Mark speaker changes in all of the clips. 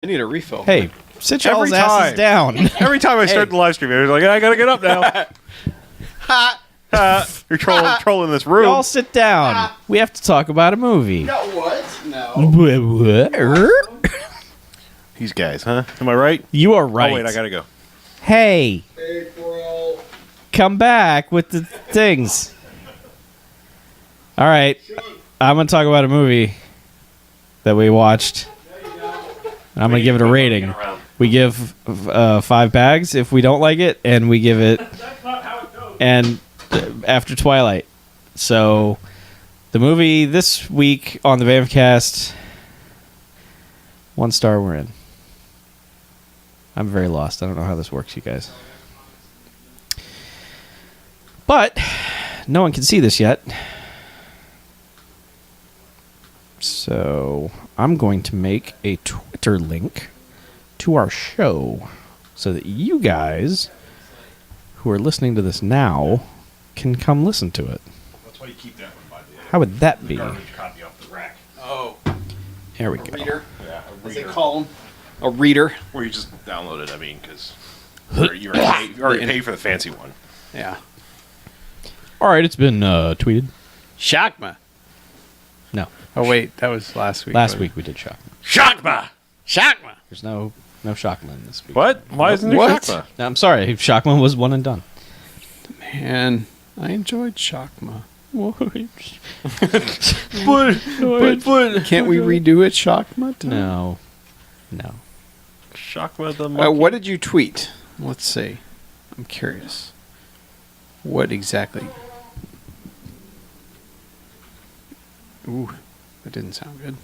Speaker 1: I need a refill.
Speaker 2: Hey, sit y'all's
Speaker 3: Every
Speaker 2: asses
Speaker 3: time.
Speaker 2: down.
Speaker 3: Every time I start the live stream, I was like, I gotta get up now. You're trolling this room.
Speaker 2: Y'all sit down. We have to talk about a movie.
Speaker 1: No, what? No.
Speaker 3: These guys, huh? Am I right?
Speaker 2: You are right.
Speaker 3: Oh, wait, I gotta go.
Speaker 2: Hey,
Speaker 1: April.
Speaker 2: come back with the things. All right. I'm going to talk about a movie that we watched. I'm going to give it a rating. We give 5 bags if we don't like it, and we give it and after Twilight. So the movie this week on the BMFcast, 1 star we're in. I'm very lost. I don't know how this works, you guys. But no one can see this yet. So I'm going to make a Twitter link to our show so that you guys who are listening to this now can come listen to it.
Speaker 3: That's why you keep that one, by the way.
Speaker 2: How would that be?
Speaker 3: Garbage copy off the rack.
Speaker 1: Oh,
Speaker 2: There we
Speaker 1: a
Speaker 2: go.
Speaker 1: reader?
Speaker 3: Yeah,
Speaker 1: As they call them. A reader.
Speaker 3: Or you just download it, because you already paid for the fancy one.
Speaker 1: Yeah.
Speaker 2: All right, it's been tweeted.
Speaker 1: Shockma.
Speaker 2: No,
Speaker 1: Oh, wait. That was last week.
Speaker 2: last
Speaker 1: wasn't
Speaker 2: week we did Shockman.
Speaker 3: Shockma!
Speaker 1: Shockma.
Speaker 2: There's no Shockman this week.
Speaker 3: What? Why isn't there
Speaker 1: What?
Speaker 3: Shockma?
Speaker 2: No, I'm sorry. Shockman was one and done.
Speaker 1: Man, I enjoyed Shockma.
Speaker 3: But
Speaker 1: Can't we redo it, Shockma?
Speaker 2: No.
Speaker 3: Shockma the monkey.
Speaker 1: What did you tweet? Let's see. I'm curious. What exactly? Ooh, that didn't sound good.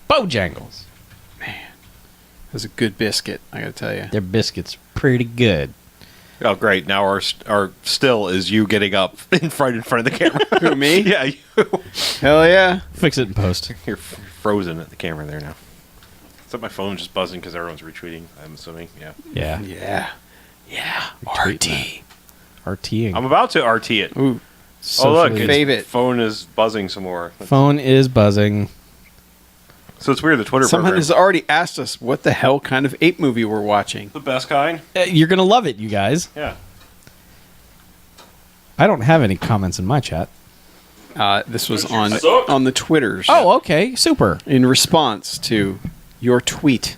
Speaker 2: Bojangles.
Speaker 1: It was a good biscuit, I gotta tell you.
Speaker 2: Their biscuits pretty good.
Speaker 3: Oh, great. Now our still is you getting up in front of the camera.
Speaker 1: Who, me?
Speaker 3: Yeah, you.
Speaker 1: Hell yeah.
Speaker 2: Fix it in post.
Speaker 3: You're frozen at the camera there now. Except my phone's just buzzing because everyone's retweeting, I'm assuming. Yeah.
Speaker 2: Yeah.
Speaker 1: Yeah. Yeah.
Speaker 2: Retweet
Speaker 1: RT.
Speaker 2: RTing.
Speaker 3: I'm about to RT it.
Speaker 1: Ooh.
Speaker 3: Oh, look.
Speaker 2: Socially-
Speaker 1: Fave
Speaker 3: Its
Speaker 1: it.
Speaker 3: phone is buzzing some more.
Speaker 2: Phone is buzzing.
Speaker 3: So it's weird, the Twitter
Speaker 1: Someone
Speaker 3: program.
Speaker 1: has already asked us what the hell kind of ape movie we're watching.
Speaker 3: The best kind?
Speaker 2: You're going to love it, you guys.
Speaker 3: Yeah.
Speaker 2: I don't have any comments in my chat.
Speaker 1: This was
Speaker 3: Because you
Speaker 1: on
Speaker 3: suck.
Speaker 1: the Twitters.
Speaker 2: Oh, okay. Super.
Speaker 1: In response to your tweet.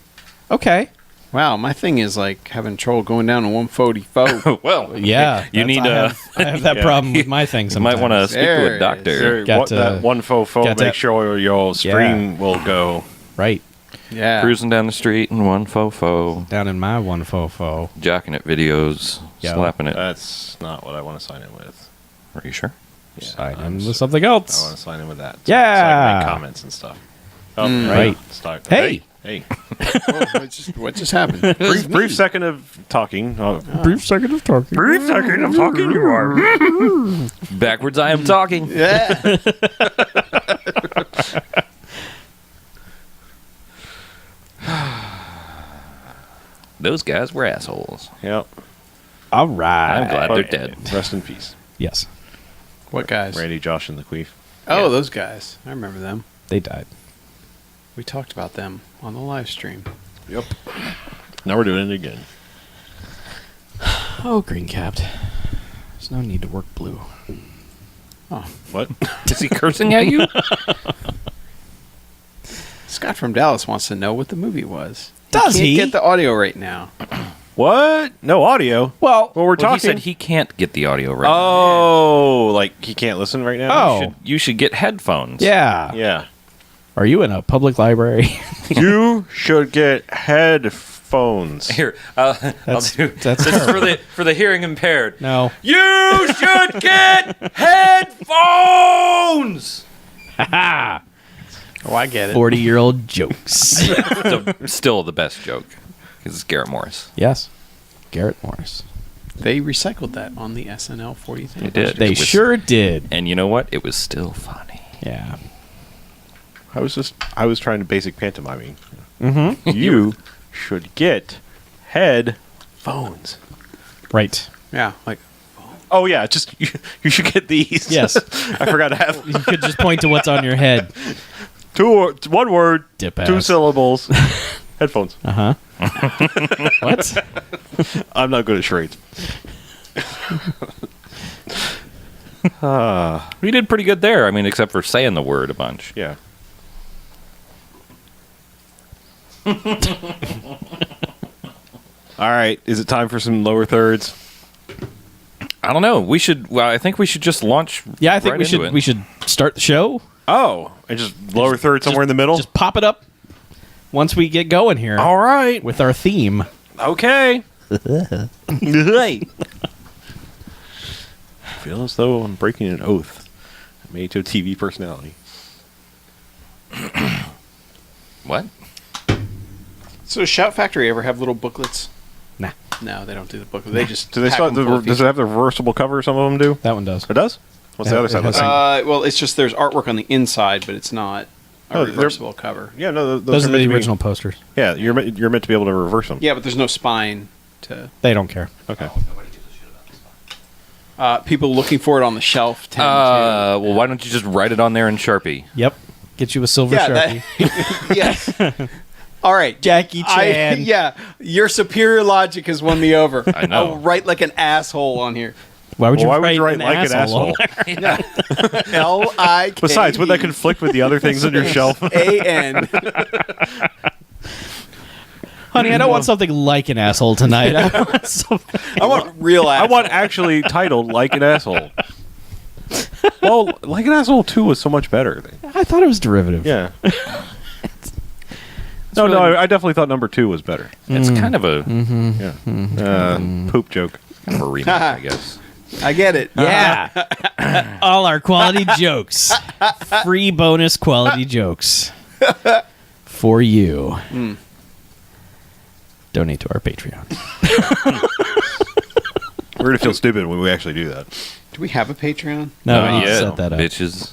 Speaker 2: Okay.
Speaker 1: Wow, my thing is like having trouble going down to 144.
Speaker 3: Well,
Speaker 2: Yeah.
Speaker 4: You need
Speaker 2: I have that
Speaker 3: Yeah.
Speaker 2: problem with my thing
Speaker 4: You
Speaker 2: sometimes.
Speaker 4: might want to speak to
Speaker 1: There
Speaker 4: a
Speaker 1: it
Speaker 4: doctor.
Speaker 1: is.
Speaker 2: Got
Speaker 3: what,
Speaker 2: to-
Speaker 3: that one faux
Speaker 2: got to-
Speaker 3: make sure your stream will go.
Speaker 2: Right.
Speaker 1: Yeah.
Speaker 4: Cruising down the street in one fofo,
Speaker 2: Down in my one fofo.
Speaker 4: jocking at videos,
Speaker 2: Yeah.
Speaker 4: slapping it.
Speaker 3: That's not what I want to sign in with.
Speaker 4: Are you sure?
Speaker 3: Yeah,
Speaker 2: Sign
Speaker 3: I'm
Speaker 2: in
Speaker 3: s-
Speaker 2: with something
Speaker 3: I
Speaker 2: else.
Speaker 3: want to sign in with that.
Speaker 2: Yeah.
Speaker 3: So I can make comments and stuff. Oh,
Speaker 2: Right.
Speaker 3: Start.
Speaker 2: Hey.
Speaker 3: Hey.
Speaker 1: Whoa, what just happened?
Speaker 3: Brief second of talking.
Speaker 2: Brief second of talking.
Speaker 3: Brief second of talking. You are.
Speaker 4: Backwards, I am talking.
Speaker 1: Yeah.
Speaker 4: Those guys were assholes.
Speaker 3: Yep.
Speaker 2: All right.
Speaker 4: I'm glad they're dead.
Speaker 3: Rest in peace.
Speaker 2: Yes.
Speaker 1: What guys?
Speaker 3: Randy, Josh, and the Queef.
Speaker 1: Oh,
Speaker 4: Yeah.
Speaker 1: those guys. I remember them.
Speaker 2: They died.
Speaker 1: We talked about them on the live stream.
Speaker 3: Yep. Now we're doing it again.
Speaker 2: Oh, green capped. There's no need to work blue.
Speaker 3: What?
Speaker 4: Is he cursing at you?
Speaker 1: Scott from Dallas wants to know what the movie was.
Speaker 2: Does
Speaker 1: Can't
Speaker 2: he?
Speaker 1: get the audio right now.
Speaker 3: What? No audio.
Speaker 2: Well,
Speaker 3: Well, we're
Speaker 4: Well,
Speaker 3: talking.
Speaker 4: he said he can't get the audio right.
Speaker 3: Oh, like he can't listen right now?
Speaker 2: Oh.
Speaker 4: You should get headphones.
Speaker 2: yeah.
Speaker 3: Yeah.
Speaker 2: Are you in a public library?
Speaker 3: You should get headphones.
Speaker 4: Here, I'll
Speaker 2: That's-
Speaker 4: do.
Speaker 2: that's
Speaker 4: This is for the hearing impaired.
Speaker 2: No.
Speaker 4: You should get headphones.
Speaker 1: Oh, I get it.
Speaker 2: 40-year-old jokes.
Speaker 4: Still the best joke because it's Garrett Morris.
Speaker 2: Yes. Garrett Morris.
Speaker 1: They recycled that on the SNL 40th
Speaker 4: They did.
Speaker 2: They
Speaker 4: It was-
Speaker 2: sure did.
Speaker 4: And you know what? It was still funny.
Speaker 2: Yeah.
Speaker 3: I was trying to basic pantomiming.
Speaker 2: Mm-hmm.
Speaker 3: You should get headphones.
Speaker 2: Right.
Speaker 1: Yeah, like
Speaker 3: Oh yeah, just you should get these.
Speaker 2: Yes.
Speaker 3: I forgot to have.
Speaker 2: You could just point to what's on your head.
Speaker 3: One word.
Speaker 2: Dip
Speaker 3: 2
Speaker 2: ass.
Speaker 3: syllables. Headphones.
Speaker 2: Uh huh. What?
Speaker 3: I'm not good at charades.
Speaker 4: We did pretty good there. I mean, except for saying the word a bunch.
Speaker 3: Yeah. All right. Is it time for some lower thirds?
Speaker 4: I don't know. We should. Well, I think we should just launch.
Speaker 2: Yeah, I think
Speaker 4: right
Speaker 2: we should.
Speaker 4: into it.
Speaker 2: We should start the show.
Speaker 3: Oh, and just lower third somewhere in the middle?
Speaker 2: Just pop it up once we get going here
Speaker 3: All right.
Speaker 2: with our theme.
Speaker 3: Okay. I feel as though I'm breaking an oath made to a TV personality.
Speaker 4: What?
Speaker 1: So does Shout Factory ever have little booklets?
Speaker 2: Nah,
Speaker 1: No, they don't do the booklet. They just
Speaker 3: Do they
Speaker 1: pack
Speaker 3: still,
Speaker 1: them full of
Speaker 3: does
Speaker 1: features.
Speaker 3: it have the reversible cover? Some of them do.
Speaker 2: that one does.
Speaker 3: It does. What's
Speaker 2: Yeah,
Speaker 3: the other
Speaker 2: it
Speaker 3: side?
Speaker 2: has
Speaker 3: Look
Speaker 2: some-
Speaker 3: like?
Speaker 1: Well, it's just there's artwork on the inside, but it's not a
Speaker 3: Oh, they're-
Speaker 1: reversible cover.
Speaker 3: Yeah, no,
Speaker 2: Those are
Speaker 3: meant
Speaker 2: the
Speaker 3: to be-
Speaker 2: original posters.
Speaker 3: Yeah, you're meant to be able to reverse them.
Speaker 1: Yeah, but there's no spine to.
Speaker 2: They don't care.
Speaker 3: Okay.
Speaker 1: People looking for it on the shelf tend
Speaker 4: Well, why don't you just write it on there in Sharpie?
Speaker 2: Yep. Get you a silver
Speaker 1: Yeah,
Speaker 2: Sharpie.
Speaker 1: yes. All right,
Speaker 2: Jackie Chan.
Speaker 1: yeah, your superior logic has won me over.
Speaker 4: I know.
Speaker 1: I'll write like an asshole on here.
Speaker 2: Why would you
Speaker 3: Well, why
Speaker 2: write,
Speaker 3: would you write like an asshole?
Speaker 1: L-I-K-E.
Speaker 3: Besides, would that conflict with the other things on your shelf?
Speaker 1: A-N.
Speaker 2: Honey, I don't want something like an asshole tonight. I want something.
Speaker 1: I want real
Speaker 3: I
Speaker 1: asshole.
Speaker 3: want actually titled like an asshole. Well, like an asshole 2 was so much better.
Speaker 2: I thought it was derivative.
Speaker 3: Yeah. No, I definitely thought number 2 was better.
Speaker 4: It's kind of a
Speaker 3: Yeah. Poop joke.
Speaker 4: kind of a remake, I guess.
Speaker 1: I get it.
Speaker 2: Yeah. All our quality jokes. Free bonus quality jokes. For you. Donate to our Patreon.
Speaker 3: We're going to feel stupid when we actually do that.
Speaker 1: Do we have a Patreon?
Speaker 2: No,
Speaker 4: Not
Speaker 2: we need to
Speaker 4: yet,
Speaker 2: set that up.
Speaker 4: bitches.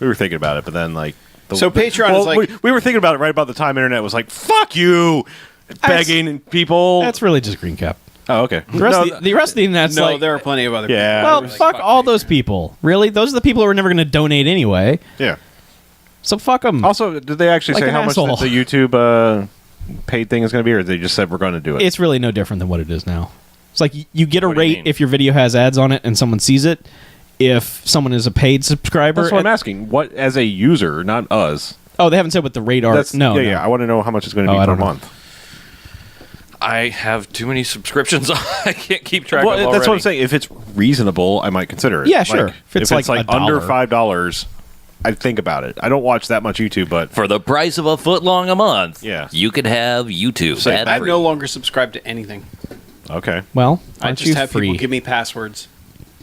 Speaker 3: We were thinking about it, but then, like...
Speaker 1: So Patreon is like-
Speaker 3: We were thinking about it right about the time internet was like, fuck you! Begging people...
Speaker 2: That's really just green cap.
Speaker 3: Oh, okay.
Speaker 2: The rest of the internet's
Speaker 1: No,
Speaker 2: like,
Speaker 1: there are plenty of other people.
Speaker 3: Yeah.
Speaker 2: well,
Speaker 3: Like,
Speaker 2: fuck all those people. Really? Those are the people who are never going to donate anyway.
Speaker 3: Yeah.
Speaker 2: So fuck them.
Speaker 3: Also, did they actually
Speaker 2: Like
Speaker 3: say
Speaker 2: an
Speaker 3: how
Speaker 2: asshole.
Speaker 3: much the YouTube paid thing is going to be, or they just said we're going to do it?
Speaker 2: It's really no different than what it is now. It's like you get a
Speaker 3: What do you
Speaker 2: rate
Speaker 3: mean?
Speaker 2: if your video has ads on it and someone sees it. If someone is a paid subscriber,
Speaker 3: That's what I'm asking. What, as a user, not us?
Speaker 2: oh, they haven't said what the rate are.
Speaker 3: That's,
Speaker 2: No,
Speaker 3: yeah,
Speaker 2: no.
Speaker 3: yeah. I want to know how much it's going to
Speaker 2: Oh,
Speaker 3: be
Speaker 2: I
Speaker 3: per
Speaker 2: don't know.
Speaker 3: month.
Speaker 4: I have too many subscriptions. I can't keep track
Speaker 3: Well,
Speaker 4: of
Speaker 3: that's what I'm
Speaker 4: already.
Speaker 3: saying. If it's reasonable, I might consider it.
Speaker 2: Yeah, sure. If it's
Speaker 3: if
Speaker 2: like
Speaker 3: under
Speaker 2: $1.
Speaker 3: $5, I'd think about it. I don't watch that much YouTube, but
Speaker 4: For the price of a foot long a month,
Speaker 3: Yeah.
Speaker 4: you could have YouTube.
Speaker 3: So
Speaker 4: ad
Speaker 1: I'm
Speaker 4: free.
Speaker 1: no longer subscribed to anything.
Speaker 3: okay.
Speaker 2: Well,
Speaker 1: I
Speaker 2: aren't
Speaker 1: just
Speaker 2: you
Speaker 1: have
Speaker 2: free?
Speaker 1: people give me passwords.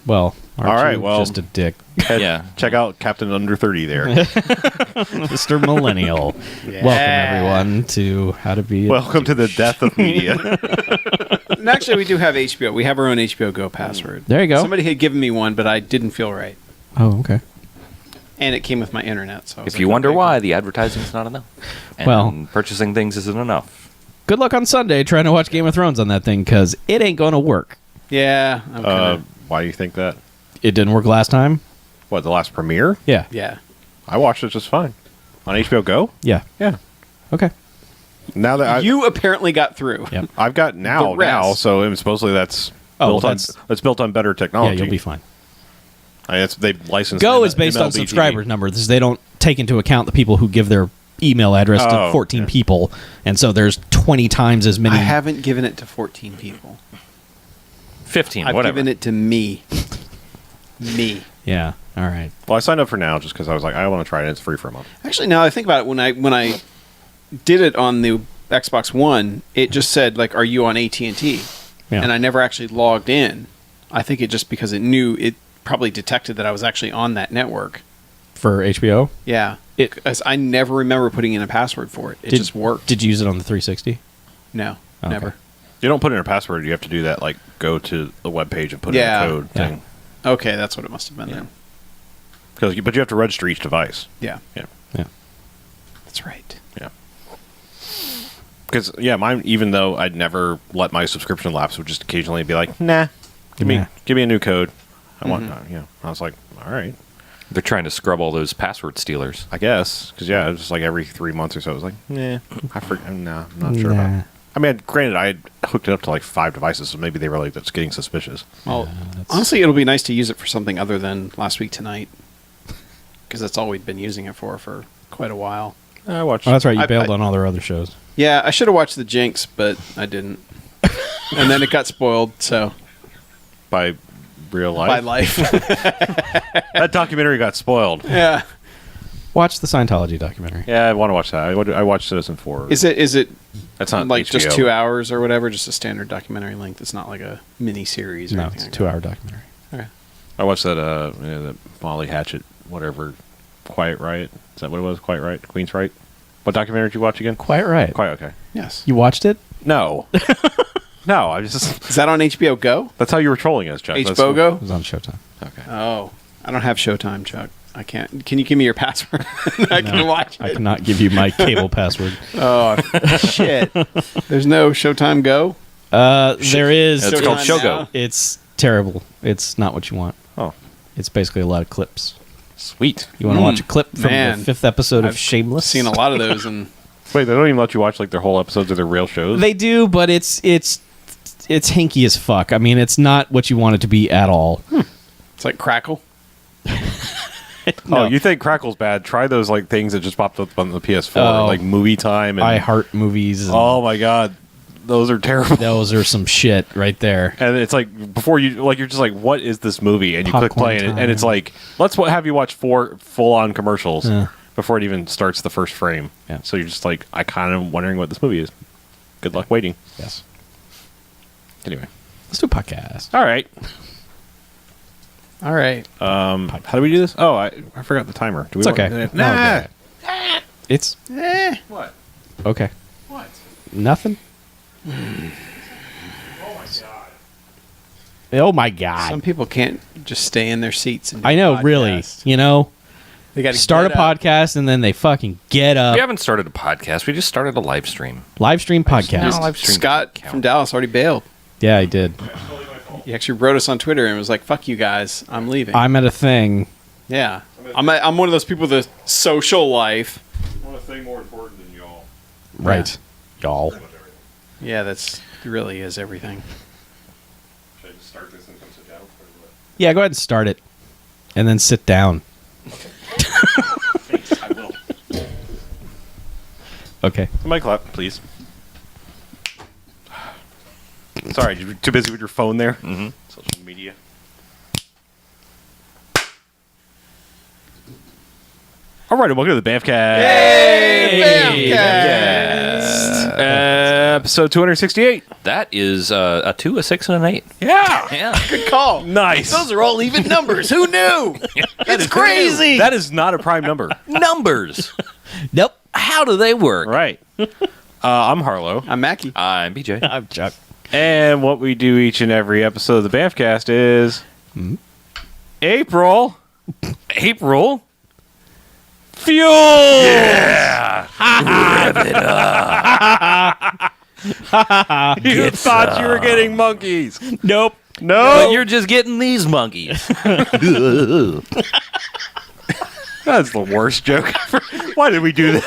Speaker 2: Well, aren't
Speaker 3: All right,
Speaker 2: you
Speaker 3: well-
Speaker 2: just a dick,
Speaker 4: Yeah.
Speaker 3: Check out Captain Under 30 there.
Speaker 2: Mr. Millennial. Welcome everyone to How to Be.
Speaker 3: Welcome to the death of media.
Speaker 1: And actually, we do have HBO. We have our own HBO Go password.
Speaker 2: There you go.
Speaker 1: Somebody had given me one, but I didn't feel right.
Speaker 2: Oh, okay.
Speaker 1: And it came with my internet. So I was
Speaker 4: If
Speaker 1: like,
Speaker 4: you wonder
Speaker 1: okay,
Speaker 4: why, the advertising's not enough. And
Speaker 2: Well-
Speaker 4: purchasing things isn't enough.
Speaker 2: Good luck on Sunday trying to watch Game of Thrones on that thing because it ain't going to work.
Speaker 1: Yeah. I'm kinda,
Speaker 3: Why do you think that?
Speaker 2: It didn't work last time.
Speaker 3: What, the last premiere?
Speaker 2: Yeah.
Speaker 1: yeah.
Speaker 3: I watched it just fine. On HBO Go?
Speaker 2: Yeah.
Speaker 3: Yeah.
Speaker 2: Okay.
Speaker 3: Now that
Speaker 1: You apparently got through.
Speaker 2: Yep.
Speaker 3: I've got
Speaker 1: The
Speaker 3: now,
Speaker 1: rest.
Speaker 3: so supposedly that's
Speaker 2: Oh,
Speaker 3: built
Speaker 2: well,
Speaker 3: on that's built on better
Speaker 2: Yeah,
Speaker 3: technology.
Speaker 2: you'll be fine.
Speaker 3: They licensed
Speaker 2: Go
Speaker 3: M-
Speaker 2: is based on
Speaker 3: MLB
Speaker 2: subscribers
Speaker 3: TV.
Speaker 2: numbers. They don't take into account the people who give their email address to
Speaker 3: Oh,
Speaker 2: 14
Speaker 3: okay.
Speaker 2: people, and so there's 20 times as many.
Speaker 1: I haven't given it to 14 people.
Speaker 4: 15,
Speaker 1: I've
Speaker 4: whatever.
Speaker 1: given it to me. Me.
Speaker 2: Yeah. All right.
Speaker 3: Well, I signed up for now just because I was like, I want to try it. It's free for a month.
Speaker 1: Actually, now I think about it, when I did it on the Xbox One, it just said like, "Are you on AT&T?"
Speaker 2: Yeah.
Speaker 1: And I never actually logged in. I think it just because it probably detected that I was actually on that network.
Speaker 2: For HBO,
Speaker 1: Yeah.
Speaker 2: It-
Speaker 1: Because I never remember putting in a password for it. It just worked.
Speaker 2: Did you use it on the 360?
Speaker 1: No,
Speaker 2: Okay.
Speaker 1: never.
Speaker 3: You don't put in a password. You have to do that. Like, go to the web page and put
Speaker 1: Yeah.
Speaker 3: in a code
Speaker 2: Yeah.
Speaker 3: thing.
Speaker 1: Okay, that's what it must have been then.
Speaker 3: But you have to register each device.
Speaker 1: Yeah,
Speaker 3: Yeah.
Speaker 2: Yeah.
Speaker 1: that's right.
Speaker 3: Yeah. Because mine. Even though I'd never let my subscription lapse, would just occasionally be like, "Nah, give me a new code. I want." I was like, "All right."
Speaker 4: They're trying to scrub all those password stealers.
Speaker 3: I guess because it was just like every 3 months or so. It was like, I forget. No, I'm not sure about
Speaker 2: Nah.
Speaker 3: it. I mean, granted, I had hooked it up to like 5 devices, so maybe they were like, that's getting suspicious.
Speaker 1: Well, honestly, it'll be nice to use it for something other than Last Week Tonight, because that's all we've been using it for quite a while.
Speaker 3: I watched.
Speaker 2: Oh, that's right. You
Speaker 1: I-
Speaker 2: bailed
Speaker 1: I-
Speaker 2: on all their other shows.
Speaker 1: Yeah, I should have watched The Jinx, but I didn't. And then it got spoiled, so
Speaker 3: by real life.
Speaker 1: by life.
Speaker 3: That documentary got spoiled.
Speaker 1: Yeah.
Speaker 2: Watch the Scientology documentary.
Speaker 3: Yeah, I want to watch that. I watched Citizen 4.
Speaker 1: Is it
Speaker 3: That's not
Speaker 1: like just
Speaker 3: HBO.
Speaker 1: 2 hours or whatever? Just a standard documentary length. It's not like a mini series or
Speaker 2: No,
Speaker 1: anything.
Speaker 2: it's a
Speaker 1: like
Speaker 2: 2-hour documentary.
Speaker 1: that. Okay.
Speaker 3: I watched that. The Molly Hatchet, whatever. Quiet Riot. Is that what it was? Quiet Riot. Queen's Right. What documentary did you watch again?
Speaker 2: Quite right.
Speaker 3: Quiet. Okay.
Speaker 1: Yes.
Speaker 2: You watched it?
Speaker 3: No. No. I just.
Speaker 1: Is that on HBO Go?
Speaker 3: That's how you were trolling us, Chuck. That's-
Speaker 2: It
Speaker 1: HBO
Speaker 2: was on Showtime.
Speaker 3: Okay.
Speaker 1: Oh, I don't have Showtime, Chuck. I can't. Can you give me your password? I can watch
Speaker 2: I
Speaker 1: it.
Speaker 2: cannot give you my cable password.
Speaker 1: Oh shit! There's no Showtime Go.
Speaker 2: There is.
Speaker 4: It's called
Speaker 1: Showtime
Speaker 4: Shogo.
Speaker 1: now?
Speaker 2: It's terrible. It's not what you want.
Speaker 3: Oh,
Speaker 2: It's basically a lot of clips.
Speaker 3: sweet.
Speaker 2: You want to watch a clip from
Speaker 1: man.
Speaker 2: the 5th episode of
Speaker 1: I've
Speaker 2: Shameless?
Speaker 1: Seen a lot of those, and
Speaker 3: Wait, they don't even let you watch like their whole episodes of their real shows.
Speaker 2: They do, but it's hinky as fuck. I mean, it's not what you want it to be at all.
Speaker 1: it's like Crackle.
Speaker 2: No.
Speaker 3: Oh, you think Crackle's bad? Try those like things that just popped up on the PS4,
Speaker 2: Oh.
Speaker 3: like Movie Time. And,
Speaker 2: I heart movies. And
Speaker 3: oh my god, those are terrible.
Speaker 2: those are some shit right there.
Speaker 3: And it's like before you like you're just like, what is this movie? And you click
Speaker 2: Popcorn
Speaker 3: play, and,
Speaker 2: time.
Speaker 3: and it's like, let's have you watch 4 full-on commercials
Speaker 2: Yeah.
Speaker 3: before it even starts the first frame.
Speaker 2: Yeah.
Speaker 3: So you're just like, I kind of wondering what this movie is. Good luck waiting.
Speaker 2: Yes.
Speaker 3: Anyway,
Speaker 2: Let's do a podcast.
Speaker 3: all right.
Speaker 1: All right.
Speaker 3: How do we do this? Oh, I forgot the timer. Do we
Speaker 2: It's okay.
Speaker 3: Nah.
Speaker 2: No, it's
Speaker 3: What?
Speaker 2: okay.
Speaker 3: What?
Speaker 2: Nothing. Oh my god.
Speaker 1: Some people can't just stay in their seats. And do
Speaker 2: I know,
Speaker 1: podcasts.
Speaker 2: really. You know,
Speaker 1: They got to
Speaker 2: start a podcast and then they fucking get up.
Speaker 4: We haven't started a podcast. We just started a live stream.
Speaker 2: Live stream podcast.
Speaker 4: No, live stream
Speaker 1: Scott
Speaker 4: doesn't count.
Speaker 1: from Dallas already bailed.
Speaker 2: Yeah, I did.
Speaker 1: He actually wrote us on Twitter and was like, "Fuck you guys, I'm leaving."
Speaker 2: I'm at a thing.
Speaker 1: yeah, I'm one of those people with a social life.
Speaker 3: I want a thing more important than y'all.
Speaker 2: Right. Y'all.
Speaker 1: Yeah, that's really is everything.
Speaker 3: Should I just start this and come sit down?
Speaker 2: Yeah, go ahead and start it. And then sit down.
Speaker 3: Thanks, I will.
Speaker 2: Okay.
Speaker 3: Somebody clap, please. Sorry, you too busy with your phone there? Mm-hmm. Social media. All right, and welcome to the BMFcast. Episode 268.
Speaker 4: That is a 2, a 6, and an 8.
Speaker 3: Yeah.
Speaker 4: Yeah.
Speaker 1: Good call.
Speaker 3: Nice.
Speaker 1: Those are all even numbers. Who knew? It's crazy.
Speaker 3: That is not a prime number.
Speaker 4: Numbers.
Speaker 2: Nope.
Speaker 4: How do they work?
Speaker 3: Right. I'm Harlow.
Speaker 1: I'm Mackie.
Speaker 4: I'm BJ.
Speaker 2: I'm Chuck.
Speaker 3: And what we do each and every episode of the BMFcast is April
Speaker 4: April.
Speaker 3: Fuel.
Speaker 4: Yeah.
Speaker 3: You thought you were getting monkeys.
Speaker 2: Nope.
Speaker 3: No.
Speaker 4: But you're just getting these monkeys.
Speaker 3: That's the worst joke ever. Why did we do this?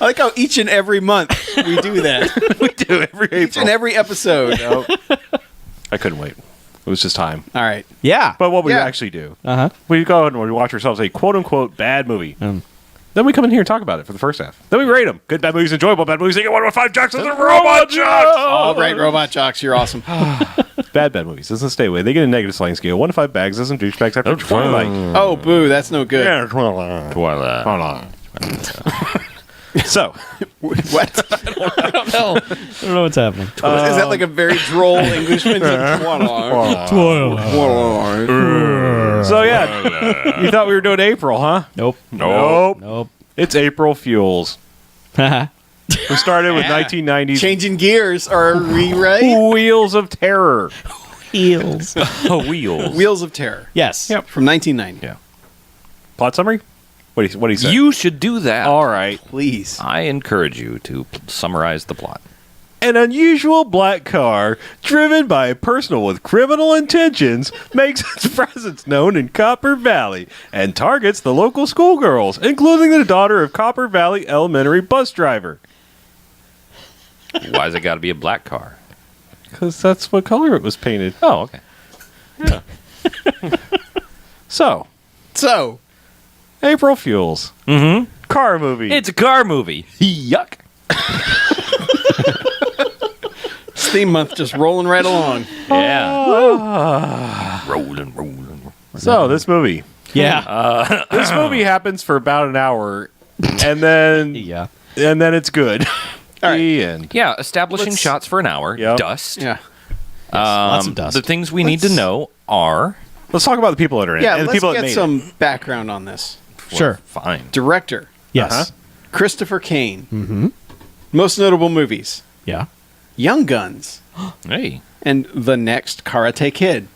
Speaker 1: I like how each and every month we do that.
Speaker 3: We do every
Speaker 1: Each
Speaker 3: April.
Speaker 1: and every episode.
Speaker 3: I couldn't wait. It was just time.
Speaker 1: All right.
Speaker 2: Yeah.
Speaker 3: But what we
Speaker 1: Yeah.
Speaker 3: actually do,
Speaker 2: Uh-huh.
Speaker 3: we go and we watch ourselves a quote-unquote bad movie.
Speaker 2: Um.
Speaker 3: Then we come in here and talk about it for the first half. Then we rate them. Good bad movies, enjoyable bad movies. They get 1 out of 5 jocks. Those are robot jocks.
Speaker 1: All right, Robot Jocks, you're awesome.
Speaker 3: Bad movies. Doesn't stay away. They get a negative sliding scale. 1 to 5 bags. Doesn't douchebags after Twilight.
Speaker 1: Oh, boo, that's no good.
Speaker 3: Yeah, Twilight.
Speaker 4: Twilight.
Speaker 3: So,
Speaker 1: What?
Speaker 2: I don't know what's happening.
Speaker 1: Is that like a very droll Englishman?
Speaker 3: so yeah, you thought we were doing April, huh?
Speaker 2: Nope.
Speaker 3: Nope.
Speaker 2: Nope.
Speaker 3: It's April Fuels. We started with 1990s
Speaker 1: Changing gears, are we right?
Speaker 3: Wheels of Terror.
Speaker 2: Heels.
Speaker 4: Wheels.
Speaker 1: Wheels of Terror.
Speaker 2: Yes.
Speaker 1: Yep, from 1990.
Speaker 3: Yeah. Plot summary? What do you say?
Speaker 4: You should do that.
Speaker 3: All right.
Speaker 1: Please.
Speaker 4: I encourage you to summarize the plot.
Speaker 3: An unusual black car, driven by a person with criminal intentions, makes its presence known in Copper Valley and targets the local schoolgirls, including the daughter of Copper Valley Elementary bus driver.
Speaker 4: Why's it got to be a black car?
Speaker 3: Because that's what color it was painted.
Speaker 4: Oh, okay.
Speaker 3: So, April Fuels.
Speaker 4: Mm-hmm.
Speaker 3: Car movie.
Speaker 4: It's a car movie. Yuck.
Speaker 1: This theme month just rolling right along.
Speaker 4: Yeah. Rolling.
Speaker 3: So, this movie.
Speaker 2: Yeah.
Speaker 3: This movie happens for about an hour, and then
Speaker 2: Yeah.
Speaker 3: it's good.
Speaker 1: All right.
Speaker 3: The end.
Speaker 4: Yeah, establishing shots for an hour.
Speaker 3: Yep.
Speaker 4: Dust.
Speaker 1: Yeah.
Speaker 2: Lots of dust.
Speaker 4: The things we need to know are...
Speaker 3: Let's talk about the people that are in
Speaker 1: Yeah,
Speaker 3: it. And the
Speaker 1: let's
Speaker 3: people that
Speaker 1: get
Speaker 3: made
Speaker 1: some background on this.
Speaker 2: Sure.
Speaker 4: Fine.
Speaker 1: Director,
Speaker 2: Yes.
Speaker 3: Uh-huh.
Speaker 1: Christopher Kane. Mm-hmm. Most notable movies,
Speaker 2: Yeah.
Speaker 1: Young Guns,
Speaker 4: Hey.
Speaker 1: and The Next Karate Kid.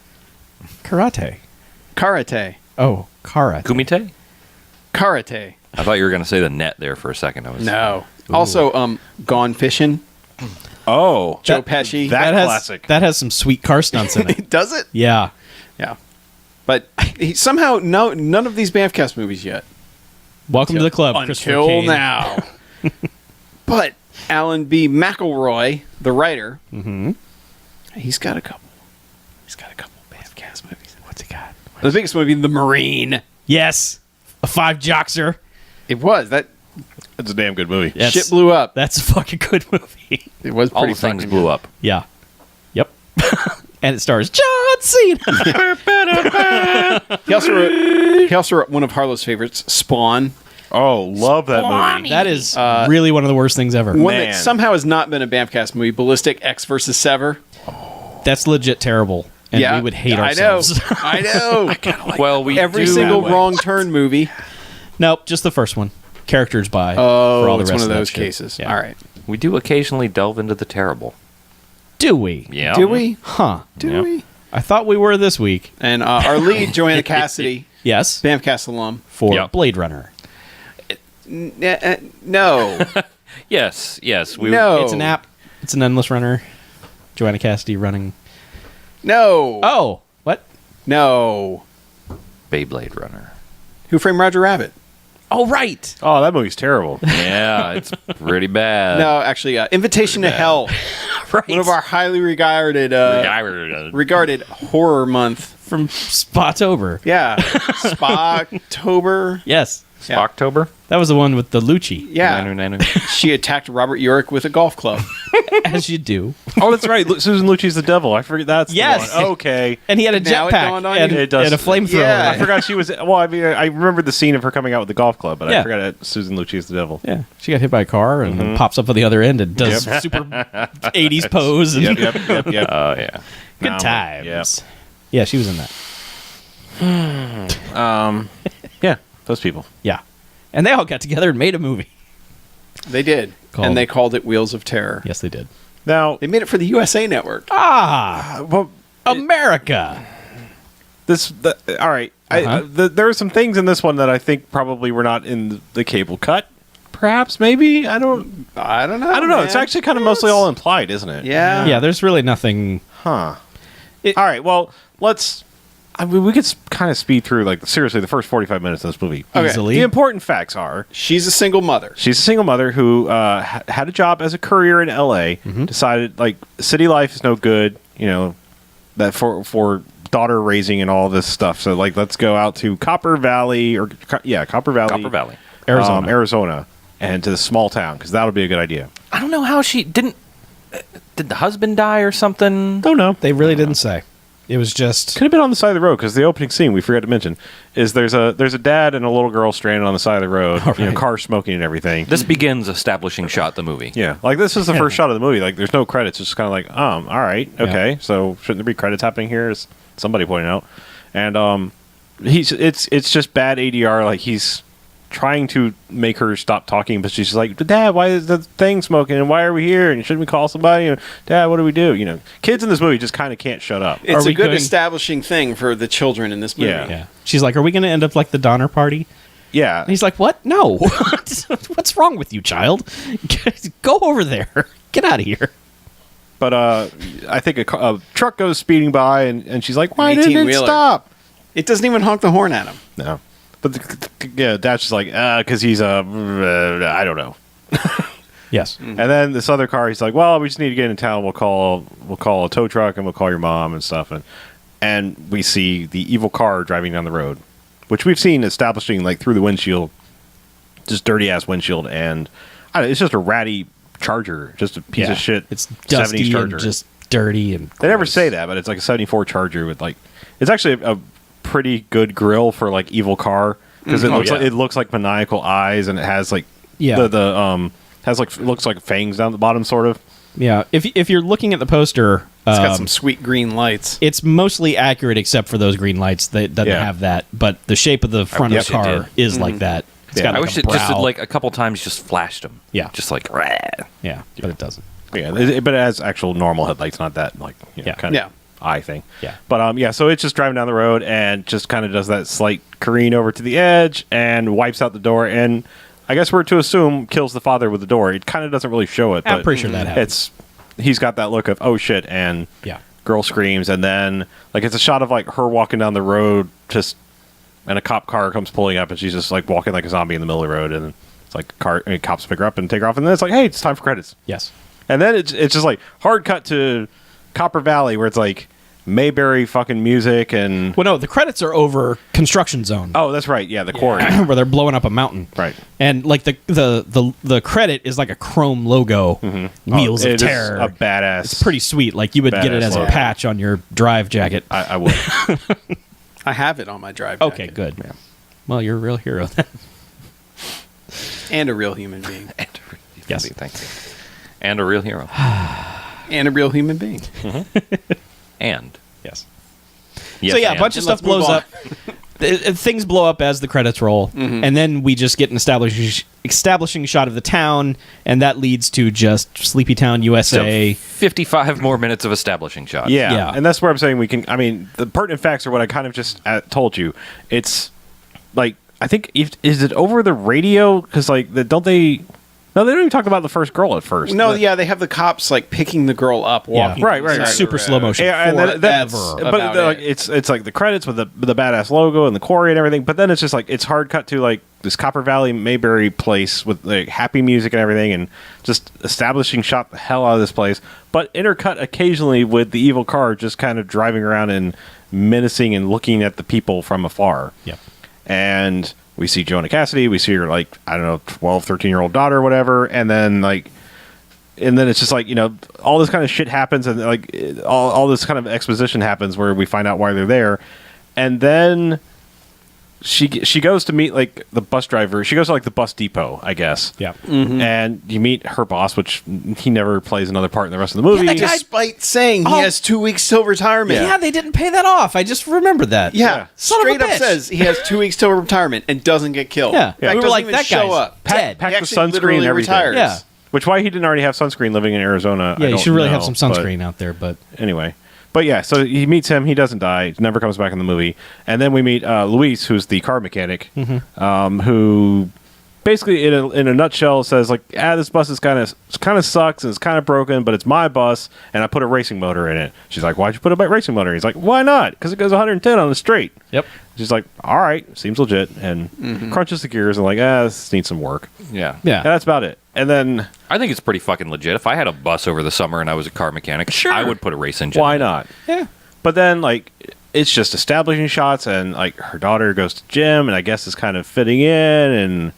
Speaker 2: Karate.
Speaker 1: Karate.
Speaker 2: Oh, karate.
Speaker 4: Kumite?
Speaker 1: Karate.
Speaker 4: I thought you were going to say the net there for a second. I was
Speaker 1: No. Also, Gone Fishing.
Speaker 3: Oh.
Speaker 1: Joe Pesci.
Speaker 3: That
Speaker 2: has
Speaker 3: classic.
Speaker 2: That has some sweet car stunts in it.
Speaker 1: Does it?
Speaker 2: Yeah.
Speaker 1: Yeah. But somehow, none of these BMFcast movies yet.
Speaker 2: Welcome to the club, Christopher
Speaker 1: Until
Speaker 2: Kane.
Speaker 1: now. But Alan B. McElroy, the writer, he's got a couple. He's got a couple BMFcast movies. What's he got? The biggest movie, The Marine.
Speaker 2: Yes. A 5-joxer.
Speaker 1: It was. That
Speaker 3: It's a damn good movie.
Speaker 2: Yes.
Speaker 1: shit blew up.
Speaker 2: That's a fucking good movie.
Speaker 1: It was
Speaker 4: all
Speaker 1: pretty
Speaker 4: the things
Speaker 1: fucking
Speaker 4: blew
Speaker 1: good.
Speaker 4: up.
Speaker 2: Yeah. Yep. And it stars John Cena.
Speaker 1: He also wrote one of Harlow's favorites, Spawn.
Speaker 3: Oh, love that movie.
Speaker 2: That is really one of the worst things ever.
Speaker 1: One
Speaker 3: Man.
Speaker 1: that somehow has not been a BAMFcast movie, Ballistic X versus Sever.
Speaker 2: That's legit terrible. And we would hate ourselves.
Speaker 1: I know.
Speaker 4: Well, we
Speaker 1: Every
Speaker 4: do-
Speaker 1: single wrong turn movie.
Speaker 2: Nope, just the first one. Characters by.
Speaker 1: Oh,
Speaker 2: for all the
Speaker 1: it's
Speaker 2: rest
Speaker 1: one of
Speaker 2: that
Speaker 1: those
Speaker 2: shit.
Speaker 1: cases.
Speaker 2: Yeah.
Speaker 1: All right.
Speaker 4: We do occasionally delve into the terrible.
Speaker 2: Do we?
Speaker 4: Yeah.
Speaker 1: Do we?
Speaker 2: Huh.
Speaker 1: Do
Speaker 4: Yep.
Speaker 1: we?
Speaker 2: I thought we were this week.
Speaker 1: And our lead, Joanna Cassidy,
Speaker 2: Yes.
Speaker 1: BAMFcast alum.
Speaker 2: For
Speaker 4: Yep.
Speaker 2: Blade Runner.
Speaker 1: No.
Speaker 4: Yes. We,
Speaker 1: No.
Speaker 2: It's an app. It's an endless runner. Joanna Cassidy running.
Speaker 1: No.
Speaker 2: Oh, what?
Speaker 1: No.
Speaker 4: Beyblade Runner.
Speaker 1: Who Framed Roger Rabbit?
Speaker 2: Oh, right.
Speaker 3: Oh, that movie's terrible.
Speaker 4: Yeah, it's pretty bad.
Speaker 1: No, actually, Invitation to Hell.
Speaker 2: Right.
Speaker 1: One of our highly regarded horror month.
Speaker 2: From Spotober.
Speaker 1: Yeah. Spocktober.
Speaker 2: Yes.
Speaker 4: October.
Speaker 2: That was the one with the Lucci.
Speaker 1: Yeah.
Speaker 4: Nanu.
Speaker 1: She attacked Robert Urich with a golf club.
Speaker 2: As you do.
Speaker 3: Oh, that's right. Susan Lucci's the devil. I forget that's
Speaker 2: Yes.
Speaker 3: the one. Okay.
Speaker 2: And he had a
Speaker 1: Now it
Speaker 2: jetpack
Speaker 1: dawned on
Speaker 2: and,
Speaker 1: you.
Speaker 3: It does.
Speaker 2: and a flamethrower.
Speaker 1: Yeah.
Speaker 3: I forgot she was. Well, I mean, I remember the scene of her coming out with the golf club, but
Speaker 2: Yeah.
Speaker 3: I forgot that Susan Lucci's the devil.
Speaker 2: Yeah. She got hit by a car and then pops up on the other end and does super 80s pose. And
Speaker 3: Yep.
Speaker 4: Oh, yeah.
Speaker 2: Good
Speaker 3: Nah,
Speaker 2: times.
Speaker 3: yep.
Speaker 2: Yeah, she was in that.
Speaker 3: Yeah, those people.
Speaker 2: Yeah. And they all got together and made a movie.
Speaker 1: They did.
Speaker 2: Called-
Speaker 1: And they called it Wheels of Terror.
Speaker 2: Yes, they did.
Speaker 3: Now,
Speaker 1: They made it for the USA Network.
Speaker 2: Ah,
Speaker 3: well,
Speaker 2: America.
Speaker 3: all right.
Speaker 2: Uh-huh.
Speaker 3: There are some things in this one that I think probably were not in the cable cut. Perhaps, maybe. I don't know.
Speaker 1: I don't know.
Speaker 3: It's
Speaker 1: man.
Speaker 3: actually kind of mostly all implied, isn't it?
Speaker 1: Yeah.
Speaker 2: Yeah, there's really nothing.
Speaker 3: Huh.
Speaker 2: It-
Speaker 3: All right. Well, let's. I mean, we could kind of speed through, like, seriously, the first 45 minutes of this movie.
Speaker 1: Okay.
Speaker 2: Easily.
Speaker 3: The important facts are
Speaker 1: She's a single mother.
Speaker 3: she's a single mother who had a job as a courier in L.A., decided, like, city life is no good, you know, that for daughter raising and all this stuff. So, like, let's go out to Copper Valley, Copper Valley. Arizona, and to the small town, because that'll be a good idea.
Speaker 4: I don't know how she didn't. Did the husband die or something?
Speaker 3: Don't know.
Speaker 2: They really didn't say. It was just.
Speaker 3: Could have been on the side of the road, because the opening scene we forgot to mention is there's a dad and a little girl stranded on the side of the road,
Speaker 2: right.
Speaker 3: car smoking and everything.
Speaker 4: This begins establishing shot the movie.
Speaker 3: Yeah, like this is the first shot of the movie. Like, there's no credits. It's just kind of like, all right, okay.
Speaker 2: Yeah.
Speaker 3: So shouldn't there be credits happening here? As somebody pointed out, and it's just bad ADR. Like, he's trying to make her stop talking, but she's like, Dad, why is the thing smoking? And why are we here? And shouldn't we call somebody? And, Dad, what do we do? You know, kids in this movie just kind of can't shut up.
Speaker 1: It's
Speaker 2: Are
Speaker 1: a
Speaker 2: we
Speaker 1: good
Speaker 2: going-
Speaker 1: establishing thing for the children in this movie.
Speaker 3: Yeah.
Speaker 2: Yeah. She's like, "Are we going to end up like the Donner Party?"
Speaker 3: Yeah,
Speaker 2: And he's like, "What? No. What's wrong with you, child? Go over there. Get out of here."
Speaker 3: But I think a truck goes speeding by, and she's like, "Why
Speaker 1: An
Speaker 3: didn't it
Speaker 1: 18-wheeler.
Speaker 3: stop?"
Speaker 1: It doesn't even honk the horn at him.
Speaker 3: No, but Dad's just like, because he's I don't know.
Speaker 2: Yes.
Speaker 3: And then this other car, he's like, "Well, we just need to get in town. We'll call a tow truck, and we'll call your mom and stuff." And we see the evil car driving down the road, which we've seen establishing like through the windshield, just dirty ass windshield, and it's just a ratty Charger, just a piece of shit.
Speaker 2: It's dusty
Speaker 3: 70s Charger.
Speaker 2: and just dirty and.
Speaker 3: They never
Speaker 2: gross.
Speaker 3: say that, but it's like a '74 Charger with like, it's actually a pretty good grill for like evil car because it looks like maniacal eyes, and it has like has like looks like fangs down the bottom, sort of.
Speaker 2: Yeah, if you're looking at the poster,
Speaker 1: It's got some sweet green lights.
Speaker 2: it's mostly accurate except for those green lights. That doesn't have that, but the shape of the front of the
Speaker 4: wish it
Speaker 2: car
Speaker 4: did.
Speaker 2: is like that. It's got
Speaker 4: I
Speaker 2: like
Speaker 4: wish
Speaker 2: a
Speaker 4: it just
Speaker 2: brow.
Speaker 4: had, like a couple times just flashed them.
Speaker 2: Yeah.
Speaker 4: Just like, rah.
Speaker 2: Yeah, but it doesn't.
Speaker 3: Yeah, but it has actual normal headlights, not that like kind of eye thing.
Speaker 2: Yeah.
Speaker 3: But so it's just driving down the road and just kind of does that slight careen over to the edge and wipes out the door, and I guess we're to assume kills the father with the door. It kind of doesn't really show it.
Speaker 2: I'm
Speaker 3: but
Speaker 2: pretty sure that happens.
Speaker 3: he's got that look of oh shit, and girl screams, and then like it's a shot of like her walking down the road just. And a cop car comes pulling up, and she's just like walking like a zombie in the middle of the road, and it's like cops pick her up and take her off, and then it's like, hey, it's time for credits.
Speaker 2: Yes.
Speaker 3: And then it's just like hard cut to Copper Valley, where it's like Mayberry fucking music and
Speaker 2: Well, no, the credits are over construction zone.
Speaker 3: oh, that's right, yeah, the quarry,
Speaker 2: where they're blowing up a mountain.
Speaker 3: right?
Speaker 2: And like the credit is like a chrome logo, Wheels
Speaker 3: It
Speaker 2: of
Speaker 3: is
Speaker 2: Terror.
Speaker 3: a badass.
Speaker 2: It's pretty sweet. Like you would get it
Speaker 3: Badass
Speaker 2: as a
Speaker 3: logo.
Speaker 2: patch on your drive jacket.
Speaker 3: I would.
Speaker 1: I have it on my drive.
Speaker 2: Okay,
Speaker 1: jacket.
Speaker 2: good. Well, you're a real hero then.
Speaker 1: And a real human being.
Speaker 2: Yes.
Speaker 4: Thank you. And a real hero.
Speaker 1: And a real human being.
Speaker 4: And.
Speaker 2: Yes.
Speaker 4: Yes,
Speaker 2: So yeah, a
Speaker 4: and.
Speaker 2: bunch of
Speaker 1: And
Speaker 2: stuff
Speaker 1: let's move
Speaker 2: blows
Speaker 1: on.
Speaker 2: up. Things blow up as the credits roll, and then we just get an establishing shot of the town, and that leads to just Sleepy Town, USA.
Speaker 4: So 55 more minutes of establishing shots.
Speaker 3: Yeah, and that's where I'm saying we can. I mean, the pertinent facts are what I kind of just told you. It's like I think is it over the radio? Because like don't they? No, they don't even talk about the first girl at first.
Speaker 1: No, they have the cops like picking the girl up, walking.
Speaker 3: Right.
Speaker 1: beside
Speaker 3: It's
Speaker 1: the
Speaker 2: super
Speaker 1: road.
Speaker 2: slow motion.
Speaker 3: Yeah, and that's
Speaker 1: Forever
Speaker 3: but
Speaker 1: about
Speaker 3: like,
Speaker 1: it.
Speaker 3: it's like the credits with the badass logo and the quarry and everything. But then it's just like it's hard cut to like this Copper Valley Mayberry place with like happy music and everything, and just establishing shot the hell out of this place. But intercut occasionally with the evil car just kind of driving around and menacing and looking at the people from afar.
Speaker 2: Yep.
Speaker 3: And we see Jonah Cassidy. We see her, like, I don't know, 12, 13-year-old daughter or whatever. And then it's just like, all this kind of shit happens. And, like, all this kind of exposition happens where we find out why they're there. And then she goes to meet, like, the bus driver. She goes to, like, the bus depot, I guess.
Speaker 2: Yeah.
Speaker 3: And you meet her boss, which he never plays another part in the rest of the movie.
Speaker 1: Despite saying he has 2 weeks till retirement.
Speaker 2: Yeah, they didn't pay that off. I just remembered that.
Speaker 1: Yeah,
Speaker 2: Son of a
Speaker 1: straight up
Speaker 2: bitch.
Speaker 1: says he has 2 weeks till retirement and doesn't get killed.
Speaker 2: Yeah.
Speaker 1: In fact,
Speaker 2: We were
Speaker 1: doesn't
Speaker 2: like,
Speaker 1: even
Speaker 2: that
Speaker 1: show
Speaker 2: guy's
Speaker 1: up.
Speaker 2: dead.
Speaker 3: Pack
Speaker 1: He
Speaker 3: the
Speaker 1: actually
Speaker 3: sunscreen and
Speaker 1: literally
Speaker 3: everything.
Speaker 1: retires.
Speaker 2: Yeah.
Speaker 3: Which why he didn't already have sunscreen living in Arizona.
Speaker 2: Yeah,
Speaker 3: I
Speaker 2: you
Speaker 3: don't
Speaker 2: should really have
Speaker 3: know,
Speaker 2: some
Speaker 3: but-
Speaker 2: sunscreen out there, but
Speaker 3: Anyway, but yeah, so he meets him. He doesn't die. Never comes back in the movie. And then we meet Luis, who's the car mechanic, who basically, in a nutshell, says like, this bus is kind of sucks and it's kind of broken, but it's my bus, and I put a racing motor in it. She's like, why'd you put a racing motor? He's like, why not? Because it goes 110 on the straight.
Speaker 2: Yep.
Speaker 3: She's like, all right, seems legit, and crunches the gears and like, this needs some work.
Speaker 4: Yeah.
Speaker 2: yeah.
Speaker 3: And that's about it. And then
Speaker 4: I think it's pretty fucking legit. If I had a bus over the summer and I was a car mechanic,
Speaker 2: Sure.
Speaker 4: I would put a race engine.
Speaker 3: why
Speaker 4: in it.
Speaker 3: not?
Speaker 2: Yeah.
Speaker 3: But then, like, it's just establishing shots, and like her daughter goes to gym, and I guess is kind of fitting in, and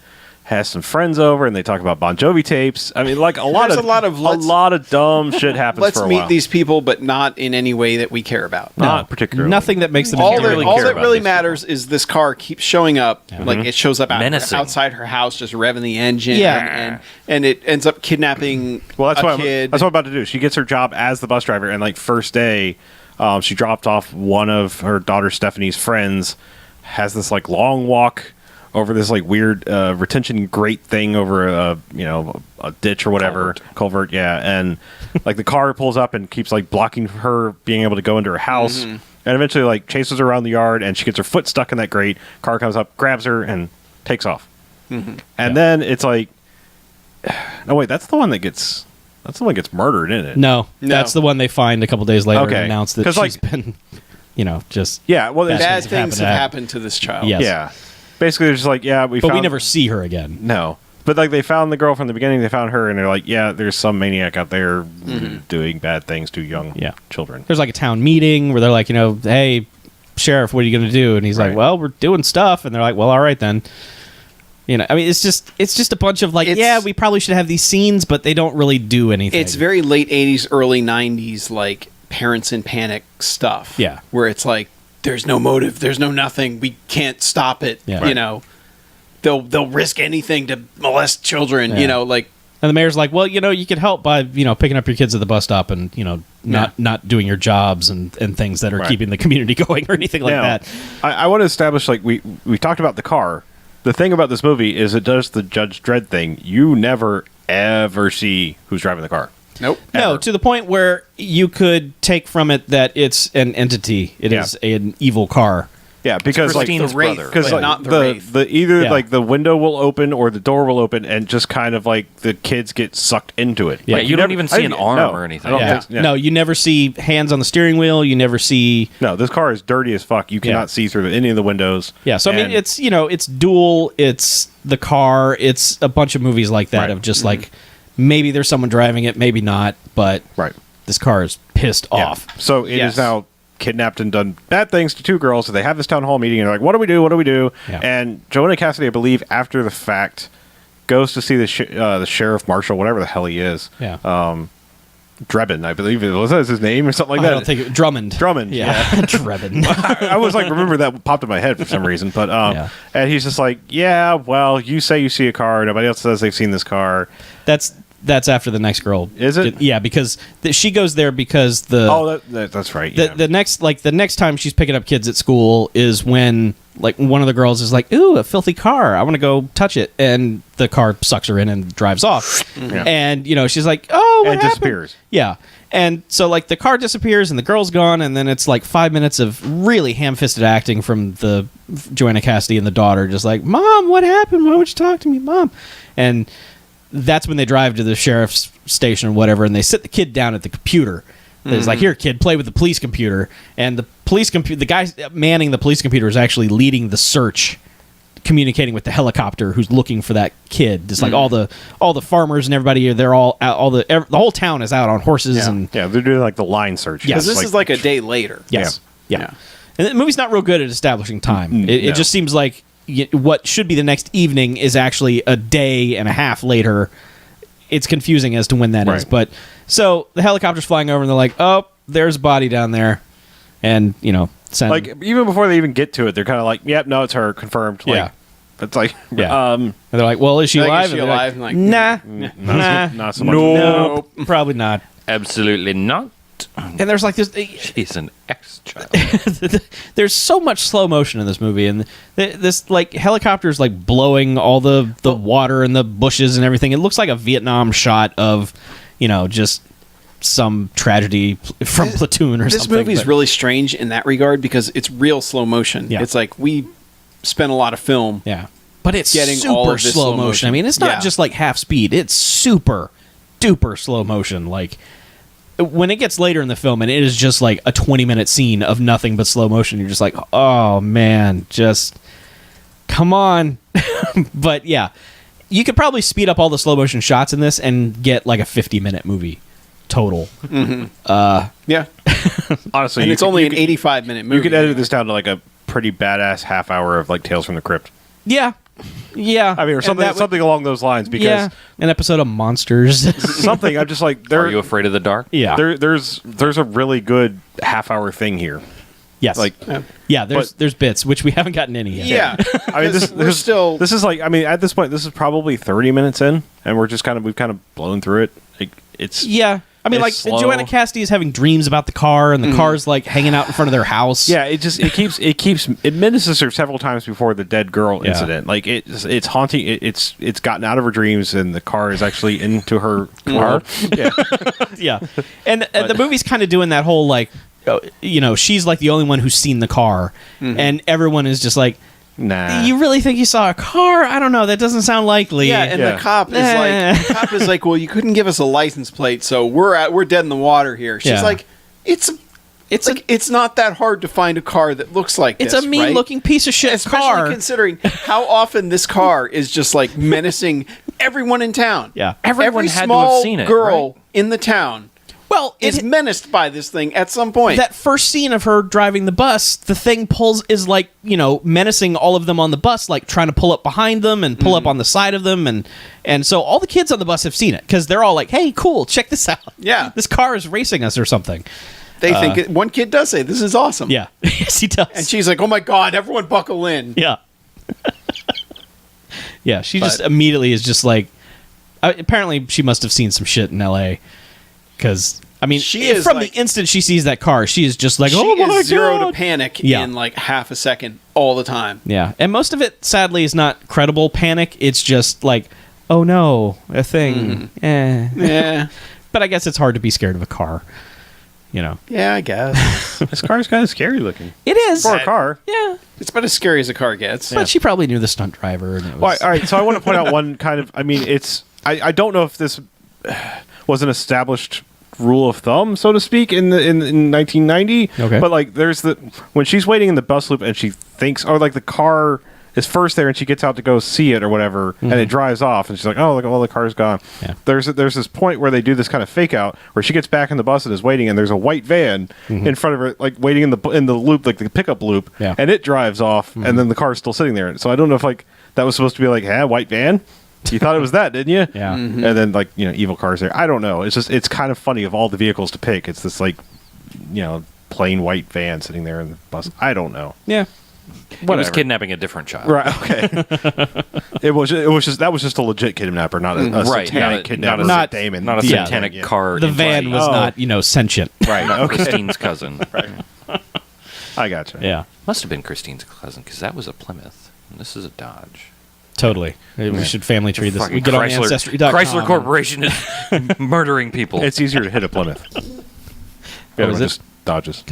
Speaker 3: has some friends over, and they talk about Bon Jovi tapes. I mean, like a lot
Speaker 1: There's
Speaker 3: of
Speaker 1: let's-
Speaker 3: a lot of dumb shit happens.
Speaker 1: Let's
Speaker 3: for a
Speaker 1: meet
Speaker 3: while.
Speaker 1: these people, but not in any way that we care about.
Speaker 3: Not particularly.
Speaker 2: Nothing that makes them
Speaker 1: All
Speaker 2: interesting.
Speaker 1: that,
Speaker 4: really
Speaker 1: all
Speaker 4: care
Speaker 1: that
Speaker 4: about
Speaker 1: really
Speaker 4: these
Speaker 1: matters is this car keeps showing up. Like it shows up
Speaker 4: Menacing.
Speaker 1: outside her house, just revving the engine.
Speaker 2: Yeah.
Speaker 1: and it ends up kidnapping
Speaker 3: Well, that's
Speaker 1: a
Speaker 3: what
Speaker 1: kid.
Speaker 3: that's what I'm about to do. She gets her job as the bus driver, and like first day, she dropped off one of her daughter Stephanie's friends. Has this like long walk over this like weird retention grate thing over a ditch or whatever culvert, yeah, and like the car pulls up and keeps like blocking her being able to go into her house, and eventually like chases her around the yard, and she gets her foot stuck in that grate. Car comes up, grabs her, and takes off. And then it's like, no wait, that's the one that gets That's the one that gets murdered, isn't it?
Speaker 2: No,
Speaker 1: No.
Speaker 2: that's the one they find a couple days later
Speaker 3: Okay.
Speaker 2: and announce that
Speaker 3: 'Cause,
Speaker 2: she's
Speaker 3: like-
Speaker 2: been, just
Speaker 3: Yeah, well,
Speaker 2: Bad
Speaker 1: Bad
Speaker 2: things
Speaker 1: things
Speaker 2: have
Speaker 1: have
Speaker 2: happened.
Speaker 1: happened to this child.
Speaker 2: Yes.
Speaker 3: yeah. Basically, they're just like, yeah,
Speaker 2: but
Speaker 3: found...
Speaker 2: we never see her again.
Speaker 3: No. But, like, they found the girl from the beginning. They found her, and they're like, yeah, there's some maniac out there doing bad things to young
Speaker 2: Yeah.
Speaker 3: children.
Speaker 2: There's like a town meeting where they're like, hey, sheriff, what are you going to do? And he's like,
Speaker 3: Right.
Speaker 2: well, we're doing stuff. And they're like, well, all right then. I mean, it's just a bunch of like,
Speaker 1: It's-
Speaker 2: we probably should have these scenes, but they don't really do anything.
Speaker 1: It's very late 80s, early 90s, like parents in panic stuff.
Speaker 2: Yeah.
Speaker 1: Where it's like, there's no motive, there's no nothing, we can't stop it.
Speaker 2: Yeah.
Speaker 1: You
Speaker 2: Right.
Speaker 1: know, they'll risk anything to molest children.
Speaker 2: Yeah.
Speaker 1: Like
Speaker 2: and the mayor's like, well, you could help by picking up your kids at the bus stop and not doing your jobs and things that are
Speaker 3: Right.
Speaker 2: keeping the community going or anything like
Speaker 3: Now,
Speaker 2: that.
Speaker 3: I want to establish, like, we talked about the car. The thing about this movie is it does the Judge Dredd thing. You never, ever see who's driving the car.
Speaker 1: nope.
Speaker 2: No,
Speaker 3: Ever.
Speaker 2: to the point where you could take from it that it's an entity. It
Speaker 3: Yeah.
Speaker 2: is an evil car.
Speaker 3: Yeah, because like
Speaker 4: Christine's
Speaker 1: the Wraith,
Speaker 4: brother.
Speaker 3: because
Speaker 1: but
Speaker 3: like
Speaker 1: not the
Speaker 3: the
Speaker 1: Wraith.
Speaker 3: either
Speaker 2: Yeah.
Speaker 3: like the window will open or the door will open and just kind of like the kids get sucked into it.
Speaker 2: Yeah,
Speaker 3: Like,
Speaker 4: you don't
Speaker 3: never-
Speaker 4: even
Speaker 3: I
Speaker 4: see an
Speaker 3: didn't-
Speaker 4: arm
Speaker 3: no,
Speaker 4: or anything.
Speaker 3: I don't
Speaker 2: Yeah.
Speaker 3: think, yeah.
Speaker 2: No, you never see hands on the steering wheel. You never see.
Speaker 3: No, this car is dirty as fuck. You cannot
Speaker 2: Yeah.
Speaker 3: see through any of the windows.
Speaker 2: Yeah, so I mean,
Speaker 3: And-
Speaker 2: it's it's Duel, it's the car, it's a bunch of movies like that
Speaker 3: Right.
Speaker 2: of just like maybe there's someone driving it, maybe not, but
Speaker 3: right
Speaker 2: this car is pissed
Speaker 3: Yeah.
Speaker 2: off.
Speaker 3: So it is
Speaker 1: Yes.
Speaker 3: now kidnapped and done bad things to two girls. So they have this town hall meeting and they're like, "What do we do? What do we do?"
Speaker 2: Yeah.
Speaker 3: And Joanna Cassidy, I believe, after the fact, goes to see the sheriff marshal, whatever the hell he is.
Speaker 2: Yeah,
Speaker 3: Drebin, I believe it was. That his name or something like
Speaker 2: I
Speaker 3: that.
Speaker 2: don't think Drummond.
Speaker 3: Drummond,
Speaker 2: yeah, Drebin.
Speaker 3: I was like, remember that popped in my head for some reason, but
Speaker 2: Yeah.
Speaker 3: and he's just like, yeah, well, you say you see a car, nobody else says they've seen this car.
Speaker 2: That's after the next girl.
Speaker 3: Is it?
Speaker 2: Yeah, because she goes there because the
Speaker 3: Oh, that's right. Yeah.
Speaker 2: the next time she's picking up kids at school is when like one of the girls is like, "Ooh, a filthy car! I want to go touch it," and the car sucks her in and drives off.
Speaker 3: Yeah.
Speaker 2: And she's like, "Oh, what
Speaker 3: And
Speaker 2: happened?"
Speaker 3: disappears.
Speaker 2: Yeah, and so like the car disappears and the girl's gone, and then it's like 5 minutes of really ham-fisted acting from the Joanna Cassidy and the daughter, just like, "Mom, what happened? Why would you talk to me, Mom?" And that's when they drive to the sheriff's station or whatever, and they sit the kid down at the computer. It's like, "Here, kid, play with the police computer." And the the guy manning the police computer is actually leading the search, communicating with the helicopter who's looking for that kid. Just like all the farmers and everybody, they're all out, the whole town is out on horses
Speaker 1: Yeah.
Speaker 2: and
Speaker 3: Yeah, they're doing like the line search.
Speaker 2: Yeah,
Speaker 1: Because this is like a day later.
Speaker 2: yes, yeah.
Speaker 1: Yeah.
Speaker 2: And the movie's not real good at establishing time. It
Speaker 3: no.
Speaker 2: just seems like what should be the next evening is actually a day and a half later. It's confusing as to when that is.
Speaker 3: Right.
Speaker 2: But so the helicopter's flying over and they're like, "Oh, there's a body down there," and send
Speaker 3: like even before they even get to it, they're kind of like, "Yep, no, it's her, confirmed." Like,
Speaker 2: Yeah.
Speaker 3: it's like,
Speaker 2: Yeah. and they're like, "Well, is she
Speaker 1: Like,
Speaker 2: alive?"
Speaker 1: is she
Speaker 2: And they're
Speaker 1: alive?
Speaker 2: Like,
Speaker 1: And
Speaker 2: nah, nah,
Speaker 3: not so much.
Speaker 2: no, probably not.
Speaker 4: Absolutely not.
Speaker 2: And there's like this.
Speaker 4: She's an ex-child.
Speaker 2: There's so much slow motion in this movie, and this like helicopter's like blowing all the water and the bushes and everything. It looks like a Vietnam shot of, just some tragedy from Platoon or
Speaker 1: This
Speaker 2: something.
Speaker 1: movie's
Speaker 2: but-
Speaker 1: really strange in that regard because it's real slow motion.
Speaker 2: Yeah.
Speaker 1: It's like we spent a lot of film.
Speaker 2: yeah, but it's
Speaker 1: Getting
Speaker 2: super
Speaker 1: all of this
Speaker 2: slow
Speaker 1: slow
Speaker 2: motion.
Speaker 1: motion.
Speaker 2: I mean, it's not
Speaker 1: Yeah.
Speaker 2: just like half speed. It's super duper slow motion. Like when it gets later in the film and it is just like a 20-minute scene of nothing but slow motion, you're just like, oh man, just come on. But yeah, you could probably speed up all the slow motion shots in this and get like a 50-minute movie total.
Speaker 1: Yeah.
Speaker 3: Honestly,
Speaker 1: And
Speaker 3: you
Speaker 1: it's
Speaker 3: could-
Speaker 1: only
Speaker 3: you
Speaker 1: an
Speaker 3: could-
Speaker 1: 85-minute movie.
Speaker 3: You could edit this down to like a pretty badass half hour of like Tales from the Crypt.
Speaker 2: Yeah. Yeah.
Speaker 3: I mean, or
Speaker 2: And
Speaker 3: something
Speaker 2: that would-
Speaker 3: something along those lines. Because
Speaker 2: yeah, an episode of Monsters.
Speaker 3: something I'm just like,
Speaker 4: Are you afraid of the dark?
Speaker 2: Yeah.
Speaker 3: there's a really good half hour thing here.
Speaker 2: Yes.
Speaker 3: Like,
Speaker 2: yeah, there's bits which we haven't gotten any yet.
Speaker 1: Yeah.
Speaker 3: I mean,
Speaker 1: we're still.
Speaker 3: this is like, I mean, at this point, this is probably 30 minutes in, and we've kind of blown through it. Like, it's
Speaker 2: Yeah. I mean, like
Speaker 3: It's slow.
Speaker 2: Joanna Cassidy is having dreams about the car, and the car's like hanging out in front of their house.
Speaker 3: yeah, it menaces her several times before the dead girl
Speaker 2: Yeah.
Speaker 3: incident. Like it's haunting. It's gotten out of her dreams, and the car is actually into her world. Yeah,
Speaker 2: yeah. And the movie's kind of doing that whole like, she's like the only one who's seen the car, and everyone is just like,
Speaker 3: Nah.
Speaker 2: You really think you saw a car? I don't know. That doesn't sound likely.
Speaker 1: Yeah, and
Speaker 3: Yeah.
Speaker 1: the cop is like, well, you couldn't give us a license plate, so we're dead in the water here. She's
Speaker 2: Yeah.
Speaker 1: like, it's not that hard to find a car that looks like this.
Speaker 2: It's a mean-looking piece of shit
Speaker 1: Especially
Speaker 2: car.
Speaker 1: considering how often this car is just like menacing everyone in town.
Speaker 2: Yeah.
Speaker 4: Everyone
Speaker 1: Every
Speaker 4: had to
Speaker 1: small
Speaker 4: have seen it,
Speaker 1: girl
Speaker 4: right?
Speaker 1: in the town
Speaker 2: Well,
Speaker 1: is menaced by this thing at some point.
Speaker 2: that first scene of her driving the bus, the thing is like, menacing all of them on the bus, like trying to pull up behind them and pull up on the side of them. And so all the kids on the bus have seen it because they're all like, hey, cool, check this out.
Speaker 1: Yeah.
Speaker 2: This car is racing us or something.
Speaker 1: They think one kid does say, this is awesome.
Speaker 2: Yeah. Yes, he does.
Speaker 1: And she's like, oh my God, everyone buckle in.
Speaker 2: Yeah. Yeah, she just
Speaker 1: But-
Speaker 2: immediately is just like, apparently she must have seen some shit in L.A. Because, I mean,
Speaker 1: She is
Speaker 2: from
Speaker 1: like-
Speaker 2: the instant she sees that car, she is just like,
Speaker 1: She
Speaker 2: oh my
Speaker 1: is zero
Speaker 2: God.
Speaker 1: to panic
Speaker 2: Yeah.
Speaker 1: in like half a second all the time.
Speaker 2: Yeah, and most of it, sadly, is not credible panic. It's just like, oh no, a thing.
Speaker 1: Yeah.
Speaker 2: But I guess it's hard to be scared of a car.
Speaker 1: Yeah, I guess.
Speaker 3: This car's kind of scary looking.
Speaker 2: It is.
Speaker 3: For a car.
Speaker 2: Yeah.
Speaker 1: It's about as scary as a car gets.
Speaker 2: But she probably knew the stunt driver. And it was,
Speaker 3: Well, all right, so I want to point out one kind of. I mean, it's. I don't know if this was an established rule of thumb, so to speak, in 1990.
Speaker 2: Okay.
Speaker 3: But like, there's when she's waiting in the bus loop and she thinks, or like the car is first there and she gets out to go see it or whatever, and it drives off and she's like, oh, look, all the car's gone.
Speaker 2: Yeah.
Speaker 3: There's this point where they do this kind of fake out where she gets back in the bus and is waiting, and there's a white van in front of her, like waiting in the loop, like the pickup loop,
Speaker 2: Yeah.
Speaker 3: and it drives off, and then the car's still sitting there. So I don't know if like that was supposed to be like, white van. You thought it was that, didn't you?
Speaker 2: Yeah.
Speaker 3: And then like evil cars there. I don't know. It's kind of funny of all the vehicles to pick. It's this like plain white van sitting there in the bus. I don't know.
Speaker 2: Yeah.
Speaker 4: He was kidnapping a different child.
Speaker 3: Right. Okay. it was just a legit kidnapper, not a
Speaker 4: Right,
Speaker 3: satanic
Speaker 4: not a-
Speaker 3: kidnapper.
Speaker 2: not-
Speaker 3: Damon.
Speaker 4: Not a
Speaker 2: Yeah.
Speaker 4: satanic car.
Speaker 2: The van was
Speaker 3: Oh.
Speaker 2: not, sentient.
Speaker 3: Right.
Speaker 4: Not
Speaker 3: Okay.
Speaker 4: Christine's cousin.
Speaker 3: I gotcha.
Speaker 2: Yeah.
Speaker 4: Must have been Christine's cousin because that was a Plymouth. And this is a Dodge.
Speaker 2: Totally. We should family tree this.
Speaker 4: Fucking
Speaker 2: We get on
Speaker 4: Chrysler,
Speaker 2: Ancestry.com.
Speaker 4: Chrysler Corporation is murdering people.
Speaker 3: It's easier to hit a Plymouth.
Speaker 2: Oh, is it?
Speaker 3: Just Dodges.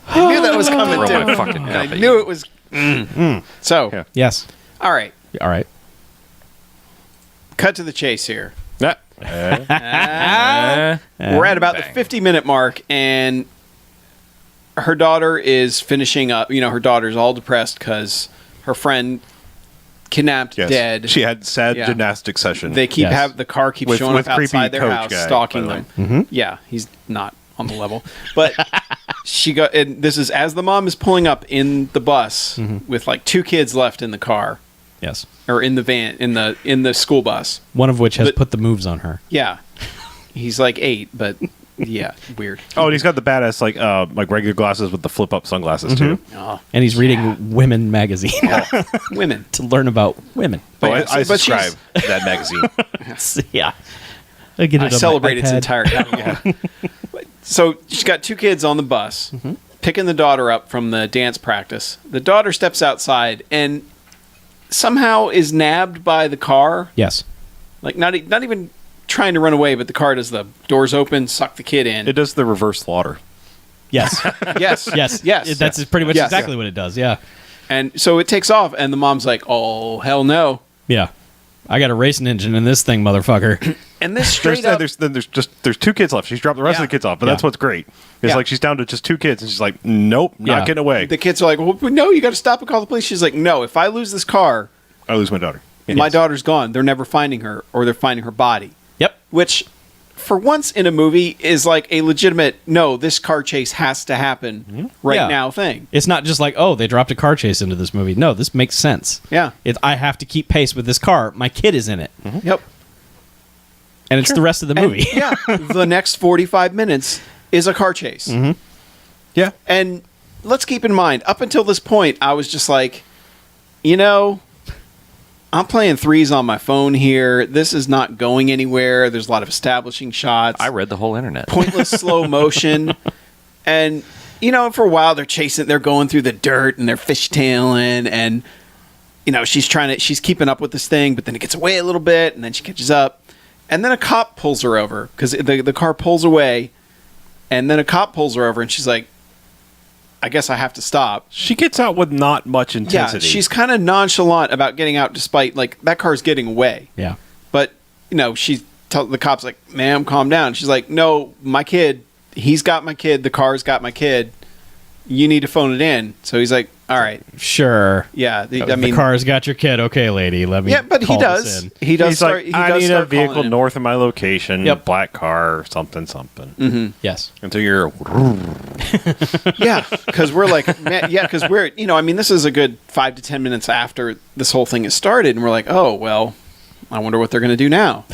Speaker 1: I knew that was coming
Speaker 4: Throw
Speaker 1: too.
Speaker 4: my fucking
Speaker 1: I
Speaker 4: cup at
Speaker 1: knew
Speaker 4: you.
Speaker 1: it was. So,
Speaker 3: Yeah.
Speaker 2: Yes.
Speaker 1: all right.
Speaker 2: All right.
Speaker 1: Cut to the chase here.
Speaker 3: Yeah.
Speaker 1: We're at about the
Speaker 4: Bang.
Speaker 1: 50-minute mark, and her daughter is finishing up. Her daughter's all depressed because her friend kidnapped,
Speaker 3: Yes.
Speaker 1: dead.
Speaker 3: She had sad
Speaker 1: Yeah.
Speaker 3: gymnastic session.
Speaker 1: They keep
Speaker 2: Yes.
Speaker 1: the car keeps
Speaker 3: With-
Speaker 1: showing
Speaker 3: with
Speaker 1: up
Speaker 3: creepy
Speaker 1: outside their
Speaker 3: coach
Speaker 1: house,
Speaker 3: guy,
Speaker 1: stalking
Speaker 3: by the
Speaker 1: them.
Speaker 3: way.
Speaker 1: Yeah, he's not on the level, but she got. And this is as the mom is pulling up in the bus with like two kids left in the car
Speaker 2: Yes.
Speaker 1: or in the van in the school bus.
Speaker 2: One of which has
Speaker 1: But-
Speaker 2: put the moves on her.
Speaker 1: Yeah, he's like 8, but yeah, weird.
Speaker 3: Oh, and he's got the badass like regular glasses with the flip up sunglasses too.
Speaker 1: Oh,
Speaker 2: And he's reading Women magazine
Speaker 1: women.
Speaker 2: to learn about women.
Speaker 3: Oh,
Speaker 1: But yeah,
Speaker 3: I
Speaker 1: but she's-
Speaker 3: subscribe to that magazine.
Speaker 2: Yeah. I get it
Speaker 1: I
Speaker 2: on my
Speaker 1: celebrate its
Speaker 2: iPad.
Speaker 1: entire catalog. So she's got two kids on the bus, picking the daughter up from the dance practice. The daughter steps outside and somehow is nabbed by the car.
Speaker 2: Yes.
Speaker 1: Like not even trying to run away, but the car does the doors open, suck the kid in.
Speaker 3: It does the reverse slaughter.
Speaker 2: Yes.
Speaker 1: Yes,
Speaker 2: Yes.
Speaker 1: yes.
Speaker 2: That's pretty much
Speaker 1: Yes.
Speaker 2: exactly what it does. Yeah.
Speaker 1: And so it takes off, and the mom's like, "Oh hell no!"
Speaker 2: Yeah. I got a racing engine in this thing, motherfucker.
Speaker 1: And this straight up,
Speaker 3: There's two kids left. She's dropped the rest
Speaker 1: Yeah.
Speaker 3: of the kids off, but
Speaker 2: Yeah.
Speaker 3: that's what's great. It's
Speaker 1: Yeah.
Speaker 3: like she's down to just two kids, and she's like, "Nope, not
Speaker 2: Yeah.
Speaker 3: getting away.
Speaker 1: the kids are like, "Well, no, you got to stop and call the police." She's like, "No, if I lose this car,
Speaker 3: I lose my daughter."
Speaker 1: my daughter's gone. They're never finding her, or they're finding her body."
Speaker 2: Yep.
Speaker 1: Which, for once in a movie, is like a legitimate, no, this car chase has to happen right
Speaker 2: Yeah.
Speaker 1: now thing.
Speaker 2: It's not just like, oh, they dropped a car chase into this movie. No, this makes sense.
Speaker 1: Yeah.
Speaker 2: I have to keep pace with this car. My kid is in it.
Speaker 1: Yep.
Speaker 2: And it's the rest of the
Speaker 1: And,
Speaker 2: movie.
Speaker 1: yeah. The next 45 minutes is a car chase.
Speaker 3: Yeah,
Speaker 1: And let's keep in mind, up until this point, I was just like, I'm playing threes on my phone here. This is not going anywhere. There's a lot of establishing shots.
Speaker 4: I read the whole internet.
Speaker 1: Pointless slow motion. And, for a while they're going through the dirt and they're fishtailing and, she's keeping up with this thing, but then it gets away a little bit and then she catches up. And then a cop pulls her over because the car pulls away and then a cop pulls her over and she's like, I guess I have to stop.
Speaker 3: She gets out with not much intensity.
Speaker 1: Yeah, she's kind of nonchalant about getting out despite, like, that car's getting away.
Speaker 2: Yeah.
Speaker 1: But, you know, she tells the cops, like, ma'am, calm down. She's like, no, my kid, he's got my kid, the car's got my kid. You need to phone it in. So he's like, all right.
Speaker 2: Sure.
Speaker 1: Yeah,
Speaker 2: The car's got your kid. Okay, lady, let me.
Speaker 1: Yeah, but he
Speaker 2: call
Speaker 1: does.
Speaker 2: this in.
Speaker 1: He does
Speaker 3: He's
Speaker 1: start.
Speaker 3: like,
Speaker 1: He
Speaker 3: I
Speaker 1: does
Speaker 3: need
Speaker 1: start
Speaker 3: a vehicle
Speaker 1: calling in.
Speaker 3: north of my location.
Speaker 2: Yep.
Speaker 3: Black car, something.
Speaker 2: Yes.
Speaker 3: Until you're.
Speaker 1: Yeah, because we're like, man, yeah, because we're, you know, I mean, this is a good 5 to 10 minutes after this whole thing has started, and we're like, oh, well, I wonder what they're going to do now.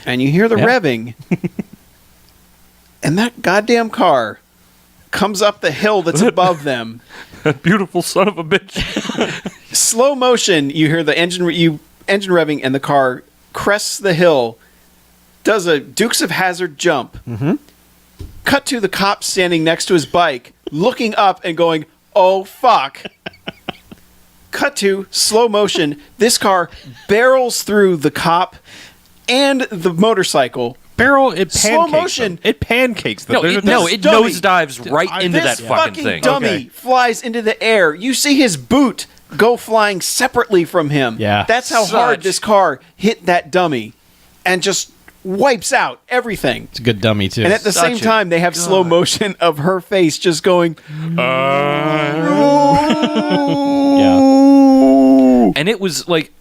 Speaker 1: And you hear the revving, and that goddamn car comes up the hill that's above them.
Speaker 4: That beautiful son of a bitch.
Speaker 1: Slow motion, you hear the engine revving, and the car crests the hill, does a Dukes of Hazzard jump. Cut to the cop standing next to his bike, looking up and going, oh, fuck. Cut to slow motion. This car barrels through the cop and the motorcycle.
Speaker 3: Slow
Speaker 1: motion.
Speaker 3: It pancakes them.
Speaker 4: No,
Speaker 3: There's
Speaker 4: it
Speaker 1: dummy.
Speaker 4: nosedives right into
Speaker 1: This
Speaker 4: that fucking thing.
Speaker 1: dummy
Speaker 3: Okay.
Speaker 1: flies into the air. You see his boot go flying separately from him.
Speaker 2: Yeah.
Speaker 1: That's how hard this car hit that dummy and just wipes out everything.
Speaker 2: It's a good dummy too.
Speaker 1: And at the
Speaker 4: Such
Speaker 1: same
Speaker 4: a
Speaker 1: time, they have slow motion of her face just going.
Speaker 2: yeah.
Speaker 4: And it was like,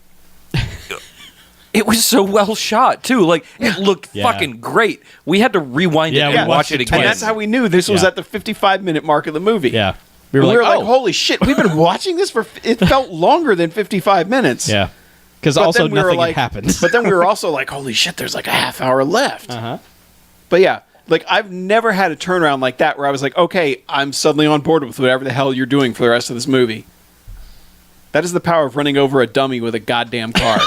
Speaker 4: it was so well shot too. Like it looked
Speaker 2: Yeah.
Speaker 4: fucking great. We had to rewind
Speaker 2: Yeah,
Speaker 4: it
Speaker 2: we
Speaker 4: and watch
Speaker 2: watched
Speaker 4: it
Speaker 2: it
Speaker 4: again.
Speaker 1: And that's how we knew this was
Speaker 2: Yeah.
Speaker 1: at the 55-minute mark of the movie.
Speaker 2: Yeah.
Speaker 1: We were like,
Speaker 2: oh.
Speaker 1: holy shit, we've been watching this for. It felt longer than 55 minutes.
Speaker 2: Yeah. Because
Speaker 1: But
Speaker 2: also
Speaker 1: then we were
Speaker 2: nothing
Speaker 1: like,
Speaker 2: happened.
Speaker 1: But then we were also like, holy shit, there's like a half hour left.
Speaker 2: Uh-huh.
Speaker 1: But yeah, like I've never had a turnaround like that where I was like, okay, I'm suddenly on board with whatever the hell you're doing for the rest of this movie. That is the power of running over a dummy with a goddamn car.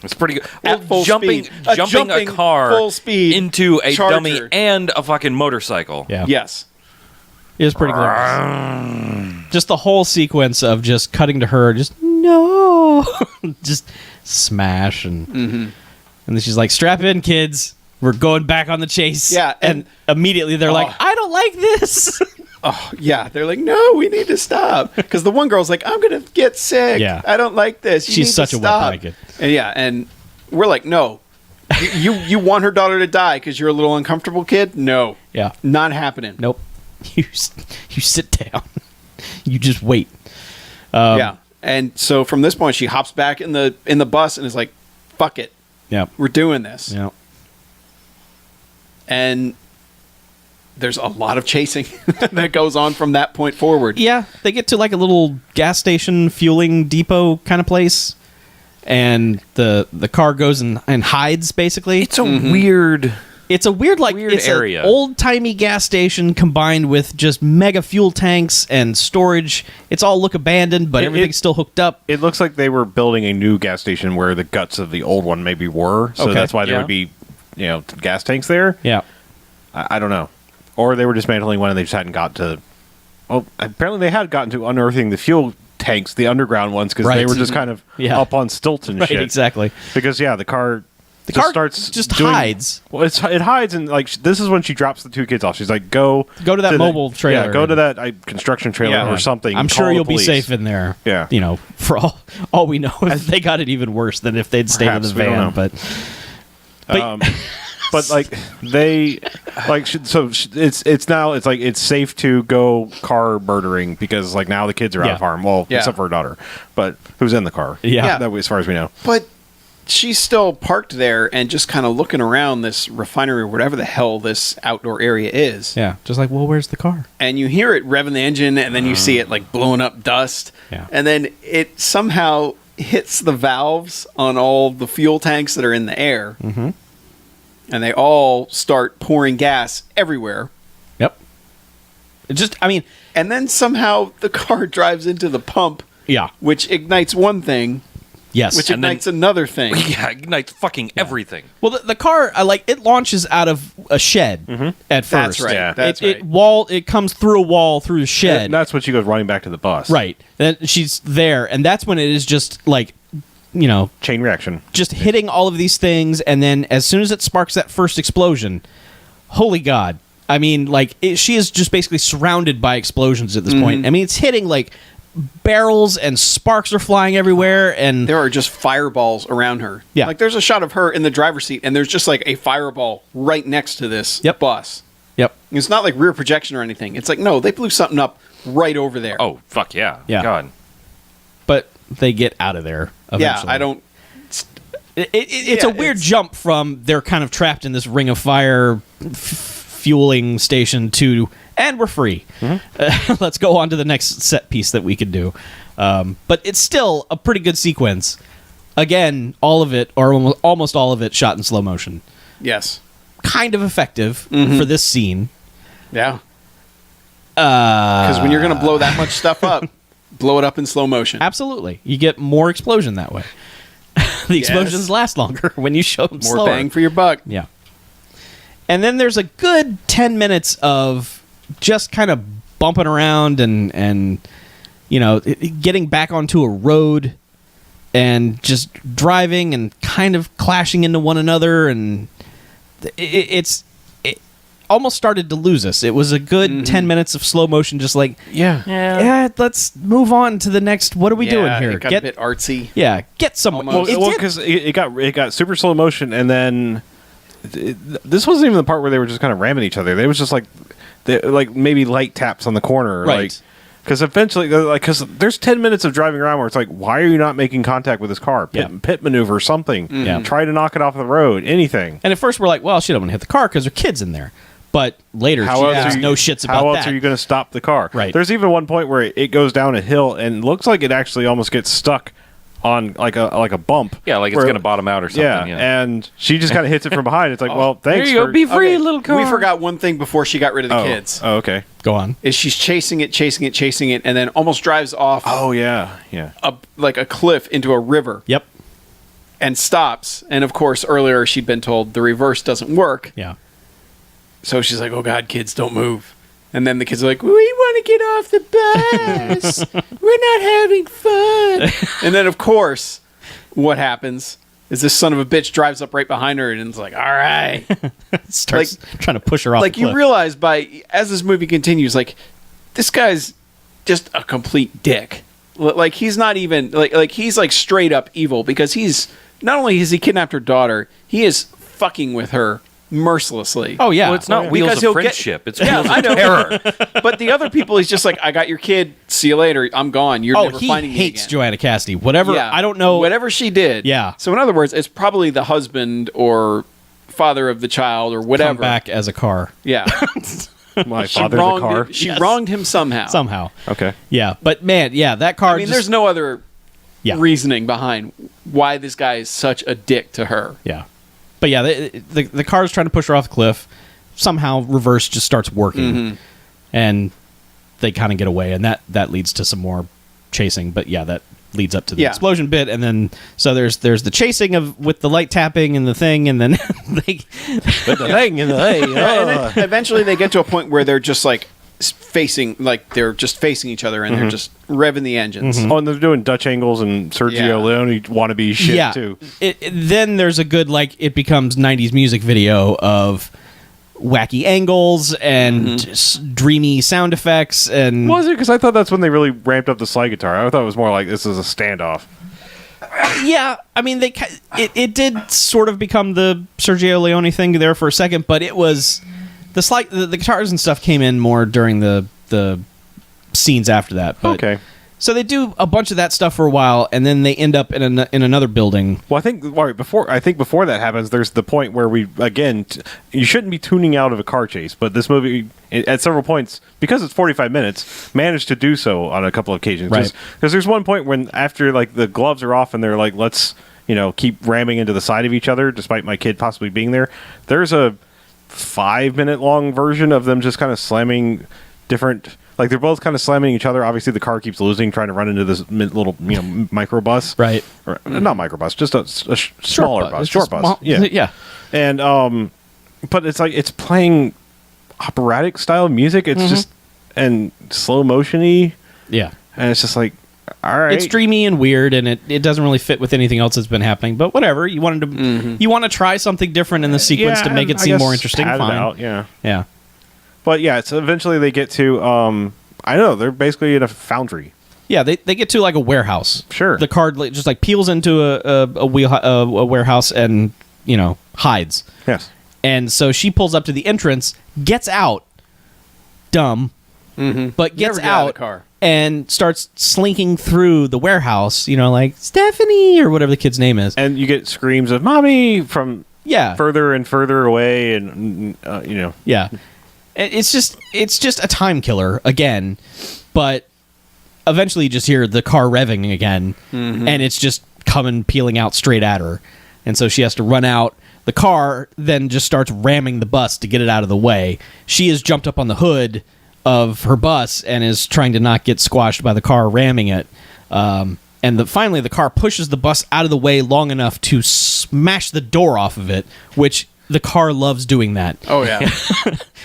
Speaker 4: It's pretty good.
Speaker 1: At full
Speaker 4: jumping
Speaker 1: speed.
Speaker 4: jumping a car
Speaker 1: full speed
Speaker 4: into a
Speaker 1: Charger.
Speaker 4: dummy and a fucking motorcycle.
Speaker 2: Yeah.
Speaker 1: Yes.
Speaker 2: It was pretty glorious. Just the whole sequence of just cutting to her, just no, just smash and then she's like, "Strap in, kids, we're going back on the chase."
Speaker 1: Yeah,
Speaker 2: and immediately they're like, "I don't like this."
Speaker 1: Oh, yeah. They're like, no, we need to stop. Because the one girl's like, I'm going to get sick.
Speaker 2: Yeah.
Speaker 1: I don't like this. You
Speaker 2: She's
Speaker 1: need
Speaker 2: such
Speaker 1: to
Speaker 2: a wet
Speaker 1: stop.
Speaker 2: blanket.
Speaker 1: And yeah, and we're like, no. You want her daughter to die because you're a little uncomfortable kid? No.
Speaker 2: Yeah.
Speaker 1: Not happening.
Speaker 2: Nope. You sit down. You just wait.
Speaker 1: Yeah. And so from this point, she hops back in the bus and is like, fuck it.
Speaker 2: Yeah.
Speaker 1: We're doing this.
Speaker 2: Yeah.
Speaker 1: And there's a lot of chasing that goes on from that point forward.
Speaker 2: Yeah, they get to like a little gas station fueling depot kind of place, and the car goes and hides basically.
Speaker 4: It's a weird.
Speaker 2: It's a weird it's
Speaker 4: area.
Speaker 2: an old-timey gas station combined with just mega fuel tanks and storage. It's all look abandoned, but everything's still hooked up.
Speaker 3: It looks like they were building a new gas station where the guts of the old one maybe were. So
Speaker 2: Okay.
Speaker 3: that's why there
Speaker 4: Yeah.
Speaker 3: would be, gas tanks there.
Speaker 2: Yeah.
Speaker 3: I don't know. Or they were dismantling one and they just hadn't got to. Oh, apparently they had gotten to unearthing the fuel tanks, the underground ones, because they
Speaker 2: Right.
Speaker 3: were just kind of
Speaker 2: Yeah.
Speaker 3: up on stilts and
Speaker 2: Right,
Speaker 3: shit.
Speaker 2: exactly.
Speaker 3: Because the car.
Speaker 2: The car
Speaker 3: starts
Speaker 2: just
Speaker 3: doing-
Speaker 2: hides.
Speaker 3: Well, it hides and this is when she drops the two kids off. She's like, go
Speaker 2: to that mobile trailer.
Speaker 3: Yeah, go to that construction trailer
Speaker 1: Yeah.
Speaker 3: or something.
Speaker 2: I'm
Speaker 3: call
Speaker 2: sure
Speaker 3: the
Speaker 2: you'll be
Speaker 3: police.
Speaker 2: safe in there.
Speaker 3: Yeah.
Speaker 2: For all we know, if they got it even worse than if they'd stayed in
Speaker 3: Perhaps,
Speaker 2: the
Speaker 3: we don't
Speaker 2: van.
Speaker 3: know.
Speaker 2: But
Speaker 3: But they it's safe to go car murdering because now the kids are out
Speaker 2: Yeah.
Speaker 3: of harm. Well,
Speaker 1: Yeah.
Speaker 3: except for her daughter, but who's in the car?
Speaker 2: Yeah.
Speaker 3: That way, as far as we know.
Speaker 1: But she's still parked there and just kind of looking around this refinery or whatever the hell this outdoor area is.
Speaker 2: yeah, just like, well, where's the car?
Speaker 1: And you hear it revving the engine, and then you see it like blowing up dust.
Speaker 2: Yeah.
Speaker 1: And then it somehow hits the valves on all the fuel tanks that are in the air. Mm-hmm. And they all start pouring gas everywhere.
Speaker 2: Yep.
Speaker 1: And then somehow the car drives into the pump,
Speaker 2: Yeah.
Speaker 1: which ignites one thing,
Speaker 2: Yes.
Speaker 1: which
Speaker 4: And then-
Speaker 1: ignites another thing.
Speaker 4: Yeah, ignites fucking everything.
Speaker 2: Well, the car, it launches out of a shed at first.
Speaker 1: That's right.
Speaker 3: Yeah.
Speaker 1: That's
Speaker 2: it,
Speaker 1: right.
Speaker 2: it comes through a wall through the shed.
Speaker 3: And that's when she goes running back to the bus.
Speaker 2: Right. Then she's there, and that's when it is just
Speaker 3: Chain reaction.
Speaker 2: just hitting all of these things, and then as soon as it sparks that first explosion, holy God, I mean, like, she is just basically surrounded by explosions at this point. I mean, it's hitting, like, barrels and sparks are flying everywhere, and
Speaker 1: There are just fireballs around her.
Speaker 2: Yeah.
Speaker 1: Like, there's a shot of her in the driver's seat, and there's just, like, a fireball right next to this bus.
Speaker 2: Yep.
Speaker 1: It's not like rear projection or anything. It's like, no, they blew something up right over there.
Speaker 4: Oh, fuck yeah.
Speaker 2: Yeah.
Speaker 4: God.
Speaker 2: But they get out of there eventually.
Speaker 1: Yeah, I don't...
Speaker 2: It's a weird jump from they're kind of trapped in this ring of fire fueling station to, and we're free. Let's go on to the next set piece that we could do. But it's still a pretty good sequence. Again, all of it, or almost all of it, shot in slow motion.
Speaker 1: Yes.
Speaker 2: Kind of effective for this scene.
Speaker 1: Yeah. Because when you're going to blow that much stuff up, blow it up in slow motion.
Speaker 2: Absolutely. You get more explosion that way. The explosions last longer when you show them
Speaker 1: More
Speaker 2: slower.
Speaker 1: bang for your buck.
Speaker 2: Yeah. And then there's a good 10 minutes of just kind of bumping around and you know, getting back onto a road and just driving and kind of clashing into one another, and it almost started to lose us. It was a good 10 minutes of slow motion, just like, yeah, let's move on to the next. What are we doing here?
Speaker 1: It got a bit artsy.
Speaker 2: Yeah, get some.
Speaker 1: Almost.
Speaker 3: Well, because it got super slow motion, and then this wasn't even the part where they were just kind of ramming each other. They was just like maybe light taps on the corner,
Speaker 2: Right.
Speaker 3: Because eventually, because there's 10 minutes of driving around where it's like, why are you not making contact with this car? Pit maneuver, something.
Speaker 2: Yeah.
Speaker 3: Try to knock it off the road, anything.
Speaker 2: And at first we're like, well, shit, I'm going to hit the car because there are kids in there. But later, she has no shits about
Speaker 3: How
Speaker 2: that.
Speaker 3: else are you going to stop the car?
Speaker 2: Right.
Speaker 3: There's even one point where it goes down a hill and looks like it actually almost gets stuck on like a bump.
Speaker 4: Yeah, like it's
Speaker 3: where-
Speaker 4: going to bottom out or something. Yeah.
Speaker 3: and she just kind of hits it from behind. It's like, well,
Speaker 4: There
Speaker 3: thanks.
Speaker 4: you go.
Speaker 3: for-
Speaker 4: Be free,
Speaker 1: Okay,
Speaker 4: little car.
Speaker 1: We forgot one thing before she got rid of the kids.
Speaker 3: Oh, okay.
Speaker 2: Go on.
Speaker 1: Is she's chasing it, and then almost drives off
Speaker 3: Oh, yeah.
Speaker 1: like a cliff into a river
Speaker 2: Yep.
Speaker 1: and stops. And of course, earlier she'd been told the reverse doesn't work.
Speaker 2: Yeah.
Speaker 1: So she's like, oh, God, kids, don't move. And then the kids are like, we want to get off the bus. We're not having fun. And then, of course, what happens is this son of a bitch drives up right behind her and it's like, all right.
Speaker 2: Starts trying to push her off
Speaker 1: Like,
Speaker 2: the cliff.
Speaker 1: you realize as this movie continues, like, this guy's just a complete dick. Like, he's not even, like he's, like, straight up evil because he's, not only has he kidnapped her daughter, he is fucking with her mercilessly.
Speaker 2: Oh, yeah.
Speaker 4: Well, it's not
Speaker 1: Because
Speaker 4: wheels
Speaker 1: he'll
Speaker 4: of
Speaker 1: get-
Speaker 4: friendship. It's
Speaker 1: Yeah,
Speaker 4: wheels
Speaker 1: I
Speaker 4: of
Speaker 1: know.
Speaker 4: terror.
Speaker 1: But the other people, he's just like, I got your kid. See you later. I'm gone. You're never
Speaker 2: he
Speaker 1: finding me
Speaker 2: hates
Speaker 1: again.
Speaker 2: Joanna Cassidy. Whatever.
Speaker 1: Yeah.
Speaker 2: I don't know.
Speaker 1: Whatever she did.
Speaker 2: Yeah.
Speaker 1: So in other words, it's probably the husband or father of the child or whatever.
Speaker 2: Come back as a car
Speaker 1: Yeah.
Speaker 3: My
Speaker 1: She
Speaker 3: father's a car.
Speaker 1: She
Speaker 2: Yes.
Speaker 1: wronged him somehow.
Speaker 2: somehow.
Speaker 3: Okay.
Speaker 2: Yeah. But man, yeah, that car.
Speaker 1: I mean, there's no other
Speaker 2: Yeah.
Speaker 1: reasoning behind why this guy is such a dick to her.
Speaker 2: Yeah. But yeah, the car's trying to push her off the cliff. Somehow, reverse just starts working, and they kind of get away, and that leads to some more chasing. But yeah, that leads up to the explosion bit, and then so there's the chasing with the light tapping and the thing, and then they
Speaker 3: But the thing in the
Speaker 1: And then eventually they get to a point where they're just like facing each other and they're just revving the engines.
Speaker 3: Oh, and they're doing Dutch angles and Sergio
Speaker 1: Yeah.
Speaker 3: Leone wannabe shit
Speaker 2: yeah.
Speaker 3: too.
Speaker 2: Then there's a good it becomes 90s music video of wacky angles and dreamy sound effects and
Speaker 3: Was it? Because I thought that's when they really ramped up the slide guitar. I thought it was more like this is a standoff.
Speaker 2: yeah, I mean it did sort of become the Sergio Leone thing there for a second, but it was the guitars and stuff came in more during the scenes after that. But,
Speaker 3: Okay.
Speaker 2: So they do a bunch of that stuff for a while, and then they end up in another building.
Speaker 3: Well, I think before that happens, there's the point where you shouldn't be tuning out of a car chase, but this movie at several points, because it's 45 minutes, managed to do so on a couple of occasions.
Speaker 2: Right.
Speaker 3: Because there's one point when after like the gloves are off and they're like, let's keep ramming into the side of each other, despite my kid possibly being there. There's a 5-minute long version of them just kind of slamming different. Like, they're both kind of slamming each other. Obviously, the car keeps losing, trying to run into this little, microbus.
Speaker 2: Right.
Speaker 3: Or, not microbus, just a smaller bus. Short bus.
Speaker 2: Small-
Speaker 3: Yeah.
Speaker 2: Yeah.
Speaker 3: And, but it's like, it's playing operatic style music. It's just, and slow motion-y.
Speaker 2: Yeah.
Speaker 3: And it's just like, all right.
Speaker 2: It's dreamy and weird, and it doesn't really fit with anything else that's been happening. But whatever, you wanted to you want to try something different in the sequence to make it
Speaker 3: I
Speaker 2: seem
Speaker 3: guess
Speaker 2: more interesting.
Speaker 3: pad it
Speaker 2: Fine.
Speaker 3: out, yeah.
Speaker 2: Yeah.
Speaker 3: But yeah, it's eventually they get to I don't know, they're basically in a foundry.
Speaker 2: Yeah, they get to like a warehouse.
Speaker 3: Sure.
Speaker 2: The car just like peels into a warehouse and, hides.
Speaker 3: Yes.
Speaker 2: And so she pulls up to the entrance, gets out, dumb, but gets
Speaker 1: Never get out of
Speaker 2: out
Speaker 1: the car.
Speaker 2: and starts slinking through the warehouse, like Stephanie or whatever the kid's name is.
Speaker 3: And you get screams of "Mommy" from further and further away, and
Speaker 2: Yeah. It's just a time killer again, but eventually you just hear the car revving again, and it's just peeling out straight at her. And so she has to run out. The car then just starts ramming the bus to get it out of the way. She has jumped up on the hood of her bus and is trying to not get squashed by the car ramming it. And finally the car pushes the bus out of the way long enough to smash the door off of it, which the car loves doing that.
Speaker 1: Oh yeah.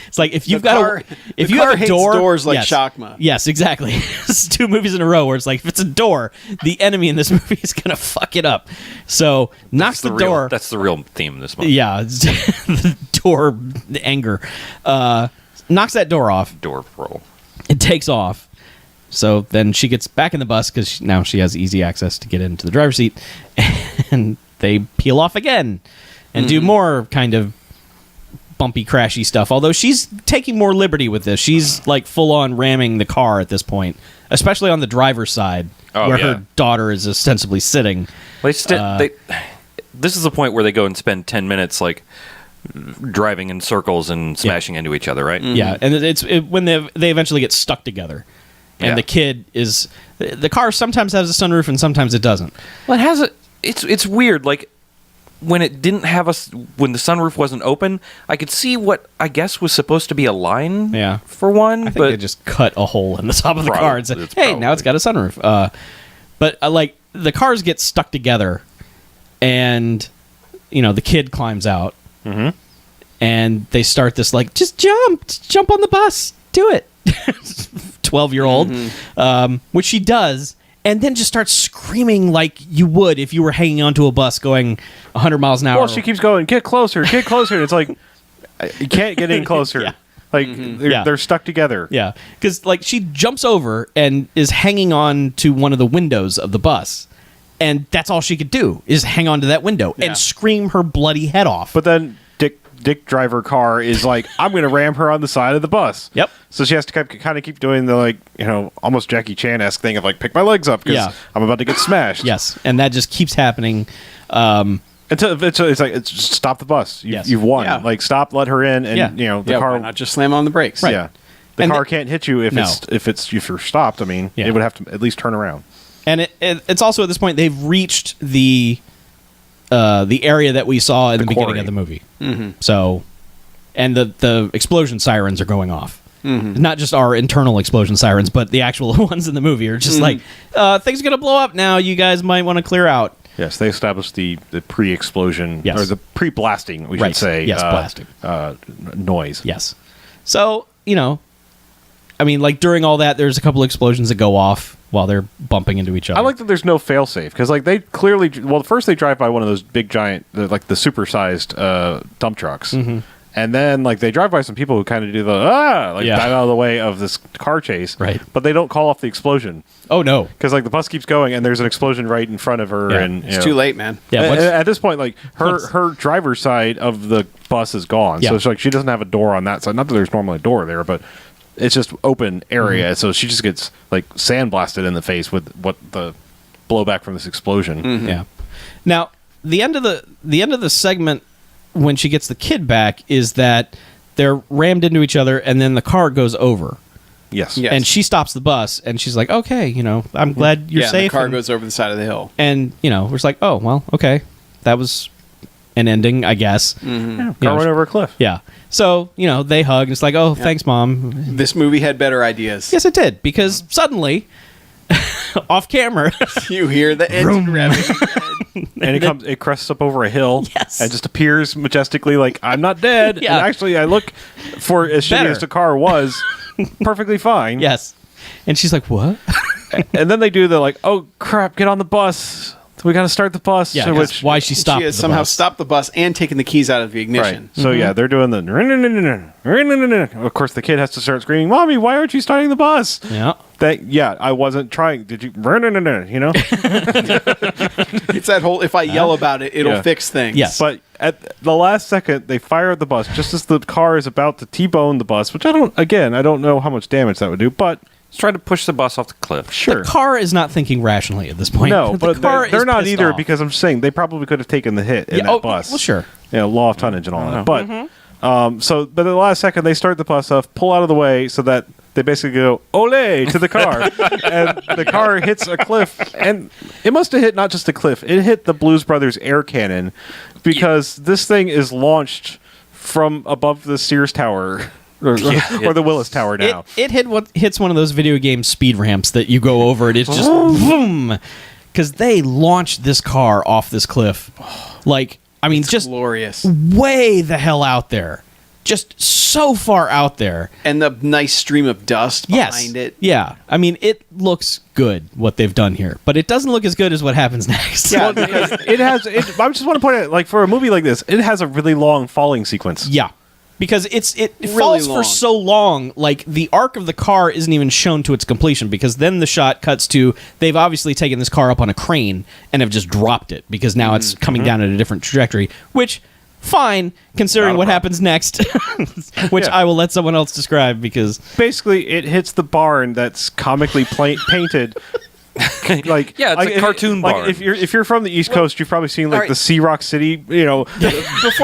Speaker 2: It's like if you've
Speaker 1: if you have a door, doors like
Speaker 2: yes,
Speaker 1: Shakma.
Speaker 2: Yes, exactly. It's 2 movies in a row where it's like if it's a door, the enemy in this movie is gonna fuck it up. So knocks the door.
Speaker 4: That's the real theme of this movie.
Speaker 2: Yeah, it's the door, the anger. Knocks that door off.
Speaker 4: Door roll.
Speaker 2: It takes off. So then she gets back in the bus because now she has easy access to get into the driver's seat, and they peel off again and do more kind of bumpy, crashy stuff. Although she's taking more liberty with this. She's like full on ramming the car at this point, especially on the driver's side where her daughter is ostensibly sitting.
Speaker 4: This is the point where they go and spend 10 minutes like driving in circles and smashing into each other, right?
Speaker 2: Yeah, and it's when they eventually get stuck together. And the kid is... The car sometimes has a sunroof and sometimes it doesn't.
Speaker 4: Well, it has a... It's weird. Like, when it didn't have when the sunroof wasn't open, I could see what I guess was supposed to be a line for one.
Speaker 2: I think they just cut a hole in the top of the car and said, hey, now it's got a sunroof. But the cars get stuck together and, the kid climbs out. Mm-hmm. And they start this just jump on the bus. Do it. 12-year-old, which she does, and then just starts screaming like you would if you were hanging onto a bus going 100 miles an hour.
Speaker 3: Well, she keeps going, get closer. And it's like, you can't get in closer. They're stuck together.
Speaker 2: Yeah, because she jumps over and is hanging on to one of the windows of the bus, and that's all she could do is hang on to that window and scream her bloody head off.
Speaker 3: But then Dick driver car is like, I'm going to ram her on the side of the bus.
Speaker 2: Yep.
Speaker 3: So she has to kind of keep doing the almost Jackie Chan-esque thing of pick my legs up because I'm about to get smashed.
Speaker 2: Yes, and that just keeps happening.
Speaker 3: Until it's just stop the bus. You've won.
Speaker 1: Yeah.
Speaker 3: Stop, let her in, and the car.
Speaker 1: Why not just slam on the brakes?
Speaker 2: Right.
Speaker 3: Yeah. The car can't hit you if you're stopped. I mean, it would have to at least turn around. And
Speaker 2: it's also at this point they've reached the area that we saw in the beginning of the movie. Mm-hmm. So, and the explosion sirens are going off. Mm-hmm. Not just our internal explosion sirens, but the actual ones in the movie are just things are going to blow up now. You guys might want to clear out.
Speaker 3: Yes, they established the pre-explosion, or the pre-blasting, we should say.
Speaker 2: Yes, blasting.
Speaker 3: Noise.
Speaker 2: Yes. So, during all that, there's a couple explosions that go off while they're bumping into each other.
Speaker 3: I like that there's no fail-safe, because they clearly... Well, first they drive by one of those big, giant, the super-sized dump trucks. Mm-hmm. And then, they drive by some people who kind of do the, dive out of the way of this car chase.
Speaker 2: Right.
Speaker 3: But they don't call off the explosion.
Speaker 2: Oh, no.
Speaker 3: Because, the bus keeps going, and there's an explosion right in front of her.
Speaker 2: Yeah.
Speaker 3: And
Speaker 1: it's too late, man.
Speaker 2: Yeah.
Speaker 3: At this point, her driver's side of the bus is gone. Yeah. So, it's she doesn't have a door on that side. Not that there's normally a door there, but it's just open area. Mm-hmm. So, she just gets, sandblasted in the face with what the blowback from this explosion.
Speaker 2: Mm-hmm. Yeah. Now, the end of the segment when she gets the kid back is that they're rammed into each other and then the car goes over.
Speaker 3: Yes.
Speaker 2: And she stops the bus and she's like, okay, I'm glad you're safe.
Speaker 1: The car goes over the side of the hill.
Speaker 2: And, we're just like, oh, well, okay. That was an ending, I guess.
Speaker 3: Mm-hmm. Yeah, car went over a cliff.
Speaker 2: Yeah. So, they hug and it's like, oh, thanks, Mom.
Speaker 1: This movie had better ideas.
Speaker 2: Yes, it did. Because suddenly, off camera,
Speaker 1: you hear the engine revving.
Speaker 3: And it crests up over a hill and just appears majestically I'm not dead.
Speaker 2: Yeah.
Speaker 3: And actually, I look for as shitty as the car was, perfectly fine.
Speaker 2: Yes. And she's like, what?
Speaker 3: And then they do the oh, crap, get on the bus. So we got to start the bus.
Speaker 2: Yeah,
Speaker 3: so
Speaker 2: that's why she stopped
Speaker 1: She has
Speaker 2: the
Speaker 1: somehow
Speaker 2: bus.
Speaker 1: stopped the bus and taken the keys out of the ignition.
Speaker 3: Right. So yeah, they're doing the. Of course, the kid has to start screaming, "Mommy, why aren't you starting the bus?"
Speaker 2: Yeah.
Speaker 3: I wasn't trying. Did you? You know.
Speaker 1: It's that whole, if I yell about it, it'll
Speaker 3: Yeah.
Speaker 1: fix things.
Speaker 2: Yes.
Speaker 3: But at the last second, they fire the bus just as the car is about to T-bone the bus, which I don't know how much damage that would do, but
Speaker 4: He's trying to push the bus off the cliff.
Speaker 3: sure.
Speaker 2: The car is not thinking rationally at this point.
Speaker 3: No,
Speaker 2: The
Speaker 3: but
Speaker 2: car
Speaker 3: they're
Speaker 2: is
Speaker 3: not
Speaker 2: pissed
Speaker 3: either
Speaker 2: off.
Speaker 3: because I'm just saying they probably could have taken the hit in
Speaker 2: Yeah,
Speaker 3: that bus.
Speaker 2: Well, sure.
Speaker 3: Law of tonnage and all that. But but at the last second, they start the bus off, pull out of the way so that they basically go "Ole" to the car, and the car hits a cliff, and it must have hit not just a cliff; it hit the Blues Brothers air cannon because this thing is launched from above the Sears Tower. Or the Willis Tower now.
Speaker 2: It hits one of those video game speed ramps that you go over and it's just boom. Because they launched this car off this cliff. Like, I mean, just
Speaker 1: Glorious.
Speaker 2: way the hell out there. Just so far out there.
Speaker 1: And the nice stream of dust behind it.
Speaker 2: Yeah. I mean, it looks good what they've done here, but it doesn't look as good as what happens next.
Speaker 1: Yeah,
Speaker 3: Because I just want to point out, like, for a movie like this, it has a really long falling sequence.
Speaker 2: Yeah. Because it
Speaker 1: Really
Speaker 2: falls
Speaker 1: long.
Speaker 2: for so long, like the arc of the car isn't even shown to its completion, because then the shot cuts to they've obviously taken this car up on a crane and have just dropped it because now it's coming down at a different trajectory, which fine considering what happens next, which
Speaker 3: Yeah.
Speaker 2: I will let someone else describe because
Speaker 3: Basically, it hits the barn that's comically painted. Like
Speaker 4: Yeah, it's a cartoon
Speaker 3: like
Speaker 4: barn.
Speaker 3: If you're from the East Coast, you've probably seen like
Speaker 1: all right.
Speaker 3: the Sea Rock City,
Speaker 1: Before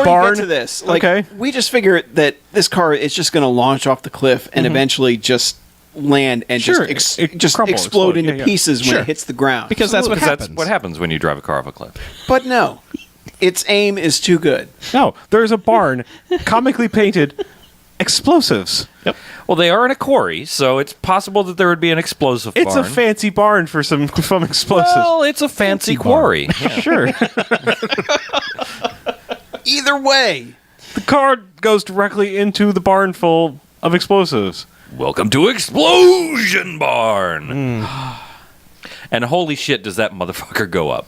Speaker 3: barn.
Speaker 1: you get to this, like,
Speaker 3: Okay.
Speaker 1: we just figure that this car is just going to launch off the cliff and eventually just land and
Speaker 3: Sure,
Speaker 1: just
Speaker 3: it
Speaker 1: just
Speaker 3: crumble,
Speaker 1: explode
Speaker 3: explode.
Speaker 1: into
Speaker 3: Yeah.
Speaker 1: pieces when
Speaker 3: Sure.
Speaker 1: it hits the ground.
Speaker 2: because that's what
Speaker 4: Because
Speaker 2: happens.
Speaker 4: that's what happens when you drive a car off a cliff.
Speaker 1: But no, its aim is too good.
Speaker 3: No, there's a barn, comically painted, explosives.
Speaker 4: Well, they are in a quarry, so it's possible that there would be an explosive
Speaker 3: It's
Speaker 4: barn.
Speaker 3: a fancy barn for some explosives.
Speaker 4: Well, it's a fancy quarry.
Speaker 3: Sure.
Speaker 1: Either way,
Speaker 3: The car goes directly into the barn full of explosives.
Speaker 4: Welcome to Explosion Barn. And holy shit, does that motherfucker go up?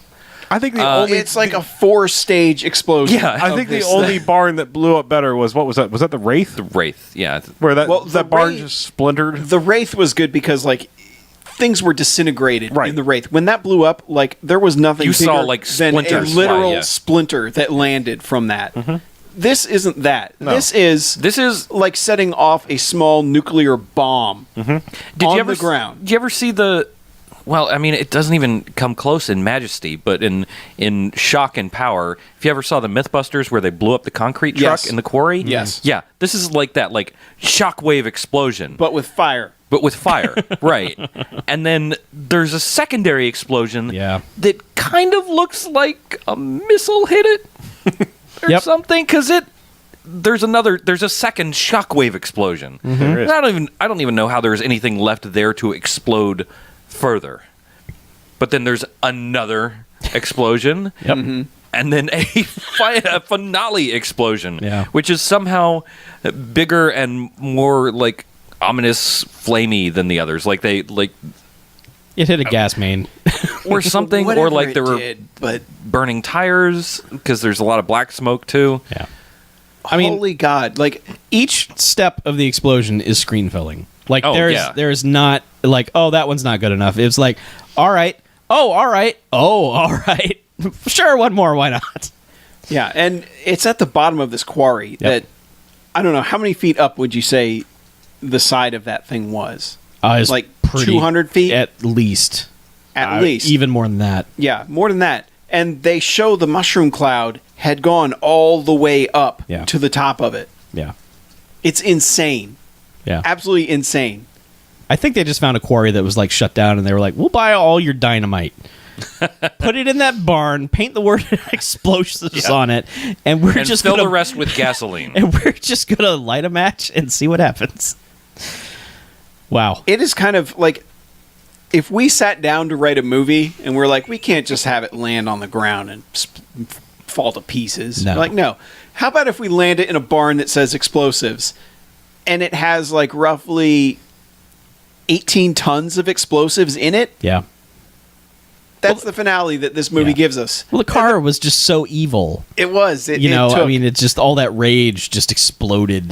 Speaker 3: I think the only
Speaker 1: it's like a 4-stage explosion.
Speaker 4: Yeah,
Speaker 3: I think the only barn that blew up better was what was that? Was that the Wraith?
Speaker 4: The Wraith, yeah.
Speaker 3: Where that
Speaker 1: Well, the
Speaker 3: that barn
Speaker 1: Wraith-
Speaker 3: just splintered.
Speaker 1: The Wraith was good because, like, things were disintegrated
Speaker 3: Right.
Speaker 1: in the Wraith. When that blew up, like, there was nothing
Speaker 4: You saw,
Speaker 1: bigger
Speaker 4: like,
Speaker 1: than a
Speaker 4: splinters
Speaker 1: literal
Speaker 4: fly, yeah.
Speaker 1: splinter that landed from that. This isn't that.
Speaker 3: No.
Speaker 1: This is like setting off a small nuclear bomb
Speaker 4: Did
Speaker 1: on
Speaker 4: you ever
Speaker 1: the ground.
Speaker 4: Did you ever see the? Well, I mean, it doesn't even come close in majesty, but in shock and power. If you ever saw the MythBusters where they blew up the concrete truck
Speaker 1: Yes.
Speaker 4: in the quarry,
Speaker 1: Yes.
Speaker 4: yeah, this is like that, like shockwave explosion,
Speaker 1: But with fire.
Speaker 4: but with fire, right? And then there's a secondary explosion,
Speaker 2: Yeah.
Speaker 4: that kind of looks like a missile hit it or
Speaker 2: Yep.
Speaker 4: something, because there's a second shockwave explosion.
Speaker 3: There is.
Speaker 4: And I don't even know how there's anything left there to explode further. But then there's another explosion.
Speaker 2: Yep.
Speaker 4: And then a finale explosion,
Speaker 2: Yeah.
Speaker 4: which is somehow bigger and more like ominous, flamey than the others. Like they like
Speaker 2: It hit a gas main.
Speaker 4: or something, or
Speaker 1: Whatever
Speaker 4: like
Speaker 1: it
Speaker 4: there were
Speaker 1: did, but
Speaker 4: burning tires because there's a lot of black smoke too.
Speaker 2: Yeah. I mean,
Speaker 1: holy God. Like,
Speaker 2: each step of the explosion is screen filling. Like
Speaker 4: Oh,
Speaker 2: there's
Speaker 4: yeah.
Speaker 2: there's not like, oh, that one's not good enough. It's like, all right, oh, all right, oh, all right. Sure, one more, why not?
Speaker 1: yeah, and it's at the bottom of this quarry that, I don't know, how many feet up would you say the side of that thing was?
Speaker 2: It's
Speaker 1: Like
Speaker 2: pretty-
Speaker 1: 200 feet?
Speaker 2: at least.
Speaker 1: At least.
Speaker 2: Even more than that.
Speaker 1: Yeah, more than that. And they show the mushroom cloud had gone all the way up
Speaker 2: Yeah.
Speaker 1: to the top of it.
Speaker 2: Yeah.
Speaker 1: It's insane.
Speaker 2: Yeah.
Speaker 1: Absolutely insane.
Speaker 2: I think they just found a quarry that was like shut down and they were like, we'll buy all your dynamite. Put it in that barn, paint the word explosives on it, and we're
Speaker 4: And
Speaker 2: just
Speaker 4: fill
Speaker 2: gonna,
Speaker 4: the rest with gasoline.
Speaker 2: and we're just gonna light a match and see what happens. Wow.
Speaker 1: It is kind of like if we sat down to write a movie and we're like, we can't just have it land on the ground and fall to pieces.
Speaker 2: No.
Speaker 1: We're like, no. How about if we land it in a barn that says explosives and it has like roughly 18 tons of explosives in it?
Speaker 2: Yeah.
Speaker 1: that's the finale that this movie gives us.
Speaker 2: Well, the car was just so evil.
Speaker 1: It was. It,
Speaker 2: you know,
Speaker 1: it took,
Speaker 2: I mean, it's just all that rage just exploded.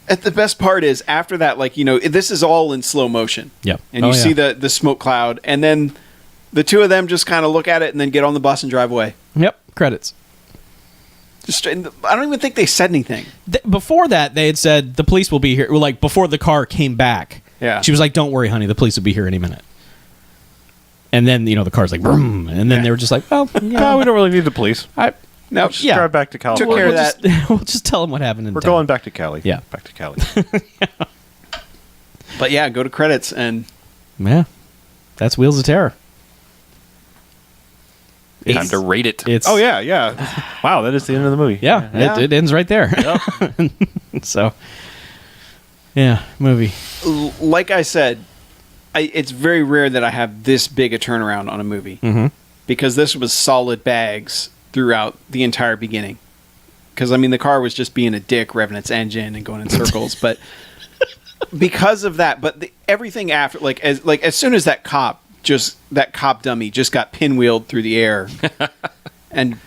Speaker 1: The best part is after that, like, you know, this is all in slow motion.
Speaker 2: Yep.
Speaker 1: And you see the smoke cloud, and then the two of them just kind of look at it and then get on the bus and drive away.
Speaker 2: Yep. Credits.
Speaker 1: Just, I don't even think they said anything.
Speaker 2: Before that, they had said the police will be here. Well, like before the car came back.
Speaker 1: Yeah.
Speaker 2: She was like, "Don't worry, honey, the police will be here any minute." And then, you know, the car's like, vroom, and then they were just like, "Well,
Speaker 3: No, we don't really need the police.
Speaker 1: No,
Speaker 3: Just drive back to California.
Speaker 1: Took care of that.
Speaker 2: We'll just tell them what happened in
Speaker 3: We're
Speaker 2: town.
Speaker 3: going back to Cali.
Speaker 2: Yeah.
Speaker 3: Back to Cali.
Speaker 1: But yeah, go to credits and
Speaker 2: Yeah. That's Wheels of Terror.
Speaker 4: Time to rate it.
Speaker 2: It's
Speaker 3: Oh, yeah. Wow, that is the end of the movie.
Speaker 2: Yeah,
Speaker 1: Yeah.
Speaker 2: It ends right there. So, yeah, movie.
Speaker 1: like I said, it's very rare that I have this big a turnaround on a movie because this was solid bags throughout the entire beginning. Because I mean, the car was just being a dick, revving its engine and going in circles, but because of that, but everything after, as soon as that cop dummy just got pinwheeled through the air, and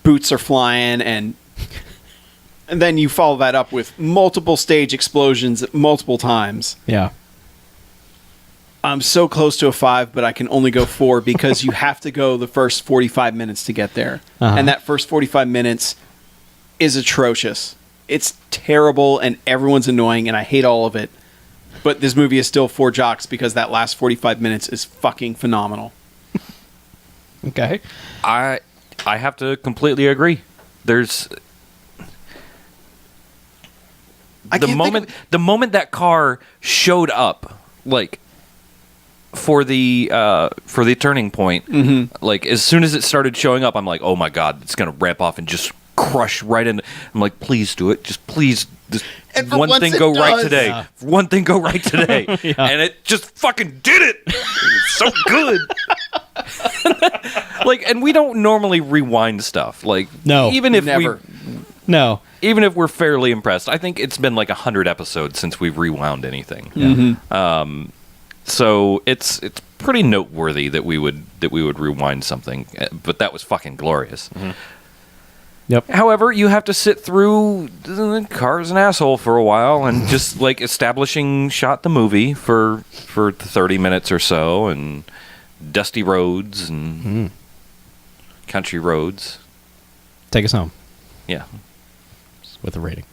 Speaker 1: boots are flying, and then you follow that up with multiple stage explosions multiple times.
Speaker 2: Yeah.
Speaker 1: I'm so close to a 5, but I can only go 4 because you have to go the first 45 minutes to get there.
Speaker 2: Uh-huh.
Speaker 1: And that first 45 minutes is atrocious. It's terrible and everyone's annoying and I hate all of it. But this movie is still 4 jocks because that last 45 minutes is fucking phenomenal.
Speaker 2: Okay.
Speaker 4: I have to completely agree. There's the moment that car showed up, like for the turning point, like as soon as it started showing up, I'm like, oh my god, it's gonna ramp off and just crush right in. I'm like, please do it, just please.
Speaker 1: And for
Speaker 4: one
Speaker 1: once
Speaker 4: thing
Speaker 1: it
Speaker 4: go right
Speaker 1: does.
Speaker 4: today.
Speaker 2: Yeah.
Speaker 4: One thing go right today, and it just fucking did it. It's so good. Like, and we don't normally rewind stuff. Like,
Speaker 2: No.
Speaker 4: even if
Speaker 1: Never.
Speaker 2: No.
Speaker 4: even if we're fairly impressed, I think it's been like 100 episodes since we've rewound anything. So it's pretty noteworthy that we would rewind something, but that was fucking glorious.
Speaker 2: Yep.
Speaker 4: However, you have to sit through the car's an asshole for a while and just like establishing shot the movie for 30 minutes or so, and dusty roads and country roads.
Speaker 2: Take us home
Speaker 4: Yeah.
Speaker 2: with a rating.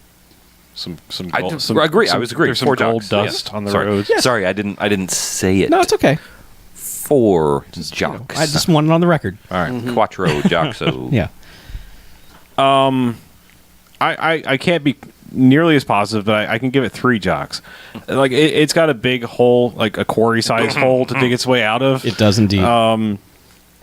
Speaker 3: Some
Speaker 4: I
Speaker 3: gold,
Speaker 4: agree. I was agreeing.
Speaker 3: There's some
Speaker 4: 4
Speaker 3: gold
Speaker 4: jocks.
Speaker 3: dust
Speaker 4: Yeah.
Speaker 3: on the
Speaker 4: Sorry.
Speaker 3: roads.
Speaker 4: Sorry, I didn't say it.
Speaker 2: No, it's okay.
Speaker 4: 4 jocks.
Speaker 2: I just want it on the record.
Speaker 4: All right, Quattro Joxo.
Speaker 2: Yeah.
Speaker 3: I can't be nearly as positive, but I can give it 3 jocks. Like it's got a big hole, like a quarry-sized hole to dig its way out of.
Speaker 2: It does indeed.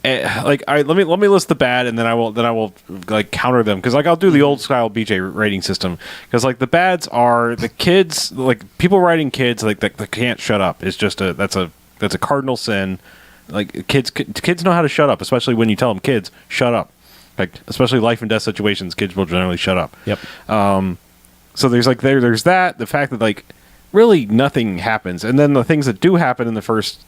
Speaker 3: Like, all right, let me list the bad, and then I will like counter them, because like I'll do the old style BJ rating system, because like the bads are the kids, like people writing kids like that can't shut up. It's just that's a cardinal sin. Like kids know how to shut up, especially when you tell them, kids, shut up. Like especially life and death situations, kids will generally shut up.
Speaker 2: Yep.
Speaker 3: So there's that, the fact that like really nothing happens, and then the things that do happen in the first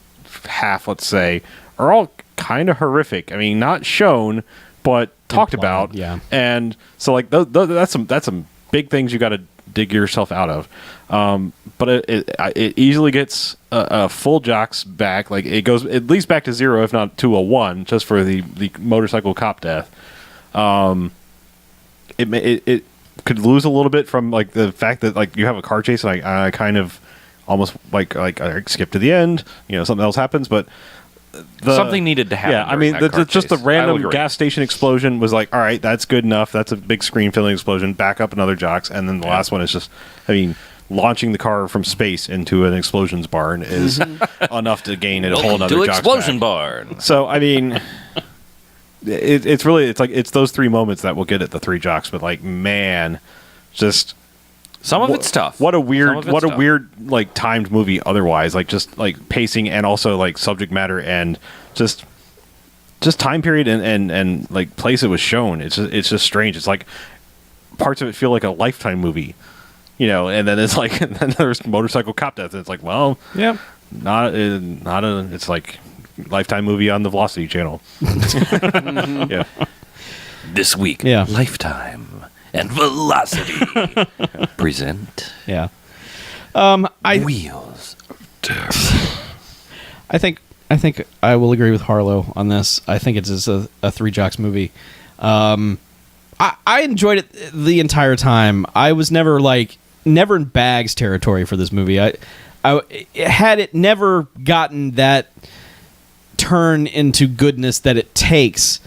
Speaker 3: half, let's say, are all kind of horrific. I mean, not shown, but talked about.
Speaker 2: Yeah.
Speaker 3: And so like that's some big things you got to dig yourself out of. But it easily gets a full jocks back. Like it goes at least back to 0, if not to a 1, just for the motorcycle cop death. It could lose a little bit from like the fact that like you have a car chase, and I kind of almost like I skip to the end. You know, something else happens, but
Speaker 4: Something needed to happen.
Speaker 3: Yeah, I mean,
Speaker 4: during that car
Speaker 3: just the
Speaker 4: chase. I
Speaker 3: random
Speaker 4: would agree.
Speaker 3: gas station explosion was like, all right, that's good enough. That's a big screen filling explosion. Back up another jocks, and then the last one is just, I mean, launching the car from space into an explosions barn is enough to gain it a whole
Speaker 4: Welcome
Speaker 3: nother
Speaker 4: to
Speaker 3: jocks
Speaker 4: Explosion
Speaker 3: back.
Speaker 4: Barn.
Speaker 3: So I mean, it's those 3 moments that will get it the 3 jocks. But like, man, just.
Speaker 4: Some of it's tough.
Speaker 3: What a
Speaker 4: Some
Speaker 3: weird,
Speaker 4: of it's tough.
Speaker 3: like timed movie. Otherwise, like just like pacing and also like subject matter and just time period and like place it was shown. It's just strange. It's like parts of it feel like a Lifetime movie, you know. And then it's like, and then there's motorcycle cop death. And it's like, well,
Speaker 2: yeah.
Speaker 3: not a. It's like Lifetime movie on the Velocity channel. Yeah.
Speaker 4: This week,
Speaker 2: Yeah.
Speaker 4: Lifetime and Velocity present
Speaker 2: Yeah.
Speaker 4: Wheels.
Speaker 2: I think I will agree with Harlow on this. I think it's a Three Jocks movie. I enjoyed it the entire time. I was never in bags territory for this movie. I had it never gotten that turn into goodness that it takes,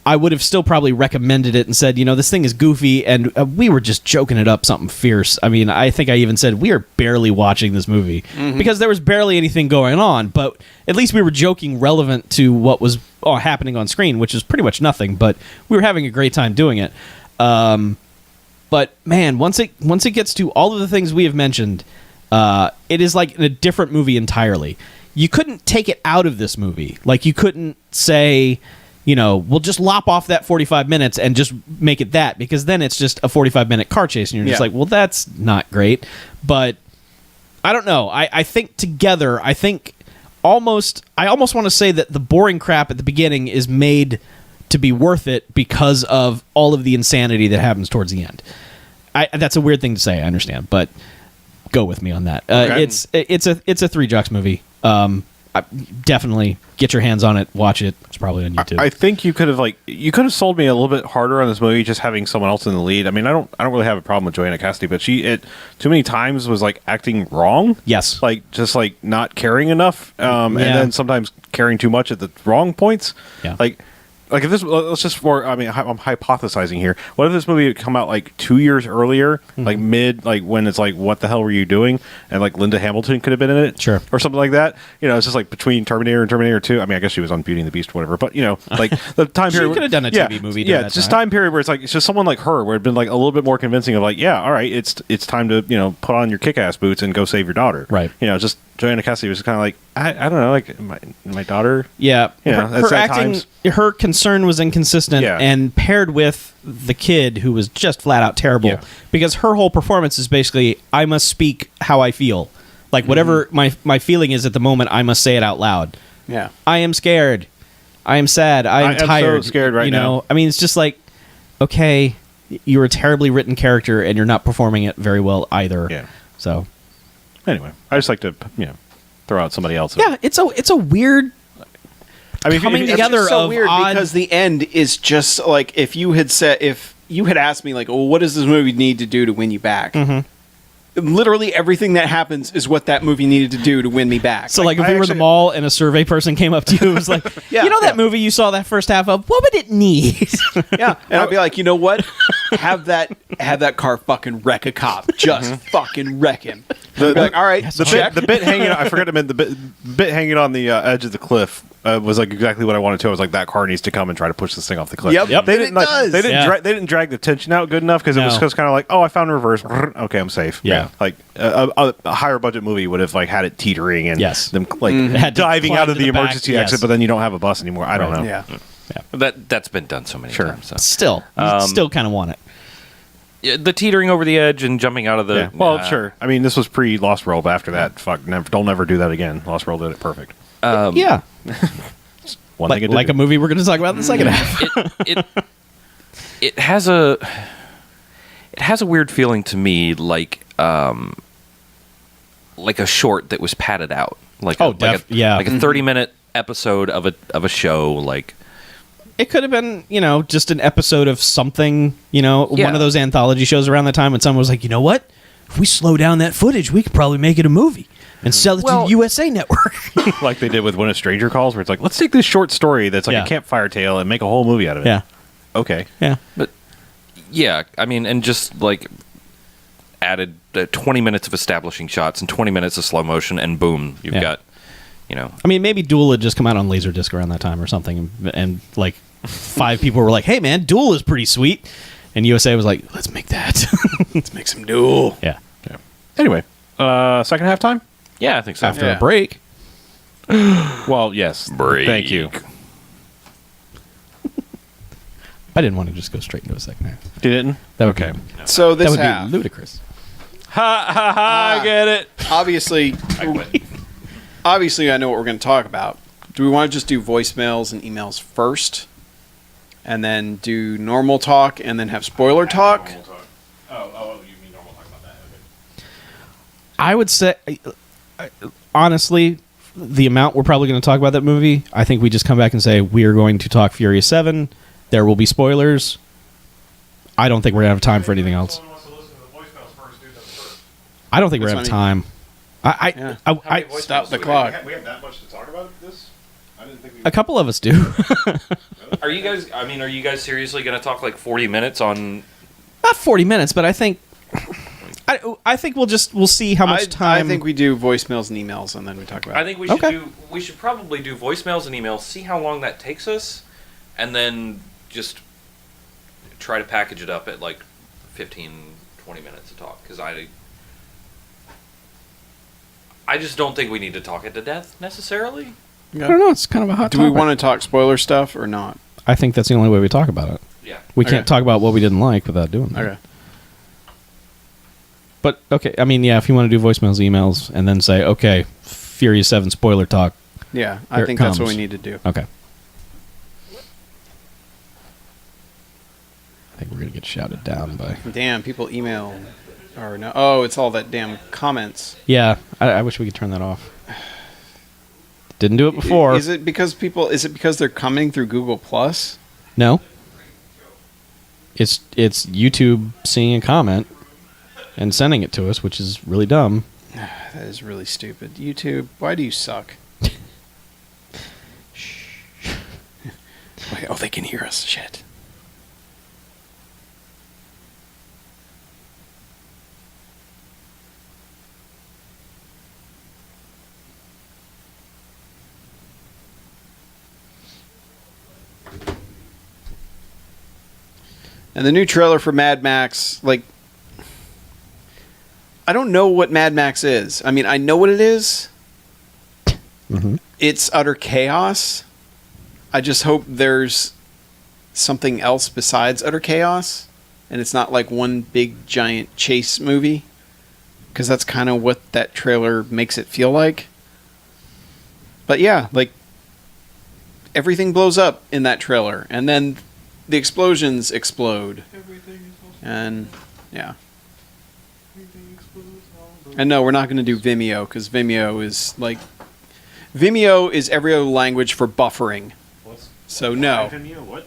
Speaker 2: I would have still probably recommended it and said, this thing is goofy, and we were just joking it up something fierce. I mean, I think I even said we are barely watching this movie because there was barely anything going on, but at least we were joking relevant to what was happening on screen, which is pretty much nothing, but we were having a great time doing it. But man, once it gets to all of the things we have mentioned, it is like a different movie entirely. You couldn't take it out of this movie. Like, you couldn't say, we'll just lop off that 45 minutes and just make it that, because then it's just a 45-minute car chase, and you're just like, well, that's not great. But I don't know. I think together, I almost want to say that the boring crap at the beginning is made to be worth it because of all of the insanity that happens towards the end. That's a weird thing to say, I understand, but go with me on that.
Speaker 3: Okay.
Speaker 2: It's a Three Jocks movie. Definitely get your hands on it. Watch it. It's probably on YouTube.
Speaker 3: I think you could have sold me a little bit harder on this movie, just having someone else in the lead. I mean, I don't really have a problem with Joanna Cassidy, but she too many times was like acting wrong.
Speaker 2: Yes.
Speaker 3: Just not caring enough, and then sometimes caring too much at the wrong points.
Speaker 2: Yeah.
Speaker 3: Like if this, let's just I'm hypothesizing here. What if this movie had come out like 2 years earlier, like when it's like, what the hell were you doing? And like Linda Hamilton could have been in it,
Speaker 2: Sure,
Speaker 3: or something like that. It's just like between Terminator and Terminator 2. I mean, I guess she was on Beauty and the Beast, or whatever. But like the time period,
Speaker 2: she could have done a TV movie.
Speaker 3: Yeah, it's just time period where it's just someone like her, where it'd been like a little bit more convincing of like, yeah, all right, it's time to put on your kick-ass boots and go save your daughter.
Speaker 2: Right.
Speaker 3: Just Joanna Cassidy was kind of like, I don't know, like my daughter.
Speaker 2: Yeah, her acting,
Speaker 3: times.
Speaker 2: her concern was inconsistent,
Speaker 3: Yeah.
Speaker 2: and paired with the kid, who was just flat out terrible, because her whole performance is basically, I must speak how I feel, like whatever my feeling is at the moment, I must say it out loud.
Speaker 1: Yeah,
Speaker 2: I am scared, I am sad, I am tired.
Speaker 3: So scared right now.
Speaker 2: I mean, it's just like, okay, you're a terribly written character, and you're not performing it very well either.
Speaker 3: Yeah.
Speaker 2: So
Speaker 3: anyway, I just like to throw out somebody else.
Speaker 2: yeah, it's a weird.
Speaker 3: I mean,
Speaker 2: coming
Speaker 3: if-
Speaker 2: together
Speaker 1: it's so
Speaker 2: of
Speaker 1: weird
Speaker 2: odd-
Speaker 1: because the end is just like, if you had asked me like, well, what does this movie need to do to win you back? Literally everything that happens is what that movie needed to do to win me back.
Speaker 2: So, like, if
Speaker 3: I
Speaker 2: we were the
Speaker 3: actually-
Speaker 2: mall and a survey person came up to you and was like, that movie you saw that first half of, what would it need?
Speaker 1: Yeah, and I'd be like, you know what? Have that car fucking wreck a cop. Just fucking wreck him. I'd be like, all right,
Speaker 3: the bit hanging. I forgot to mention the bit hanging on the edge of the cliff was like exactly what I wanted to. I was like, that car needs to come and try to push this thing off the cliff.
Speaker 1: Yep.
Speaker 3: They
Speaker 1: And
Speaker 3: didn't
Speaker 1: it does.
Speaker 3: They didn't
Speaker 2: Yeah.
Speaker 3: they didn't drag the tension out good enough, because it was
Speaker 2: No.
Speaker 3: just kind of like, oh, I found reverse. Okay, I'm safe.
Speaker 2: Yeah.
Speaker 3: Like a higher budget movie would have like had it teetering and
Speaker 2: Yes.
Speaker 3: them like
Speaker 2: Had to
Speaker 3: diving
Speaker 2: climb
Speaker 3: out of
Speaker 2: to
Speaker 3: the
Speaker 2: the back,
Speaker 3: emergency
Speaker 2: yes.
Speaker 3: exit, but then you don't have a bus anymore. I don't know.
Speaker 1: yeah.
Speaker 4: That's been done so many
Speaker 3: Sure.
Speaker 4: times. So.
Speaker 2: Still, you still kind of want it.
Speaker 4: Yeah, the teetering over the edge and jumping out of the.
Speaker 3: Yeah. Well, sure. I mean, this was pre Lost World. But after that, fuck, don't never do that again. Lost World did it perfect.
Speaker 2: Yeah.
Speaker 3: One thing it did
Speaker 2: Like
Speaker 3: do.
Speaker 2: a movie we're going to talk about in the second half.
Speaker 4: It has a weird feeling to me, like a short that was padded out, like
Speaker 2: Oh,
Speaker 4: like
Speaker 2: yeah.
Speaker 4: a 30-minute episode of a show, like.
Speaker 2: It could have been, just an episode of something,
Speaker 4: Yeah.
Speaker 2: one of those anthology shows around the time when someone was like, you know what? If we slow down that footage, we could probably make it a movie and sell it to the USA Network.
Speaker 3: Like they did with When a Stranger Calls, where it's like, let's take this short story that's like
Speaker 2: Yeah.
Speaker 3: a campfire tale and make a whole movie out of it.
Speaker 2: Yeah.
Speaker 3: Okay.
Speaker 2: Yeah.
Speaker 4: But yeah, I mean, and just like added 20 minutes of establishing shots and 20 minutes of slow motion, and boom, you've
Speaker 2: Yeah.
Speaker 4: got,
Speaker 2: I mean, maybe Duel had just come out on Laserdisc around that time or something, and like 5 people were like, hey, man, Duel is pretty sweet. And USA was like, let's make that.
Speaker 1: Let's make some Duel.
Speaker 2: Yeah.
Speaker 3: Anyway, second half time?
Speaker 4: yeah, I think so.
Speaker 2: After
Speaker 1: Yeah.
Speaker 2: a break.
Speaker 3: Well, yes.
Speaker 4: Break.
Speaker 3: Thank you.
Speaker 2: I didn't want to just go straight into a second half.
Speaker 3: You didn't?
Speaker 2: That would
Speaker 3: Okay.
Speaker 2: be,
Speaker 1: So
Speaker 2: that
Speaker 1: this
Speaker 2: would
Speaker 1: half,
Speaker 2: be ludicrous.
Speaker 3: Ha ha ha! I get it.
Speaker 1: obviously, I know what we're going to talk about. Do we want to just do voicemails and emails first, and then do normal talk, and then have spoiler talk?
Speaker 3: Oh, you mean normal talk about that? Okay.
Speaker 2: I would say, honestly, the amount we're probably going to talk about that movie, I think we just come back and say, we are going to talk Furious 7. There will be spoilers. I don't think we're going to have time for anything else. I don't think we're going to have time. I
Speaker 1: Stop the clock.
Speaker 3: We have that much to talk about this? I didn't think we...
Speaker 2: A couple of us do.
Speaker 4: Are you guys seriously going to talk like 40 minutes on...
Speaker 2: Not 40 minutes, but I think... I think we'll see how much time...
Speaker 1: I think we do voicemails and emails, and then we talk about it.
Speaker 4: I think we should probably do voicemails and emails, see how long that takes us, and then just try to package it up at like 15, 20 minutes to talk. Because I just don't think we need to talk it to death, necessarily.
Speaker 1: Yeah.
Speaker 2: I don't know, it's kind of a hot
Speaker 1: Do
Speaker 2: topic.
Speaker 1: we want to talk spoiler stuff or not?
Speaker 2: I think that's the only way we talk about it.
Speaker 4: Yeah.
Speaker 2: We
Speaker 1: Okay.
Speaker 2: can't talk about what we didn't like without doing that.
Speaker 1: Okay.
Speaker 2: But, okay, I mean, yeah, if you want to do voicemails, emails, and then say, okay, Furious 7 spoiler talk.
Speaker 1: Yeah, I
Speaker 2: Here it
Speaker 1: think that's what
Speaker 2: comes.
Speaker 1: we need to do.
Speaker 2: Okay. I think we're going to get shouted down by...
Speaker 1: Damn, people email or no. Oh, it's all that damn comments.
Speaker 2: Yeah, I wish we could turn that off. Didn't do it before.
Speaker 1: Is it because they're coming through Google Plus?
Speaker 2: No. It's YouTube seeing a comment and sending it to us, which is really dumb.
Speaker 1: That is really stupid. YouTube, why do you suck? Wait, oh, they can hear us. Shit. And the new trailer for Mad Max, like, I don't know what Mad Max is. I mean, I know what it is.
Speaker 2: Mm-hmm.
Speaker 1: It's utter chaos. I just hope there's something else besides utter chaos, and it's not like one big giant chase movie, because that's kind of what that trailer makes it feel like. But yeah, like, everything blows up in that trailer, and then the explosions explode. And yeah. And no, we're not going to do Vimeo, because Vimeo is every other language for buffering. So no.
Speaker 3: What?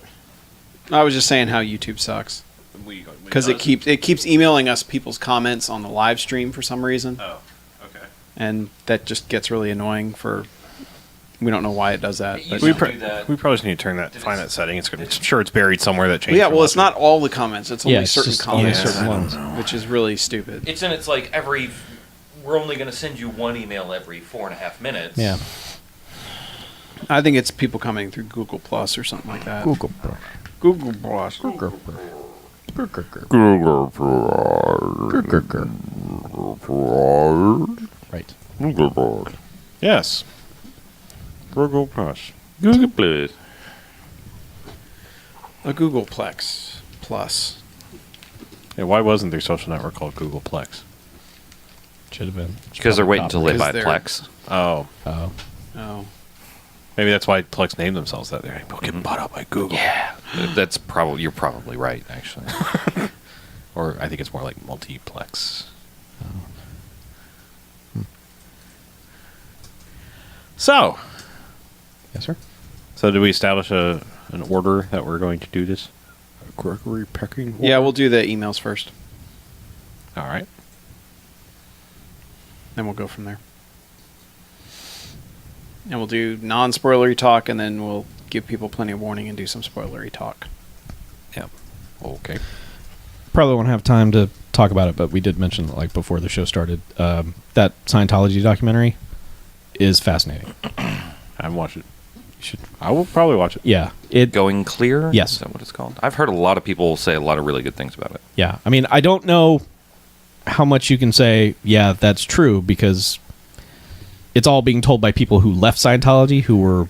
Speaker 1: I was just saying how YouTube sucks, because it keeps emailing us people's comments on the live stream for some reason,
Speaker 3: Oh, okay.
Speaker 1: and that just gets really annoying. We don't know why it does that.
Speaker 4: It
Speaker 1: But
Speaker 4: used to do that.
Speaker 3: We probably just need to find that setting. I'm sure it's buried somewhere that
Speaker 1: But
Speaker 3: changes.
Speaker 1: yeah, well, it's not all the comments. It's only
Speaker 2: Yeah, it's
Speaker 1: certain
Speaker 2: just only
Speaker 1: comments,
Speaker 2: certain ones.
Speaker 1: which is really stupid.
Speaker 4: It's like we're only going to send you one email every 4.5 minutes.
Speaker 2: Yeah.
Speaker 1: I think it's people coming through Google Plus or something like that.
Speaker 2: Google.
Speaker 1: Google Plus.
Speaker 2: Right.
Speaker 3: Yes. Google Plus.
Speaker 4: Google Plus.
Speaker 1: A Googleplex Plus.
Speaker 3: Yeah, why wasn't there a social network called Googleplex?
Speaker 2: Should have been.
Speaker 4: Because they're waiting till they buy
Speaker 1: Because they're-
Speaker 4: Plex.
Speaker 3: Oh.
Speaker 2: Oh.
Speaker 1: Oh.
Speaker 3: Maybe that's why Plex named themselves that. They're getting bought out by Google.
Speaker 4: Yeah. You're probably right, actually.
Speaker 3: Or I think it's more like multiplex. So,
Speaker 2: Yes, sir.
Speaker 3: do we establish an order that we're going to do this? A Gregory pecking order?
Speaker 1: Yeah, we'll do the emails first,
Speaker 3: All right.
Speaker 1: then we'll go from there. And we'll do non-spoilery talk, and then we'll give people plenty of warning and do some spoilery talk.
Speaker 3: Yeah. Okay.
Speaker 2: Probably won't have time to talk about it, but we did mention that, like, before the show started, that Scientology documentary is fascinating.
Speaker 3: I haven't watched it.
Speaker 2: You should.
Speaker 3: I will probably watch it.
Speaker 2: Yeah. It.
Speaker 4: Going Clear?
Speaker 2: Yes.
Speaker 4: Is that what it's called? I've heard a lot of people say a lot of really good things about it.
Speaker 2: Yeah. I mean, I don't know how much you can say, yeah, that's true, because it's all being told by people who left Scientology, who were,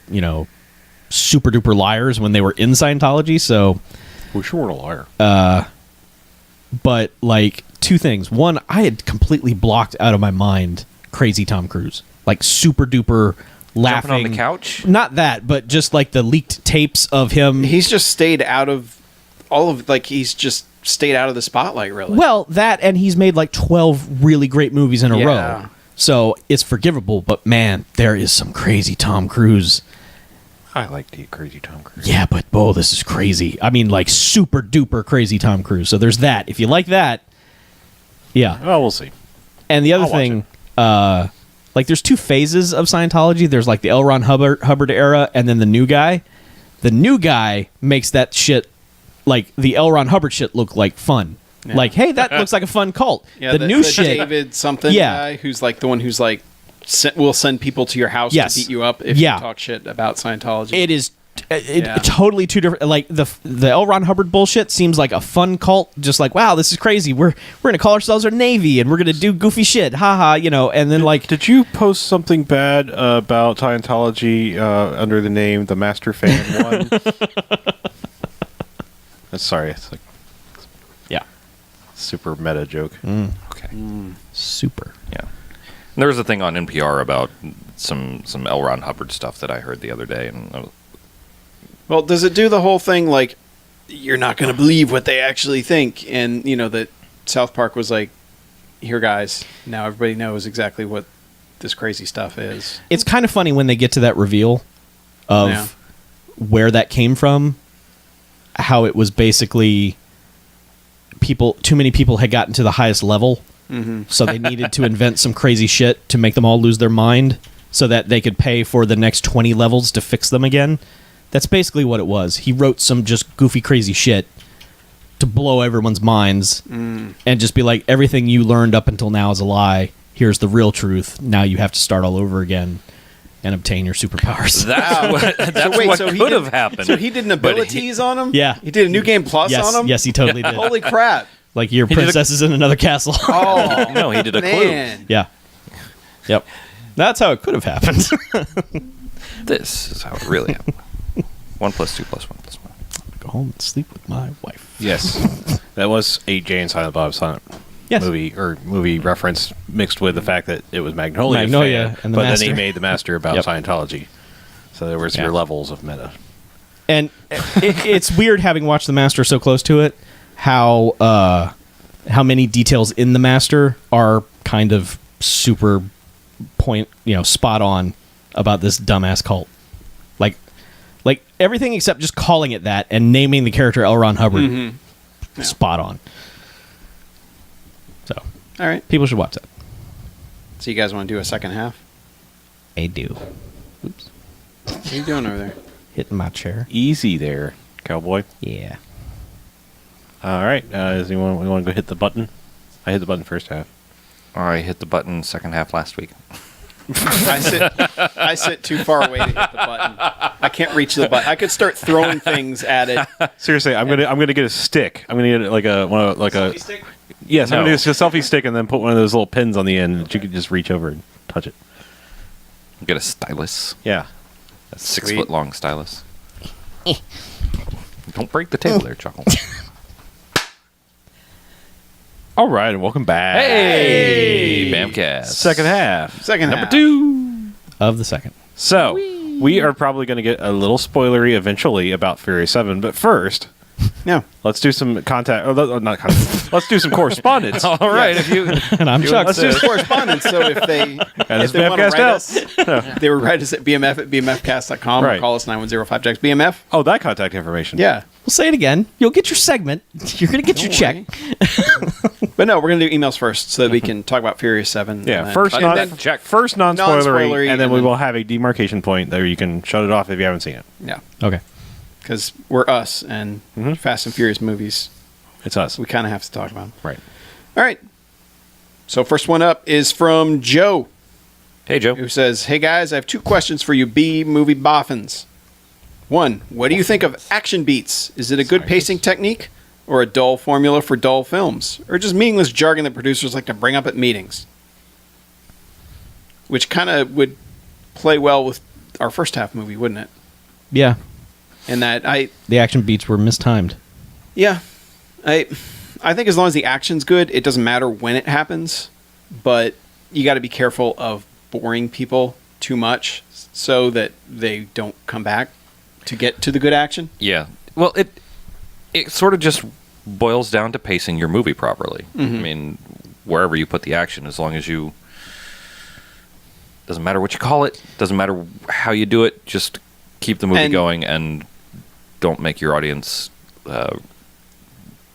Speaker 2: super duper liars when they were in Scientology. So,
Speaker 3: We sure weren't a liar.
Speaker 2: but like, two things. One, I had completely blocked out of my mind Crazy Tom Cruise, like super duper laughing
Speaker 4: Jumping on the couch?
Speaker 2: Not that, but just like the leaked tapes of him.
Speaker 1: He's just stayed out of he's just stayed out of the spotlight, really.
Speaker 2: Well, that, and he's made like 12 really great movies in a
Speaker 1: Yeah.
Speaker 2: row. So it's forgivable, but man, there is some crazy Tom Cruise.
Speaker 3: I like the crazy Tom Cruise.
Speaker 2: Yeah, but this is crazy. I mean, like super duper crazy Tom Cruise. So there's that. If you like that, yeah.
Speaker 3: Well, we'll see.
Speaker 2: And the other
Speaker 3: I'll watch
Speaker 2: thing, like there's two phases of Scientology. There's like the L. Ron Hubbard era, and then the new guy. The new guy makes that shit, like the L. Ron Hubbard shit, look like fun.
Speaker 1: Yeah.
Speaker 2: Like, hey, that looks like a fun cult.
Speaker 1: Yeah,
Speaker 2: the new shit,
Speaker 1: David something
Speaker 2: Yeah.
Speaker 1: guy who's like the one who's like will send people to your house
Speaker 2: Yes.
Speaker 1: to beat you up if
Speaker 2: Yeah.
Speaker 1: you talk shit about Scientology.
Speaker 2: it is
Speaker 1: Yeah.
Speaker 2: totally two different. Like the L. Ron Hubbard bullshit seems like a fun cult, just like, wow, this is crazy. We're gonna call ourselves our Navy and we're gonna do goofy shit, haha, And then like,
Speaker 3: Did you post something bad about Scientology under the name The Master Fan 1? Sorry, it's like
Speaker 2: yeah,
Speaker 3: super meta joke.
Speaker 4: Okay.
Speaker 2: super.
Speaker 4: Yeah. And there was a thing on NPR about some L. Ron Hubbard stuff that I heard the other day, and I was,
Speaker 1: Well, does it do the whole thing like you're not going to believe what they actually think, and that South Park was like, here, guys, now everybody knows exactly what this crazy stuff is.
Speaker 2: It's kind of funny when they get to that reveal of
Speaker 1: Yeah.
Speaker 2: where that came from, how it was basically too many people had gotten to the highest level, so they needed to invent some crazy shit to make them all lose their mind so that they could pay for the next 20 levels to fix them again. That's basically what it was. He wrote some just goofy, crazy shit to blow everyone's minds and just be like, everything you learned up until now is a lie. Here's the real truth. Now you have to start all over again and obtain your superpowers.
Speaker 4: that's
Speaker 1: wait,
Speaker 4: what
Speaker 1: so he
Speaker 4: could
Speaker 1: did-
Speaker 4: have happened.
Speaker 1: So he did an
Speaker 4: But
Speaker 1: abilities on him?
Speaker 2: Yeah.
Speaker 1: He did a New Game Plus
Speaker 2: yes,
Speaker 1: on him?
Speaker 2: yes, he totally did.
Speaker 1: Holy crap.
Speaker 2: Like your
Speaker 4: did a-
Speaker 2: princess is in another castle.
Speaker 1: Oh,
Speaker 4: No, he did a
Speaker 1: man.
Speaker 2: Yeah. Yep. That's how it could have happened.
Speaker 4: This is how it really happened. 1 + 2 + 1 + 1.
Speaker 2: Go home and sleep with my wife.
Speaker 3: Yes, that was a Jay and Silent Bob Silent
Speaker 2: Yes.
Speaker 3: movie reference mixed with the fact that it was Magnolia,
Speaker 2: Magnolia
Speaker 3: fan,
Speaker 2: and the
Speaker 3: but
Speaker 2: Master.
Speaker 3: then he made the Master about
Speaker 2: Yep.
Speaker 3: Scientology. So there was
Speaker 2: Yeah.
Speaker 3: your levels of meta.
Speaker 2: And it's weird having watched The Master so close to it, how many details in The Master are kind of super spot on about this dumbass cult. Like everything except just calling it that and naming the character L. Ron Hubbard. Spot on. So,
Speaker 1: All right.
Speaker 2: people should watch that.
Speaker 1: So you guys want to do a second half?
Speaker 2: I do. Oops.
Speaker 1: What are you doing over there?
Speaker 2: Hitting my chair.
Speaker 3: Easy there, cowboy.
Speaker 2: Yeah.
Speaker 3: All right, does anyone we want to go hit the button? I hit the button first half.
Speaker 4: I hit the button second half last week.
Speaker 1: I sit too far away to hit the button. I can't reach the button. I could start throwing things at it.
Speaker 3: Seriously, I'm gonna get a stick. I'm gonna get like a
Speaker 1: stick?
Speaker 3: Yes, I'm
Speaker 4: No.
Speaker 3: gonna get a selfie stick and then put one of those little pins on the end that you could just reach over and touch it.
Speaker 4: Get a stylus.
Speaker 3: Yeah.
Speaker 4: A 6
Speaker 1: Sweet.
Speaker 4: foot long stylus. Don't break the table there, Chuckle.
Speaker 3: All right, and welcome back.
Speaker 4: Hey, BMFcast.
Speaker 3: Second half.
Speaker 1: Second
Speaker 4: Number
Speaker 1: half.
Speaker 4: 2.
Speaker 2: Of the second.
Speaker 3: So we are probably going to get a little spoilery eventually about Fury 7, but first,
Speaker 1: No.
Speaker 3: let's do some contact. Not contact. Let's do some correspondence.
Speaker 4: All right, if you
Speaker 2: And I'm Chuck.
Speaker 1: Let's do correspondence. So if they
Speaker 3: it's
Speaker 1: want to
Speaker 3: BMFcast
Speaker 1: write
Speaker 3: out.
Speaker 1: us, they would write us at bmf@bmfcast.com or
Speaker 3: Right.
Speaker 1: call us 9105 BMF.
Speaker 3: Oh, that contact information.
Speaker 1: Yeah.
Speaker 2: We'll say it again. You'll get your segment. You're going to get your
Speaker 1: Don't
Speaker 2: check.
Speaker 1: worry. But no, we're going to do emails first so that we can talk about Furious 7.
Speaker 3: Yeah,
Speaker 1: and then-
Speaker 3: first
Speaker 1: and
Speaker 3: non
Speaker 1: then-
Speaker 4: check.
Speaker 3: first non-spoilery,
Speaker 1: Non-spoilery,
Speaker 3: and then
Speaker 1: and
Speaker 3: we
Speaker 1: then-
Speaker 3: will have a demarcation point there. You can shut it off if you haven't seen it.
Speaker 1: Yeah.
Speaker 2: Okay.
Speaker 1: Because we're us and Fast and Furious movies.
Speaker 3: It's us.
Speaker 1: We kind of have to talk about them.
Speaker 3: Right.
Speaker 1: All right. So first one up is from Joe,
Speaker 4: Hey, Joe.
Speaker 1: who says, "Hey guys, I have 2 questions for you B movie boffins. 1, what do you think of action beats? Is it a good pacing technique or a dull formula for dull films? Or just meaningless jargon that producers like to bring up at meetings? Which kind of would play well with our first half movie, wouldn't it?
Speaker 2: Yeah.
Speaker 1: And that
Speaker 2: The action beats were mistimed.
Speaker 1: I think as long as the action's good, it doesn't matter when it happens, but you got to be careful of boring people too much. so that they don't come back to get to the good action.
Speaker 4: Yeah. Well, it sort of just boils down to pacing your movie properly. I mean, wherever you put the action, as long as you... Doesn't matter what you call it. Doesn't matter how you do it. Just keep the movie going and don't make your audience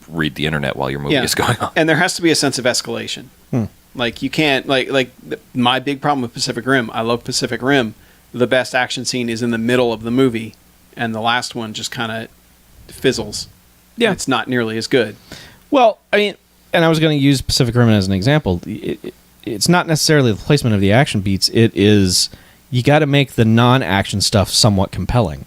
Speaker 4: read the internet while your movie is going on.
Speaker 1: And there has to be a sense of escalation. Like you can't my big problem with Pacific Rim. I love Pacific Rim. The best action scene is in the middle of the movie, and the last one just kind of fizzles. Yeah, it's not nearly as good.
Speaker 2: Well, I mean, and I was going to use Pacific Rim as an example. It's not necessarily the placement of the action beats. It is you got to make the non-action stuff somewhat compelling.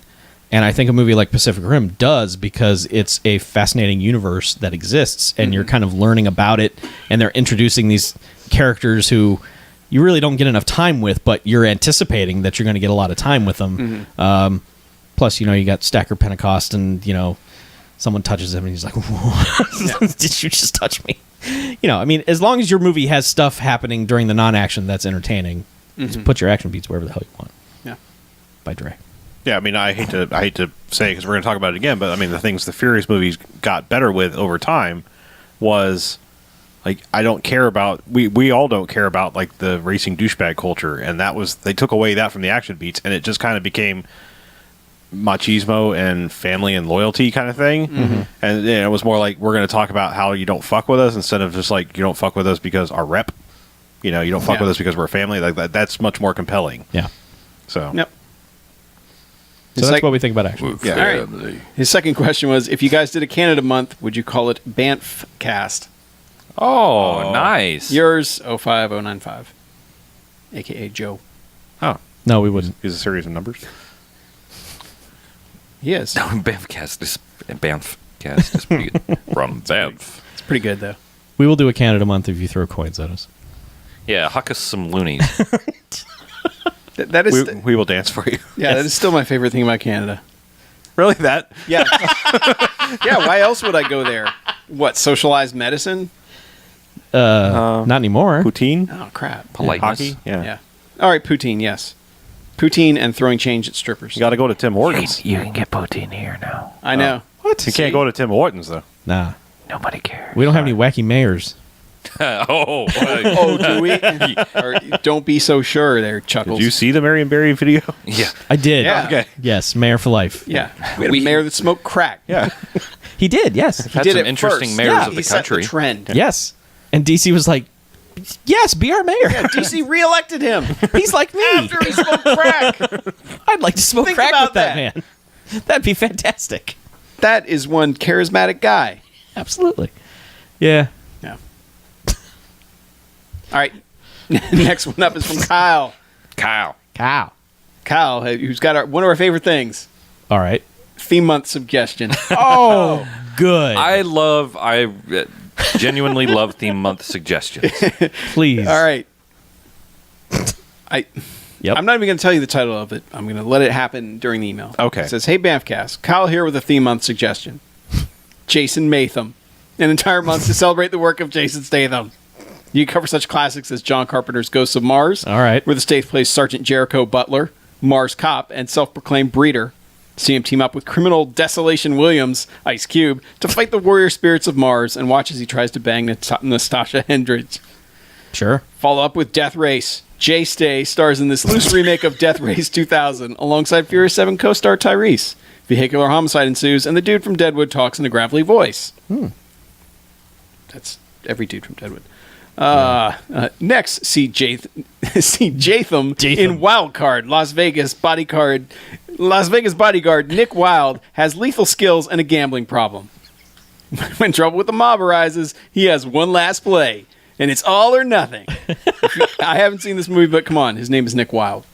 Speaker 2: And I think a movie like Pacific Rim does, because it's a fascinating universe that exists, and you're kind of learning about it, and they're introducing these characters who you really don't get enough time with, but you're anticipating that you're going to get a lot of time with them. Plus, you got Stacker Pentecost, and, someone touches him, and he's like, did you just touch me? I mean, as long as your movie has stuff happening during the non-action that's entertaining, just put your action beats wherever the hell you want.
Speaker 1: Yeah.
Speaker 2: By Dre.
Speaker 3: Yeah, I mean, I hate to say, because we're going to talk about it again, but I mean, the things the Furious movies got better with over time was, like, I don't care about, we all don't care about, like, the racing douchebag culture, and they took away that from the action beats, and it just kind of became machismo and family and loyalty kind of thing. And it was more like, we're going to talk about how you don't fuck with us, instead of just like, you don't fuck with us because our rep, you don't fuck with us because we're a family. Like that's much more compelling.
Speaker 2: Yeah.
Speaker 3: So
Speaker 1: Yep.
Speaker 2: So that's what we think about action.
Speaker 1: Yeah. All right. His second question was, if you guys did a Canada month, would you call it BMFcast?
Speaker 4: Oh, nice.
Speaker 1: Yours, 05095, a.k.a. Joe.
Speaker 3: Oh.
Speaker 2: No, we wouldn't.
Speaker 3: Is a series of numbers.
Speaker 1: He is.
Speaker 4: No, BMFcast is pretty good. From BMF.
Speaker 1: It's pretty good, though.
Speaker 2: We will do a Canada month if you throw coins at us.
Speaker 4: Yeah, huck us some loonies.
Speaker 1: That is...
Speaker 3: We will dance for you.
Speaker 1: Yeah, that is still my favorite thing about Canada.
Speaker 3: Really? That?
Speaker 1: Yeah. Yeah, why else would I go there? What, socialized medicine?
Speaker 2: Not anymore.
Speaker 3: Poutine?
Speaker 1: Oh, crap.
Speaker 4: Politeness.
Speaker 3: Hockey? Yeah.
Speaker 1: All right, poutine, yes. Poutine and throwing change at strippers.
Speaker 3: You got to go to Tim Hortons.
Speaker 4: You can get poutine here now.
Speaker 1: I know.
Speaker 3: What? You can't go to Tim Hortons, though.
Speaker 2: Nah.
Speaker 4: Nobody cares.
Speaker 2: We don't have any wacky mayors.
Speaker 4: Oh,
Speaker 1: Do we? Or, don't be so sure there, Chuckles.
Speaker 3: Did you see the Marion Barry video?
Speaker 4: yeah.
Speaker 2: I did.
Speaker 1: Yeah.
Speaker 3: Okay.
Speaker 2: Yes, mayor for life.
Speaker 1: Yeah. We had a mayor that smoked crack.
Speaker 3: Yeah.
Speaker 2: He did, yes.
Speaker 4: Had
Speaker 1: did
Speaker 4: some
Speaker 1: it
Speaker 4: interesting
Speaker 1: first.
Speaker 4: mayors
Speaker 1: Yeah,
Speaker 4: of the
Speaker 1: he set
Speaker 4: country.
Speaker 1: the trend.
Speaker 2: Yes. And DC was like, yes, be our mayor.
Speaker 1: Yeah, DC reelected him
Speaker 2: He's like me.
Speaker 1: after he smoked crack.
Speaker 2: I'd like to smoke
Speaker 1: Think
Speaker 2: crack
Speaker 1: about
Speaker 2: with that man. That'd be fantastic.
Speaker 1: That is one charismatic guy.
Speaker 2: Absolutely. Yeah.
Speaker 1: Yeah. All right. Next one up is from Kyle.
Speaker 2: Cow.
Speaker 1: Kyle, who's got one of our favorite things.
Speaker 2: All right.
Speaker 1: Theme month suggestion.
Speaker 2: Oh, good.
Speaker 4: I genuinely love theme month suggestions.
Speaker 2: Please.
Speaker 1: All right.
Speaker 2: Yep.
Speaker 1: I'm not even going to tell you the title of it. I'm going to let it happen during the email.
Speaker 3: Okay.
Speaker 1: It says, "Hey, BMFcast. Kyle here with a theme month suggestion. Jason Matham. An entire month to celebrate the work of Jason Statham. You cover such classics as John Carpenter's Ghosts of Mars.
Speaker 2: All right.
Speaker 1: Where the stage plays Sergeant Jericho Butler, Mars cop, and self-proclaimed breeder. See him team up with criminal Desolation Williams, Ice Cube, to fight the warrior spirits of Mars, and watch as he tries to bang Nastasha Hendricks.
Speaker 2: Sure.
Speaker 1: Follow up with Death Race. Jay Stay stars in this loose remake of Death Race 2000 alongside Furious 7 co-star Tyrese. Vehicular homicide ensues, and the dude from Deadwood talks in a gravelly voice. That's every dude from Deadwood. Next, see Jatham in Wildcard, Las Vegas bodyguard Nick Wilde has lethal skills and a gambling problem. When trouble with the mob arises, he has one last play, and it's all or nothing. I haven't seen this movie, but come on, his name is Nick Wilde.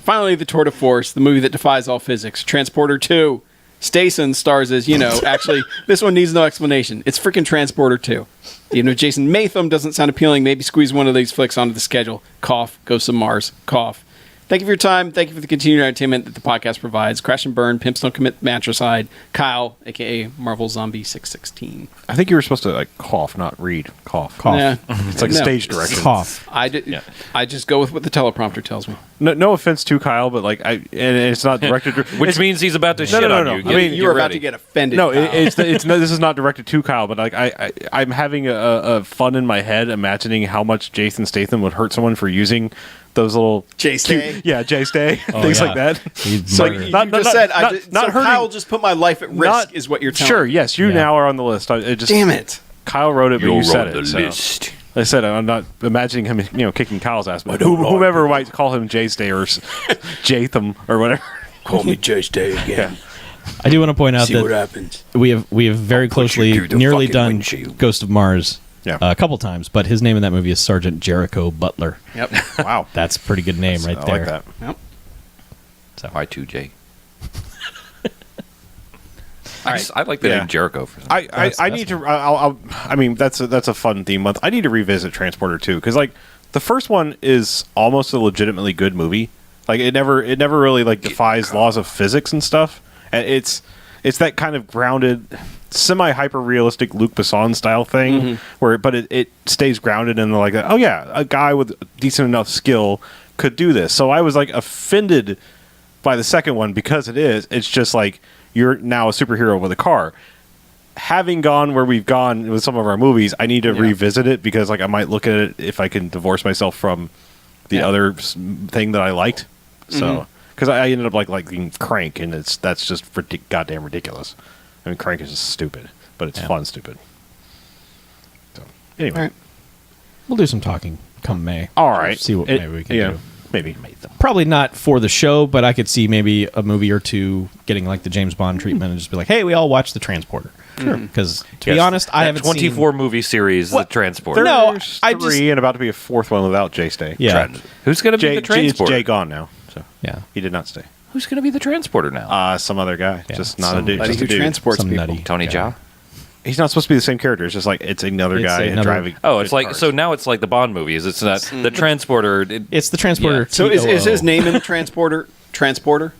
Speaker 1: Finally, The Tour de Force, the movie that defies all physics. Transporter 2. Stason stars as, actually, this one needs no explanation. It's freaking Transporter 2. Even if Jason Matham doesn't sound appealing, maybe squeeze one of these flicks onto the schedule. Cough, Ghosts of Mars, cough. Thank you for your time. Thank you for the continued entertainment that the podcast provides. Crash and Burn, Pimps Don't Commit Matricide, Kyle, a.k.a. Marvel Zombie 616.
Speaker 3: I think you were supposed to like cough, not read. Cough.
Speaker 1: Yeah.
Speaker 3: It's like
Speaker 1: No.
Speaker 3: stage direction.
Speaker 2: Cough.
Speaker 1: I just go with what the teleprompter tells me.
Speaker 3: No offense to Kyle, but like and it's not directed.
Speaker 4: Which means he's about to shit
Speaker 3: no,
Speaker 4: on
Speaker 3: no.
Speaker 4: you.
Speaker 3: I mean,
Speaker 1: You are about
Speaker 4: ready.
Speaker 1: to get offended.
Speaker 3: No,
Speaker 1: Kyle.
Speaker 3: it's no. This is not directed to Kyle, but like I'm having a fun in my head imagining how much Jason Statham would hurt someone for using those little
Speaker 1: J-Stay?
Speaker 3: cute- yeah, J-Stay,
Speaker 2: Oh,
Speaker 3: things
Speaker 2: yeah.
Speaker 3: like that.
Speaker 2: He'd
Speaker 1: So
Speaker 2: murder.
Speaker 1: you
Speaker 3: Not-
Speaker 1: just
Speaker 3: not-
Speaker 1: said,
Speaker 3: not- not
Speaker 1: so
Speaker 3: hurting-
Speaker 1: Kyle just put my life at risk, is what you're telling
Speaker 3: Sure,
Speaker 1: me.
Speaker 3: yes, you
Speaker 2: Yeah.
Speaker 3: now are on the list. It just
Speaker 1: Damn it.
Speaker 3: Kyle wrote it, but
Speaker 4: You're
Speaker 3: you said
Speaker 4: on
Speaker 3: it.
Speaker 4: the
Speaker 3: so.
Speaker 4: list.
Speaker 3: Like I said, I'm not imagining him, kicking Kyle's ass, but whomever might call him J-Stay or Jatham or whatever.
Speaker 1: Call me J-Stay again.
Speaker 2: I do want to point out that
Speaker 1: happens.
Speaker 2: we have very
Speaker 4: I'll put you
Speaker 2: closely
Speaker 4: through the
Speaker 2: nearly
Speaker 4: fucking
Speaker 2: done
Speaker 4: windshield.
Speaker 2: Ghost of Mars
Speaker 3: Yeah.
Speaker 2: a couple times, but his name in that movie is Sergeant Jericho Butler.
Speaker 1: Yep.
Speaker 3: Wow,
Speaker 2: That's a pretty good name right
Speaker 3: I
Speaker 2: there.
Speaker 3: like that.
Speaker 1: Yep.
Speaker 4: Y2J.
Speaker 1: All right.
Speaker 4: I like the
Speaker 3: Yeah.
Speaker 4: name Jericho. For some
Speaker 3: I need to. I mean, that's a fun theme month. I need to revisit Transporter 2 because like the first one is almost a legitimately good movie. Like it never really like defies laws of physics and stuff. And it's that kind of grounded, semi hyper realistic Luc Besson style thing but it stays grounded in the, like, oh yeah, a guy with decent enough skill could do this. So I was like offended by the second one because it's just like you're now a superhero with a car. Having gone where we've gone with some of our movies, I need to revisit it because like I might look at it if I can divorce myself from the other thing that I liked. So because I ended up liking Crank, and that's just goddamn ridiculous. I mean, Crank is just stupid, but it's fun stupid. So anyway,
Speaker 1: All right.
Speaker 2: We'll do some talking come May.
Speaker 3: all right.
Speaker 2: See what maybe we can do.
Speaker 3: Maybe.
Speaker 2: Probably not for the show, but I could see maybe a movie or two getting like the James Bond treatment and just be like, hey, we all watched The Transporter. Sure. Because to be
Speaker 4: Yes,
Speaker 2: honest, I
Speaker 4: that
Speaker 2: haven't
Speaker 4: 24 movie series,
Speaker 2: What?
Speaker 4: The Transporter.
Speaker 2: No,
Speaker 3: There's
Speaker 2: I
Speaker 3: three
Speaker 2: just-
Speaker 3: and about to be a fourth one without Jay Stay.
Speaker 2: Yeah.
Speaker 4: Who's going to be
Speaker 3: Jay,
Speaker 4: the Transporter?
Speaker 3: Jay gone now, so
Speaker 2: Yeah.
Speaker 3: he did not stay.
Speaker 4: Who's going to be the Transporter now?
Speaker 3: Some other guy,
Speaker 2: Yeah,
Speaker 3: just not a dude.
Speaker 1: Somebody
Speaker 3: Just a
Speaker 1: who
Speaker 3: dude.
Speaker 1: transports
Speaker 2: Some
Speaker 1: people.
Speaker 2: nutty.
Speaker 4: Tony
Speaker 2: guy.
Speaker 4: Jaa?
Speaker 3: He's not supposed to be the same character. It's just like it's another
Speaker 2: It's
Speaker 3: guy
Speaker 2: another-
Speaker 3: driving.
Speaker 4: Oh, it's like
Speaker 3: cars.
Speaker 4: so now it's like the Bond movies. It's not the Transporter.
Speaker 2: It's the Transporter.
Speaker 4: Yeah.
Speaker 1: So is
Speaker 2: TOO.
Speaker 1: his name in the Transporter?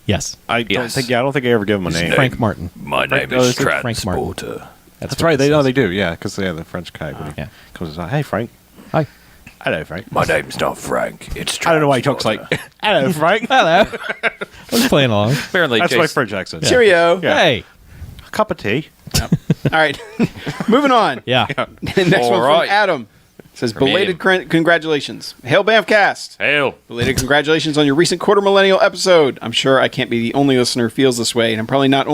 Speaker 2: Yes.
Speaker 3: I don't
Speaker 4: Yes.
Speaker 3: think. Yeah, I don't think I ever give him a name.
Speaker 2: Frank Martin.
Speaker 4: My name
Speaker 3: oh,
Speaker 4: is
Speaker 3: it's like
Speaker 2: Frank Martin.
Speaker 4: Transporter.
Speaker 3: That's
Speaker 2: what
Speaker 3: right.
Speaker 2: it
Speaker 3: They know
Speaker 2: says.
Speaker 3: they do. Yeah, because they have the French guy. When he
Speaker 2: Yeah.
Speaker 3: comes out. Hey, Frank.
Speaker 2: Hi.
Speaker 3: Hello, Frank.
Speaker 4: My name's not Frank. It's
Speaker 3: I don't know why he talks like. Hello, Frank.
Speaker 2: Hello. I was playing along.
Speaker 4: Apparently,
Speaker 3: That's my
Speaker 4: Jason-
Speaker 3: French accent.
Speaker 1: Cheerio.
Speaker 3: Yeah.
Speaker 2: Hey.
Speaker 3: A cup of tea.
Speaker 1: All right. Moving on.
Speaker 2: Yeah.
Speaker 1: Next
Speaker 4: All
Speaker 1: one
Speaker 4: right.
Speaker 1: from Adam. Says,
Speaker 4: From
Speaker 1: belated
Speaker 4: Adam.
Speaker 1: congratulations. Hail BMFcast.
Speaker 4: Hail.
Speaker 1: Belated congratulations on your recent quarter millennial episode. I'm sure I can't be the only listener who feels this way, and I'm probably not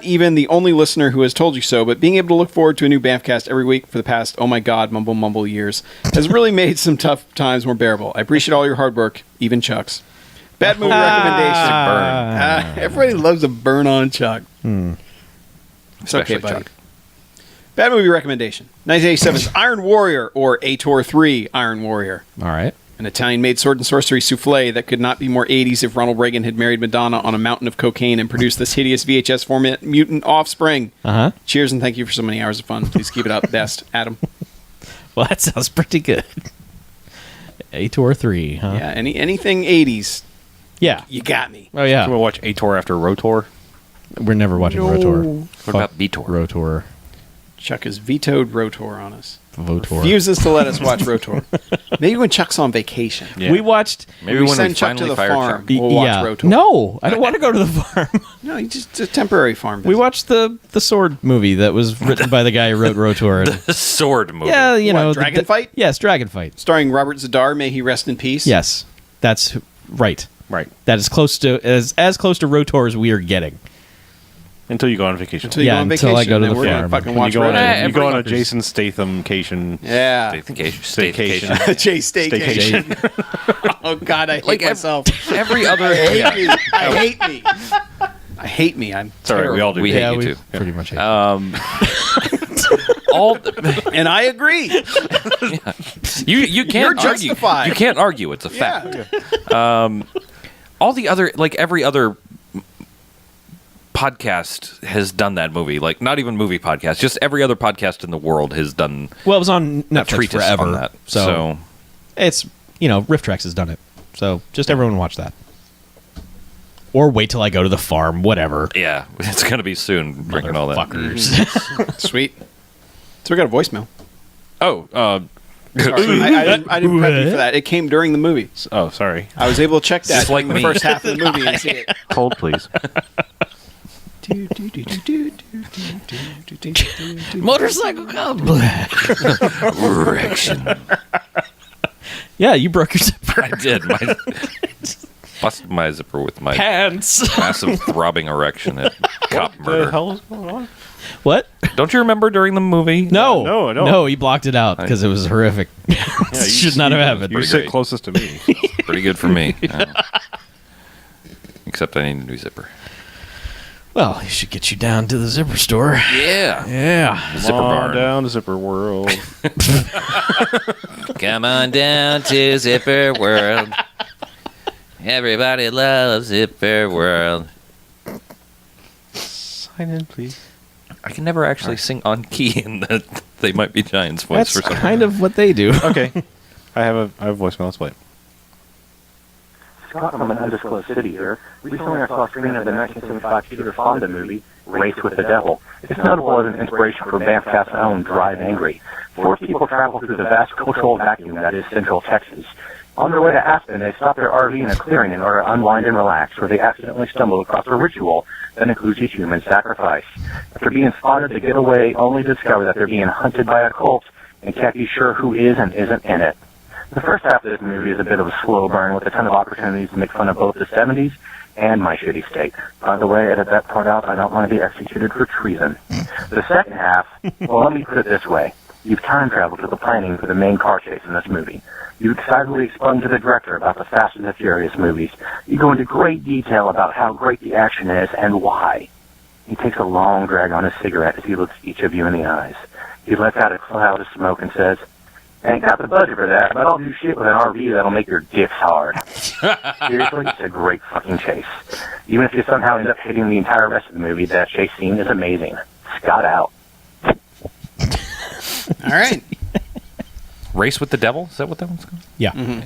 Speaker 1: even the only listener who has told you so, but being able to look forward to a new BMFcast every week for the past, oh my god, mumble years has really made some tough times more bearable. I appreciate all your hard work, even Chuck's. Bad movie recommendation. Everybody loves a burn on Chuck. It's okay,
Speaker 4: Especially
Speaker 1: buddy.
Speaker 4: Chuck.
Speaker 1: Bad movie recommendation. 1987's Iron Warrior, or Ator 3 Iron Warrior.
Speaker 2: All right.
Speaker 1: An Italian-made sword and sorcery souffle that could not be more 80s if Ronald Reagan had married Madonna on a mountain of cocaine and produced this hideous VHS format mutant offspring.
Speaker 2: Uh-huh.
Speaker 1: Cheers and thank you for so many hours of fun. Please keep it up. Best, Adam.
Speaker 2: Well, that sounds pretty good. Ator 3, huh?
Speaker 1: Yeah, anything 80s,
Speaker 2: Yeah.
Speaker 1: you got me.
Speaker 2: Oh, yeah.
Speaker 3: I'm gonna watch Ator after Rotor.
Speaker 2: We're never watching Rotor.
Speaker 4: What about Vitor?
Speaker 2: Rotor.
Speaker 1: Chuck has vetoed Rotor on us.
Speaker 2: Votor.
Speaker 1: Refuses to let us watch Rotor. Maybe when Chuck's on vacation.
Speaker 3: Yeah.
Speaker 2: We watched...
Speaker 4: Maybe
Speaker 1: we
Speaker 4: when
Speaker 1: send
Speaker 4: we
Speaker 1: Chuck to
Speaker 4: finally
Speaker 1: the
Speaker 4: fire
Speaker 1: farm.
Speaker 4: Chuck.
Speaker 1: We'll watch
Speaker 2: yeah.
Speaker 1: Rotor.
Speaker 2: No, I don't want to go to the farm.
Speaker 1: No, it's a temporary farm.
Speaker 2: We
Speaker 1: visit.
Speaker 2: watched the sword movie that was written by the guy who wrote Rotor.
Speaker 4: The sword movie.
Speaker 2: Yeah, you
Speaker 1: What,
Speaker 2: know...
Speaker 1: Dragon Fight?
Speaker 2: Yes, Dragon Fight.
Speaker 1: Starring Robert Zadar, may he rest in peace.
Speaker 2: Yes. That's right.
Speaker 3: Right.
Speaker 2: That is close to... as close to Rotor as we are getting.
Speaker 3: Until you go on vacation.
Speaker 1: Until you
Speaker 2: Yeah,
Speaker 1: go on
Speaker 2: until I
Speaker 1: vacation,
Speaker 2: go to
Speaker 1: then
Speaker 2: the
Speaker 1: we're gonna
Speaker 2: farm.
Speaker 1: fucking
Speaker 3: When
Speaker 1: watch
Speaker 3: you go on,
Speaker 1: Rotor.
Speaker 3: you go on a
Speaker 4: every-
Speaker 3: Jason Statham-cation.
Speaker 1: Yeah.
Speaker 4: Staycation.
Speaker 1: Jay Staycation. Oh God, I hate
Speaker 4: Like
Speaker 1: myself.
Speaker 4: every other.
Speaker 1: I hate me. I hate me. I hate me. I'm
Speaker 3: Sorry, we all do.
Speaker 4: We
Speaker 3: that.
Speaker 4: hate you
Speaker 2: we
Speaker 4: too.
Speaker 2: pretty much hate
Speaker 4: All
Speaker 1: and I agree.
Speaker 4: you can't
Speaker 1: You're
Speaker 4: argue.
Speaker 1: justified.
Speaker 4: You can't argue. It's a fact.
Speaker 1: Yeah.
Speaker 4: All the other, like every other podcast has done that movie. Like not even movie podcast, just every other podcast in the world has done
Speaker 2: Well, it was on
Speaker 4: a
Speaker 2: Netflix
Speaker 4: treatise
Speaker 2: forever.
Speaker 4: on that.
Speaker 2: So, it's, Riff Tracks has done it. So just everyone watch that. Or wait till I go to the farm, whatever.
Speaker 4: Yeah, it's gonna be soon. Drinking all that.
Speaker 2: Fuckers.
Speaker 1: Sweet. So we got a voicemail.
Speaker 3: Oh,
Speaker 1: Sorry, I didn't prep you for that. It came during the movie.
Speaker 3: oh, sorry.
Speaker 1: I was able to check that
Speaker 4: Just like
Speaker 1: in the
Speaker 4: me.
Speaker 1: first half of the movie and see it.
Speaker 3: Hold, please.
Speaker 2: Motorcycle come.
Speaker 4: Erection.
Speaker 2: Yeah, you broke your zipper.
Speaker 4: I did. Busted my zipper with my
Speaker 2: Pants.
Speaker 4: massive throbbing erection at cop
Speaker 3: What the
Speaker 4: murder.
Speaker 3: hell is going on?
Speaker 2: What?
Speaker 4: Don't you remember during the movie?
Speaker 2: No.
Speaker 3: No, I don't.
Speaker 2: No, he blocked it out because it was horrific. It should not have happened.
Speaker 3: You
Speaker 4: Pretty
Speaker 3: sit
Speaker 4: great.
Speaker 3: closest to me.
Speaker 4: Pretty good for me. Except I need a new zipper.
Speaker 2: Well, he should get you down to the zipper store.
Speaker 4: Yeah.
Speaker 2: Yeah.
Speaker 4: Zipper
Speaker 3: Come on
Speaker 4: barn.
Speaker 3: down to Zipper World.
Speaker 4: Come on down to Zipper World. Everybody loves Zipper World.
Speaker 3: Sign in, please.
Speaker 4: I can never actually sing on key in the They Might Be Giants voice
Speaker 2: That's
Speaker 4: for some
Speaker 2: kind of what they do.
Speaker 3: Okay. I have a voicemail. Let's play it.
Speaker 5: Scott from an undisclosed city here. Recently I saw a screening of the 1975 Peter Fonda movie, Race with the Devil. It's notable as an inspiration for BMFcast's own Drive Angry. Four people travel through the vast cultural vacuum that is Central Texas. On their way to Aspen, they stop their RV in a clearing in order to unwind and relax, where they accidentally stumble across a ritual that includes a human sacrifice. After being spotted, they get away only to discover that they're being hunted by a cult and can't be sure who is and isn't in it. The first half of this movie is a bit of a slow burn with a ton of opportunities to make fun of both the 70s and my shitty state. By the way, edit that part out. I don't want to be executed for treason. The second half, well, let me put it this way. You've time traveled to the planning for the main car chase in this movie. You excitedly explain to the director about the Fast and the Furious movies. You go into great detail about how great the action is and why. He takes a long drag on his cigarette as he looks each of you in the eyes. He lets out a cloud of smoke and says, "Ain't got the budget for that, but I'll do shit with an RV that'll make your dicks hard." Seriously, it's a great fucking chase. Even if you somehow end up hitting the entire rest of the movie, that chase scene is amazing. Scott out.
Speaker 1: All right.
Speaker 4: Race with the Devil? Is that what that one's called?
Speaker 2: Yeah.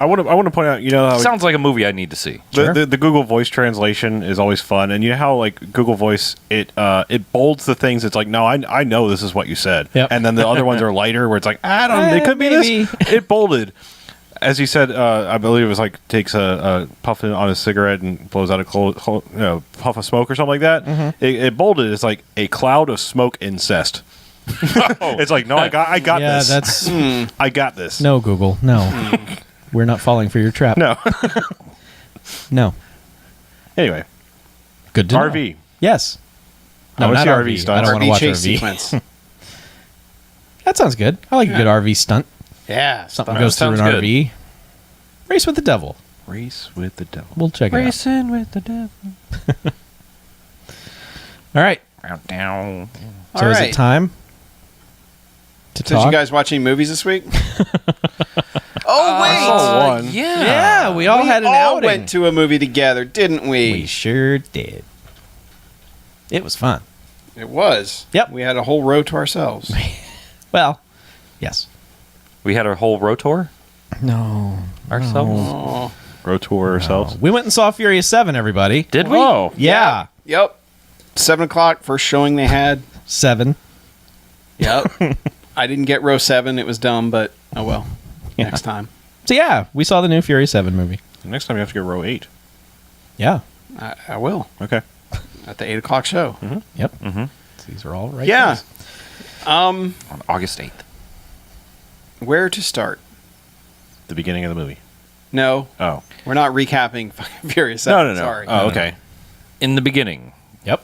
Speaker 3: I want to point out, you know how
Speaker 4: Sounds like a movie I need to see.
Speaker 3: the Google Voice translation is always fun, and you know how like Google Voice it bolds the things. It's like, no, I know this is what you said,
Speaker 2: Yep.
Speaker 3: and then the other ones are lighter, where it's like, I don't, it could be
Speaker 2: maybe.
Speaker 3: this. It bolded, as he said. I believe it was like takes a puff on his cigarette and blows out a puff of smoke or something like that.
Speaker 2: Mm-hmm.
Speaker 3: It bolded. It's like a cloud of smoke incest. It's like, no, I got
Speaker 2: Yeah,
Speaker 3: this.
Speaker 2: that's
Speaker 3: I got this.
Speaker 2: no Google. No. We're not falling for your trap.
Speaker 3: No.
Speaker 2: No.
Speaker 3: Anyway,
Speaker 2: Good to know.
Speaker 3: RV.
Speaker 2: Yes.
Speaker 3: I
Speaker 2: No,
Speaker 3: wanna
Speaker 2: not
Speaker 3: see
Speaker 2: RV.
Speaker 3: RV stunts.
Speaker 2: I don't want to
Speaker 1: RV
Speaker 2: watch
Speaker 1: chase
Speaker 2: RV.
Speaker 1: sequence.
Speaker 2: That sounds good. I like a good RV stunt.
Speaker 1: Yeah.
Speaker 2: Something
Speaker 4: That
Speaker 2: goes through an
Speaker 4: sounds good.
Speaker 2: RV. Race with the Devil.
Speaker 3: Race with the devil.
Speaker 2: We'll check it out.
Speaker 4: Racing with the Devil.
Speaker 2: All right.
Speaker 4: Down.
Speaker 2: So
Speaker 1: All
Speaker 2: is
Speaker 1: right.
Speaker 2: it time to
Speaker 1: Did
Speaker 2: talk?
Speaker 1: you guys watch any movies this week?
Speaker 3: I saw one.
Speaker 2: Yeah, we all had an
Speaker 1: all
Speaker 2: outing.
Speaker 1: went to a movie together, didn't we?
Speaker 2: We sure did. It was fun.
Speaker 1: It was.
Speaker 2: Yep.
Speaker 1: We had a whole row to ourselves.
Speaker 2: Well, yes.
Speaker 4: We had our whole rotor
Speaker 2: No.
Speaker 4: ourselves.
Speaker 1: Oh.
Speaker 3: Road tour ourselves.
Speaker 2: We went and saw Furious 7, everybody.
Speaker 4: Did we?
Speaker 3: Oh,
Speaker 2: Yeah.
Speaker 1: Yep. 7 o'clock, first showing they had.
Speaker 2: 7.
Speaker 1: Yep. I didn't get row 7. It was dumb, but oh well.
Speaker 2: Yeah.
Speaker 1: Next time.
Speaker 2: So yeah, we saw the new Furious 7 movie.
Speaker 3: next time you have to go row 8.
Speaker 2: Yeah.
Speaker 1: I will.
Speaker 3: Okay.
Speaker 1: At the 8 o'clock show.
Speaker 2: Yep. Mm-hmm. These are all right.
Speaker 1: Yeah.
Speaker 2: guys.
Speaker 4: On August 8th.
Speaker 1: Where to start?
Speaker 3: The beginning of the movie.
Speaker 1: No.
Speaker 3: Oh.
Speaker 1: We're not recapping fucking Furious 7.
Speaker 3: No.
Speaker 1: Sorry.
Speaker 3: Oh, okay.
Speaker 4: In the beginning,
Speaker 2: Yep.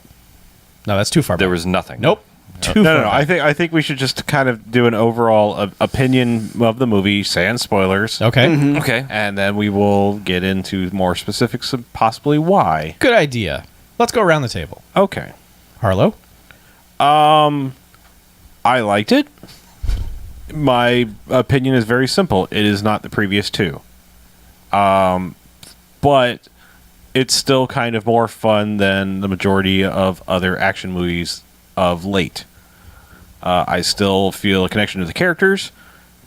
Speaker 2: No, that's too far.
Speaker 4: there
Speaker 2: back.
Speaker 4: was nothing.
Speaker 2: Nope. Too
Speaker 3: No.
Speaker 2: far back.
Speaker 3: I think we should just kind of do an overall opinion of the movie, sans spoilers.
Speaker 2: Okay.
Speaker 4: Okay.
Speaker 3: And then we will get into more specifics of possibly why.
Speaker 2: Good idea. Let's go around the table.
Speaker 3: Okay.
Speaker 2: Harlow.
Speaker 3: I liked it. My opinion is very simple. It is not the previous two. But it's still kind of more fun than the majority of other action movies of late. I still feel a connection to the characters,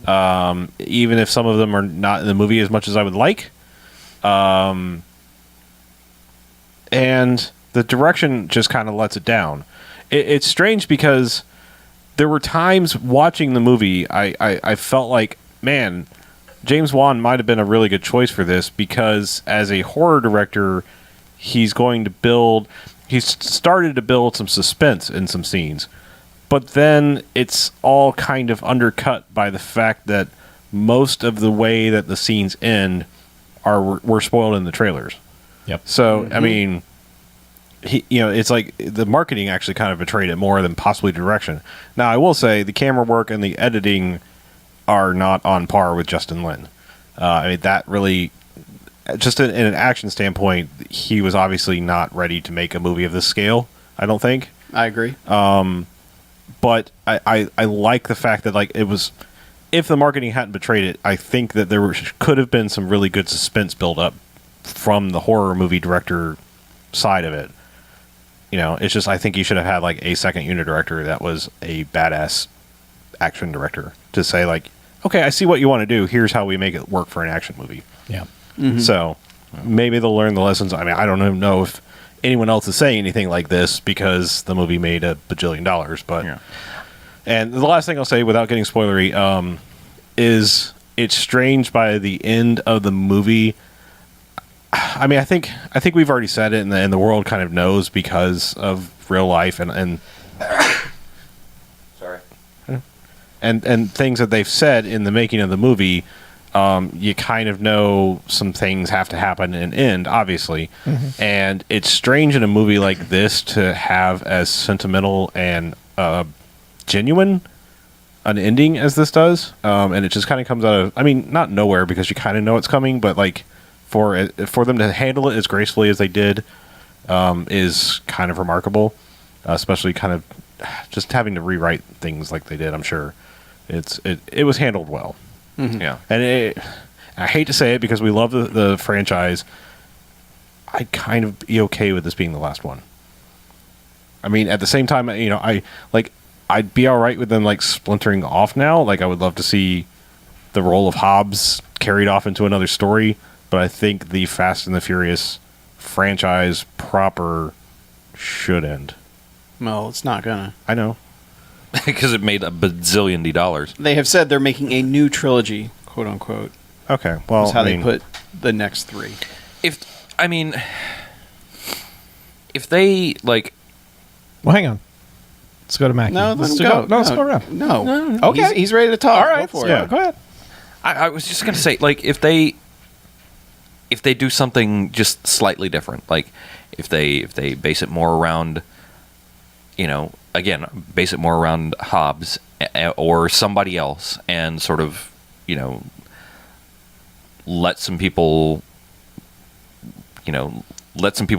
Speaker 3: even if some of them are not in the movie as much as I would like. And the direction just kind of lets it down. It's strange because there were times watching the movie I felt like, man, James Wan might have been a really good choice for this, because as a horror director, he's started to build some suspense in some scenes. But then it's all kind of undercut by the fact that most of the way that the scenes end were spoiled in the trailers.
Speaker 2: Yep.
Speaker 3: So, I mean, it's like the marketing actually kind of betrayed it more than possibly direction. Now, I will say the camera work and the editing are not on par with Justin Lin. I mean, that really, just in an action standpoint, he was obviously not ready to make a movie of this scale, I don't think.
Speaker 1: I agree.
Speaker 3: But I like the fact that, like, it was, if the marketing hadn't betrayed it, I think that could have been some really good suspense build up from the horror movie director side of it. It's just, I think you should have had like a second unit director that was a badass action director to say, like, okay, I see what you want to do. Here's how we make it work for an action movie.
Speaker 2: Yeah.
Speaker 1: Mm-hmm.
Speaker 3: So maybe they'll learn the lessons. I mean, I don't even know if anyone else is saying anything like this because the movie made $1 bajillion. But and the last thing I'll say without getting spoilery is it's strange by the end of the movie. I mean, I think we've already said it, and the world kind of knows because of real life and
Speaker 4: Sorry.
Speaker 3: And things that they've said in the making of the movie. You kind of know some things have to happen and end, obviously. Mm-hmm. And it's strange in a movie like this to have as sentimental and genuine an ending as this does. And it just kind of comes out of, I mean, not nowhere, because you kind of know it's coming, but like for them to handle it as gracefully as they did is kind of remarkable, especially kind of just having to rewrite things like they did. I'm sure it was handled well.
Speaker 1: Mm-hmm.
Speaker 4: Yeah.
Speaker 3: And I hate to say it because we love the franchise. I'd kind of be okay with this being the last one. I mean, at the same time, I'd be all right with them like splintering off now. Like, I would love to see the role of Hobbs carried off into another story. But I think the Fast and the Furious franchise proper should end.
Speaker 1: Well, it's not gonna.
Speaker 3: I know.
Speaker 4: Because it made $1 bazillion.
Speaker 1: They have said they're making a new trilogy, quote unquote.
Speaker 3: Okay, well,
Speaker 1: That's how they put the next three.
Speaker 4: If they like,
Speaker 2: Well, hang on. Let's go to Mackie.
Speaker 1: No, let
Speaker 2: let's
Speaker 1: him go.
Speaker 2: No, let's go around.
Speaker 1: No.
Speaker 2: Okay.
Speaker 1: He's ready to talk.
Speaker 2: All right.
Speaker 1: Go for
Speaker 2: Yeah,
Speaker 1: it.
Speaker 2: go ahead.
Speaker 4: I was just gonna say, like, if they do something just slightly different, like if they base it more around, again, base it more around Hobbs or somebody else, and sort of, let some people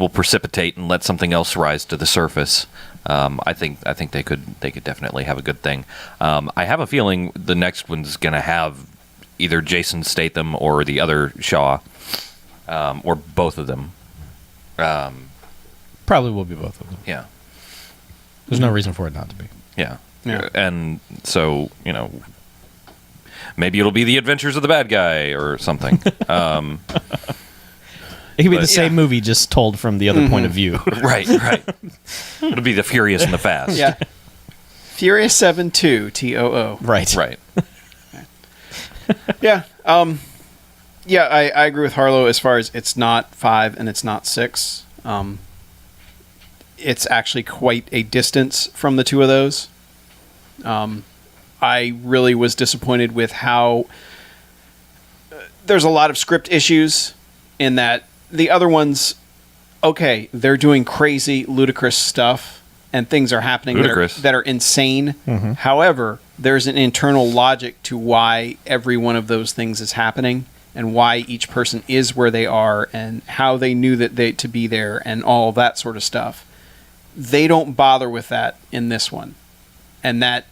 Speaker 4: precipitate and let something else rise to the surface. I think they could definitely have a good thing. I have a feeling the next one's gonna have either Jason Statham or the other Shaw, or both of them.
Speaker 2: Probably will be both of them.
Speaker 4: Yeah.
Speaker 2: There's no reason for it not to be.
Speaker 4: Yeah.
Speaker 1: Yeah.
Speaker 4: And so, maybe it'll be the adventures of the bad guy or something.
Speaker 2: It could be
Speaker 4: But-
Speaker 2: the same movie, just told from the other point of view.
Speaker 4: Right. It'll be the Furious and the Fast.
Speaker 1: Yeah. Furious 7 2 TOO.
Speaker 2: Right.
Speaker 4: Right.
Speaker 1: Yeah. Yeah, I agree with Harlow as far as it's not 5 and it's not 6. It's actually quite a distance from the two of those. I really was disappointed with how there's a lot of script issues in that the other ones, okay, they're doing crazy, ludicrous stuff and things are happening that are insane.
Speaker 2: Mm-hmm.
Speaker 1: However, there's an internal logic to why every one of those things is happening and why each person is where they are and how they knew that they to be there and all that sort of stuff. They don't bother with that in this one. And that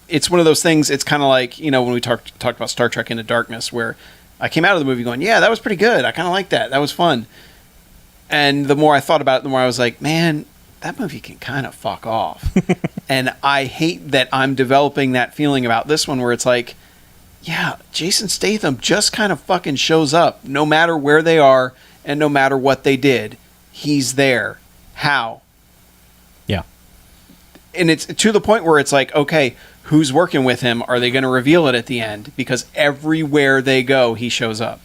Speaker 1: it's one of those things, it's kind of like, when we talked about Star Trek Into Darkness, where I came out of the movie going, yeah, that was pretty good. I kind of like that. That was fun. And the more I thought about it, the more I was like, man, that movie can kind of fuck off. And I hate that I'm developing that feeling about this one where it's like, yeah, Jason Statham just kind of fucking shows up no matter where they are and no matter what they did. He's there. How?
Speaker 2: Yeah.
Speaker 1: And it's to the point where it's like, okay, who's working with him? Are they going to reveal it at the end? Because everywhere they go, he shows up.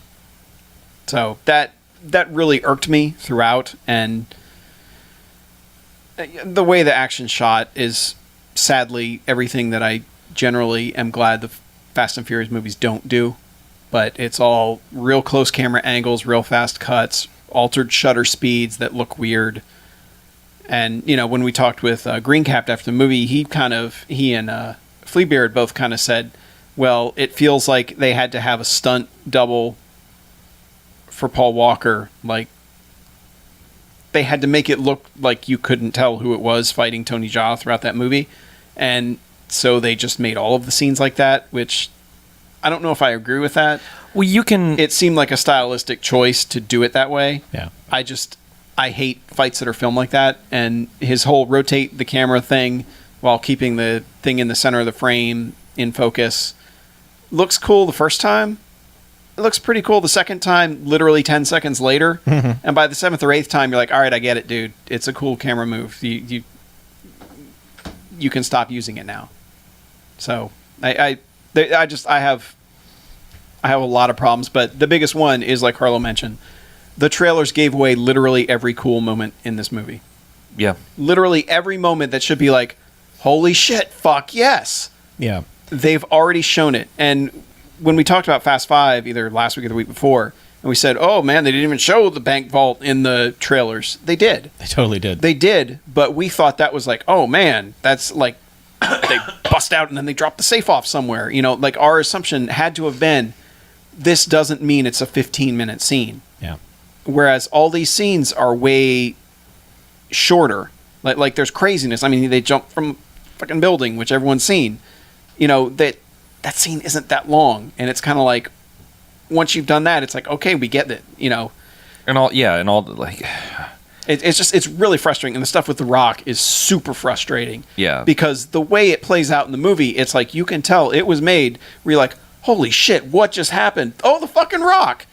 Speaker 1: So that really irked me throughout, and the way the action shot is sadly everything that I generally am glad the Fast and Furious movies don't do. But it's all real close camera angles, real fast cuts, altered shutter speeds that look weird. And, you know, when we talked with Greencapped after the movie, he and Fleabeard both kind of said, well, it feels like they had to have a stunt double for Paul Walker. Like, they had to make it look like you couldn't tell who it was fighting Tony Jaa throughout that movie. And so they just made all of the scenes like that, which I don't know if I agree with that.
Speaker 4: Well,
Speaker 1: It seemed like a stylistic choice to do it that way.
Speaker 2: Yeah.
Speaker 1: I hate fights that are filmed like that, and his whole rotate the camera thing while keeping the thing in the center of the frame in focus looks cool the first time. It looks pretty cool the second time, literally 10 seconds later. Mm-hmm. And by the 7th or 8th time, you're like, all right, I get it, dude. It's a cool camera move. You can stop using it now. So I have a lot of problems, but the biggest one is, like Harlow mentioned, the trailers gave away literally every cool moment in this movie.
Speaker 4: Yeah.
Speaker 1: Literally every moment that should be like, holy shit, fuck yes.
Speaker 2: Yeah.
Speaker 1: They've already shown it. And when we talked about Fast 5, either last week or the week before, and we said, oh man, they didn't even show the bank vault in the trailers. They did.
Speaker 2: They totally did.
Speaker 1: They did, but we thought that was like, oh man, that's like, they bust out and then they drop the safe off somewhere. You know, like our assumption had to have been, this doesn't mean it's a 15-minute scene.
Speaker 2: Yeah.
Speaker 1: Whereas all these scenes are way shorter. Like there's craziness. I mean, they jump from a fucking building, which everyone's seen. You know, that scene isn't that long. And it's kind of like, once you've done that, it's like, okay, we get it, you know. It's really frustrating. And the stuff with The Rock is super frustrating.
Speaker 4: Yeah.
Speaker 1: Because the way it plays out in the movie, it's like, you can tell it was made where you're like, holy shit, what just happened? Oh, the fucking Rock.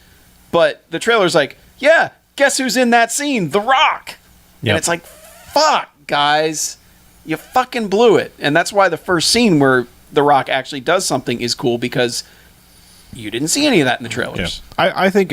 Speaker 1: But the trailer's like, yeah, guess who's in that scene? The Rock. Yep. And it's like, fuck, guys. You fucking blew it. And that's why the first scene where The Rock actually does something is cool, because you didn't see any of that in the trailers.
Speaker 3: Yeah. I think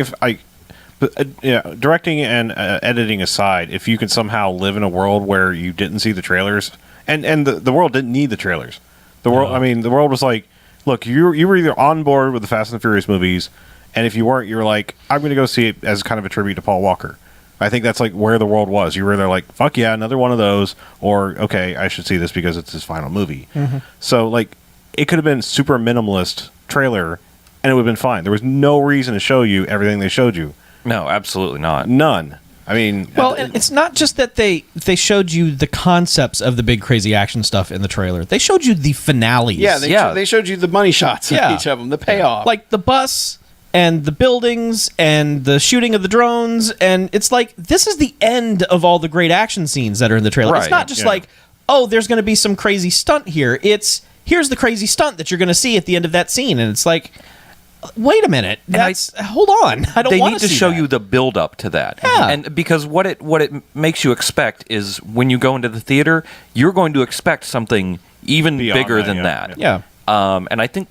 Speaker 3: directing and editing aside, if you can somehow live in a world where you didn't see the trailers, and the world didn't need the trailers. The world, I mean, the world was like, look, you were either on board with the Fast and the Furious movies, and if you weren't, you were like, I'm going to go see it as kind of a tribute to Paul Walker. I think that's like where the world was. You were either like, fuck yeah, another one of those, or okay, I should see this because it's his final movie. Mm-hmm. So like, it could have been super minimalist trailer, and it would have been fine. There was no reason to show you everything they showed you.
Speaker 4: No, absolutely not.
Speaker 3: None. I mean,
Speaker 2: well, it's not just that they showed you the concepts of the big crazy action stuff in the trailer. They showed you the finales.
Speaker 1: Yeah, they showed you the money shots of each of them, the payoff.
Speaker 2: Like the bus and the buildings and the shooting of the drones, and it's like, this is the end of all the great action scenes that are in the trailer. Right. It's not just like, oh, there's going to be some crazy stunt here. It's, here's the crazy stunt that you're going to see at the end of that scene, and it's like, wait a minute. Hold on. I don't want to see that.
Speaker 4: They need to show you the build up to that.
Speaker 2: Yeah.
Speaker 4: And because what it makes you expect is, when you go into the theater, you're going to expect something even bigger than that.
Speaker 2: Yeah.
Speaker 4: And I think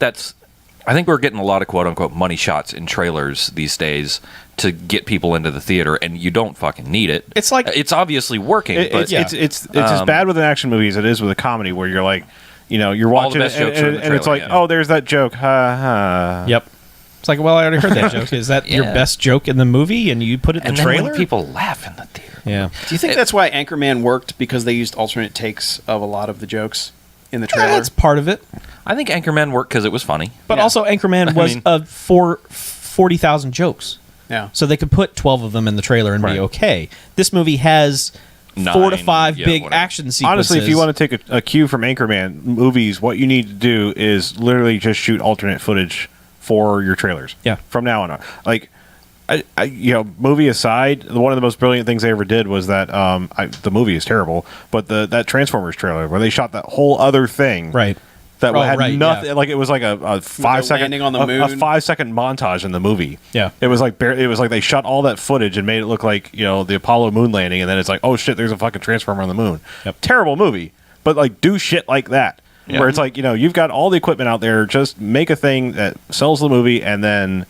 Speaker 4: we're getting a lot of quote unquote money shots in trailers these days to get people into the theater, and you don't fucking need it.
Speaker 2: It's like,
Speaker 4: it's obviously working.
Speaker 3: It's as bad with an action movie as it is with a comedy, where you're like, you know, you're watching it and it's like, oh, there's that joke. Ha ha.
Speaker 2: Yep. It's like, well, I already heard that joke. Is that your best joke in the movie, and you put it in the trailer?
Speaker 4: When people laugh in the theater.
Speaker 2: Yeah.
Speaker 1: Do you think that's why Anchorman worked? Because they used alternate takes of a lot of the jokes in the trailer?
Speaker 2: That's part of it.
Speaker 4: I think Anchorman worked because it was funny.
Speaker 2: But also, Anchorman was 40,000 jokes.
Speaker 1: Yeah.
Speaker 2: So they could put 12 of them in the trailer and be okay. This movie has 4 to 5 big action sequences.
Speaker 3: Honestly, if you want to take a cue from Anchorman movies, what you need to do is literally just shoot alternate footage for your trailers.
Speaker 2: Yeah.
Speaker 3: From now on. Like, movie aside, one of the most brilliant things they ever did was that the movie is terrible, but that Transformers trailer where they shot that whole other thing.
Speaker 2: Right.
Speaker 3: that had
Speaker 2: right,
Speaker 3: nothing.
Speaker 2: yeah.
Speaker 3: Like it was like a 5 second
Speaker 1: landing on the
Speaker 3: a
Speaker 1: moon.
Speaker 3: 5 second montage in the movie.
Speaker 2: Yeah.
Speaker 3: it was like they shot all that footage and made it look like the Apollo moon landing, and then it's like, oh shit, there's a fucking transformer on the moon.
Speaker 2: Yep.
Speaker 3: Terrible movie, but like do shit like that.
Speaker 4: Yeah.
Speaker 3: Where it's like, you've got all the equipment out there, just make a thing that sells the movie, and then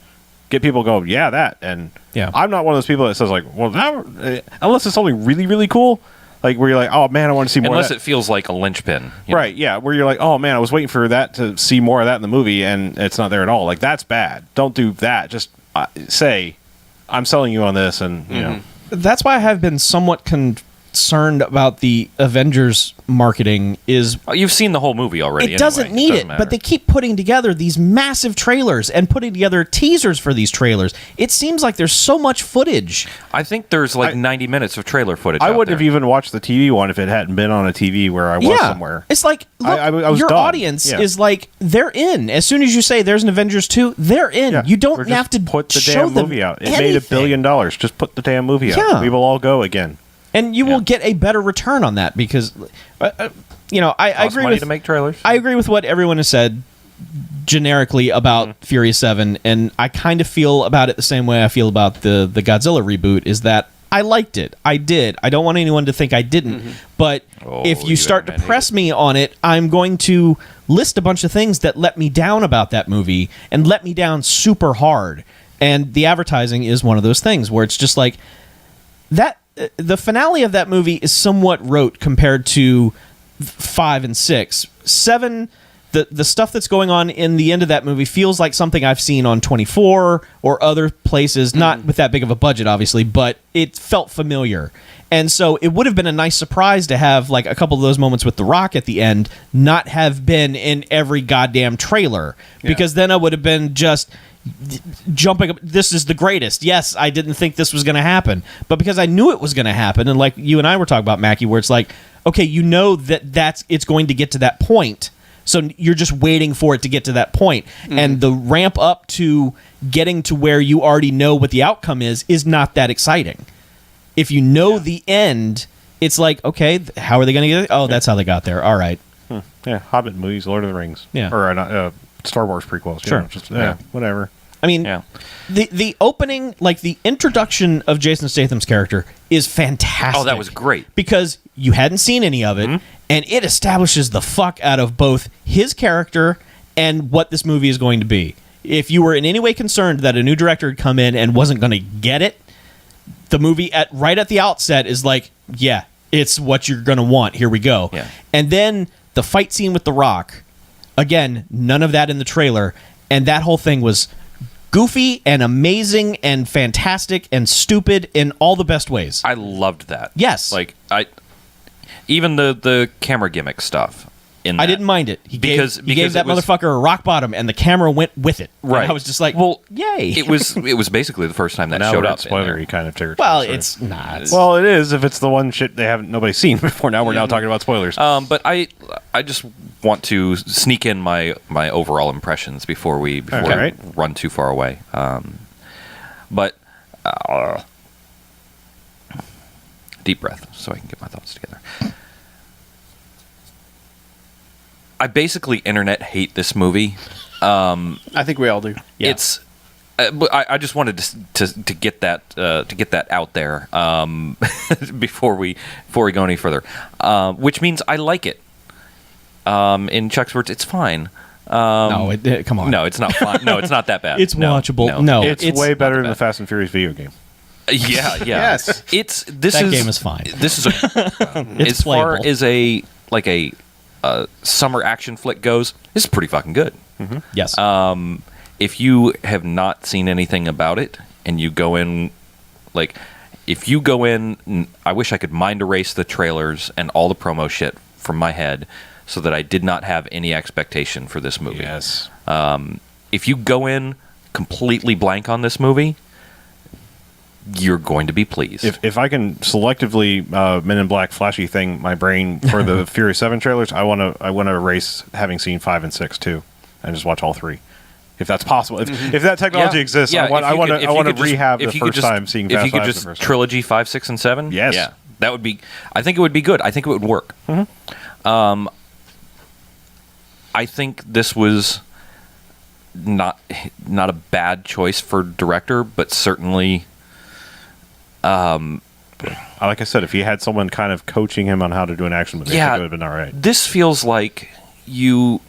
Speaker 3: get people to go, yeah, that. And
Speaker 2: Yeah.
Speaker 3: I'm not one of those people that says like, well, that, unless it's something really, really cool, like where you're like, oh man, I want to see more.
Speaker 4: Unless
Speaker 3: of that.
Speaker 4: it feels like a linchpin,
Speaker 3: Right, yeah, where you're like, oh man, I was waiting for that to see more of that in the movie, and it's not there at all. Like that's bad. Don't do that. Just say, I'm selling you on this, and
Speaker 2: That's why I have been somewhat concerned about the Avengers marketing is
Speaker 4: Oh, you've seen the whole movie already.
Speaker 2: it doesn't
Speaker 4: anyway.
Speaker 2: need
Speaker 4: doesn't
Speaker 2: it, but they keep putting together these massive trailers and putting together teasers for these trailers. It seems like there's so much footage.
Speaker 4: I think there's like 90 minutes of trailer footage.
Speaker 3: I
Speaker 4: out
Speaker 3: wouldn't have
Speaker 4: there.
Speaker 3: even watched the TV one if it hadn't been on a TV where I was somewhere.
Speaker 2: It's like, look,
Speaker 3: I was
Speaker 2: your
Speaker 3: done.
Speaker 2: audience
Speaker 3: Yeah.
Speaker 2: is like, they're in. As soon as you say there's an Avengers 2, they're in.
Speaker 3: Yeah.
Speaker 2: You
Speaker 3: Or
Speaker 2: don't
Speaker 3: just
Speaker 2: have to
Speaker 3: put the
Speaker 2: show
Speaker 3: damn
Speaker 2: them
Speaker 3: movie out. It
Speaker 2: anything.
Speaker 3: made $1 billion. Just put the damn movie out.
Speaker 2: Yeah.
Speaker 3: We will all go again.
Speaker 2: And you will get a better return on that because, I
Speaker 4: Costs
Speaker 2: agree
Speaker 4: money
Speaker 2: with
Speaker 4: to make trailers.
Speaker 2: I agree with what everyone has said generically about Furious 7, and I kind of feel about it the same way I feel about the Godzilla reboot, is that I liked it. I did. I don't want anyone to think I didn't. But
Speaker 4: Oh,
Speaker 2: if you
Speaker 4: you
Speaker 2: start to
Speaker 4: internet
Speaker 2: press me on it, I'm going to list a bunch of things that let me down about that movie and let me down super hard. And the advertising is one of those things where it's just like that. The finale of that movie is somewhat rote compared to 5 and 6. 7, the stuff that's going on in the end of that movie feels like something I've seen on 24 or other places, not with that big of a budget, obviously, but it felt familiar. And so it would have been a nice surprise to have like a couple of those moments with The Rock at the end not have been in every goddamn trailer, because then I would have been just jumping up. This is the greatest. Yes, I didn't think this was going to happen, but because I knew it was going to happen, and like you and I were talking about, Mackie, where it's like, okay, it's going to get to that point, so you're just waiting for it to get to that point. And the ramp up to getting to where you already know what the outcome is not that exciting. If you know the end, it's like, okay, how are they going to get it? Oh, that's how they got there. All right.
Speaker 3: Yeah, Hobbit movies, Lord of the Rings.
Speaker 2: Yeah.
Speaker 3: Or Star Wars prequels.
Speaker 2: Sure.
Speaker 3: Just,
Speaker 4: Yeah.
Speaker 3: whatever.
Speaker 2: I mean,
Speaker 4: Yeah.
Speaker 2: the opening, like the introduction of Jason Statham's character is fantastic.
Speaker 4: Oh, that was great.
Speaker 2: Because you hadn't seen any of it, and it establishes the fuck out of both his character and what this movie is going to be. If you were in any way concerned that a new director had come in and wasn't going to get it, the movie right at the outset is like, yeah, it's what you're going to want. Here we go.
Speaker 4: Yeah.
Speaker 2: And then the fight scene with The Rock, again, none of that in the trailer, and that whole thing was goofy and amazing and fantastic and stupid in all the best ways.
Speaker 4: I loved that.
Speaker 2: Yes.
Speaker 4: Like even the camera gimmick stuff. In
Speaker 2: I
Speaker 4: that.
Speaker 2: didn't mind it. He gave
Speaker 4: because
Speaker 2: that
Speaker 4: it was-
Speaker 2: motherfucker a rock bottom, and the camera went with it. And
Speaker 4: Right.
Speaker 2: I was just like,
Speaker 4: well,
Speaker 2: yay.
Speaker 4: It was basically the first time that
Speaker 3: Now
Speaker 4: showed
Speaker 3: we're
Speaker 4: up.
Speaker 3: at
Speaker 4: in there.
Speaker 3: spoilery kind of territory.
Speaker 2: well,
Speaker 3: so-
Speaker 2: it's not.
Speaker 3: Well, it is if it's the one shit nobody's seen before. Now we're now talking about spoilers.
Speaker 4: But I just want to sneak in my overall impressions before we
Speaker 3: All right.
Speaker 4: run too far away. But deep breath so I can get my thoughts together. I basically internet hate this movie.
Speaker 1: I think we all do.
Speaker 2: Yeah.
Speaker 4: It's. But I just wanted to get that out there before we go any further, which means I like it. In Chuck's words, it's fine.
Speaker 2: no, come on.
Speaker 4: No, it's not fine. No, it's not that bad.
Speaker 2: It's
Speaker 4: No,
Speaker 2: watchable. No.
Speaker 3: it's way better than the Fast and Furious video game.
Speaker 4: Yeah.
Speaker 1: Yes.
Speaker 2: That game is fine.
Speaker 4: This is
Speaker 2: It's
Speaker 4: as far
Speaker 2: playable.
Speaker 4: as a summer action flick goes. This is pretty fucking good.
Speaker 2: Yes.
Speaker 4: If you have not seen anything about it and you go in, I wish I could mind erase the trailers and all the promo shit from my head so that I did not have any expectation for this movie.
Speaker 3: Yes.
Speaker 4: If you go in completely blank on this movie, you're going to be pleased.
Speaker 3: If I can selectively Men in Black flashy thing my brain for the Furious 7 trailers, I want to erase having seen 5 and 6 too, and just watch all three, if that's possible. If that technology exists, I want to rehab the first time seeing Fast
Speaker 4: If you could
Speaker 3: Five
Speaker 4: just
Speaker 3: the first time.
Speaker 4: trilogy 5, 6, and 7,
Speaker 3: Yes.
Speaker 4: yeah, that would be. I think it would be good. I think it would work. I think this was not a bad choice for director, but certainly.
Speaker 3: Like I said, if he had someone kind of coaching him on how to do an action movie, I think it would have been all right.
Speaker 4: This feels like you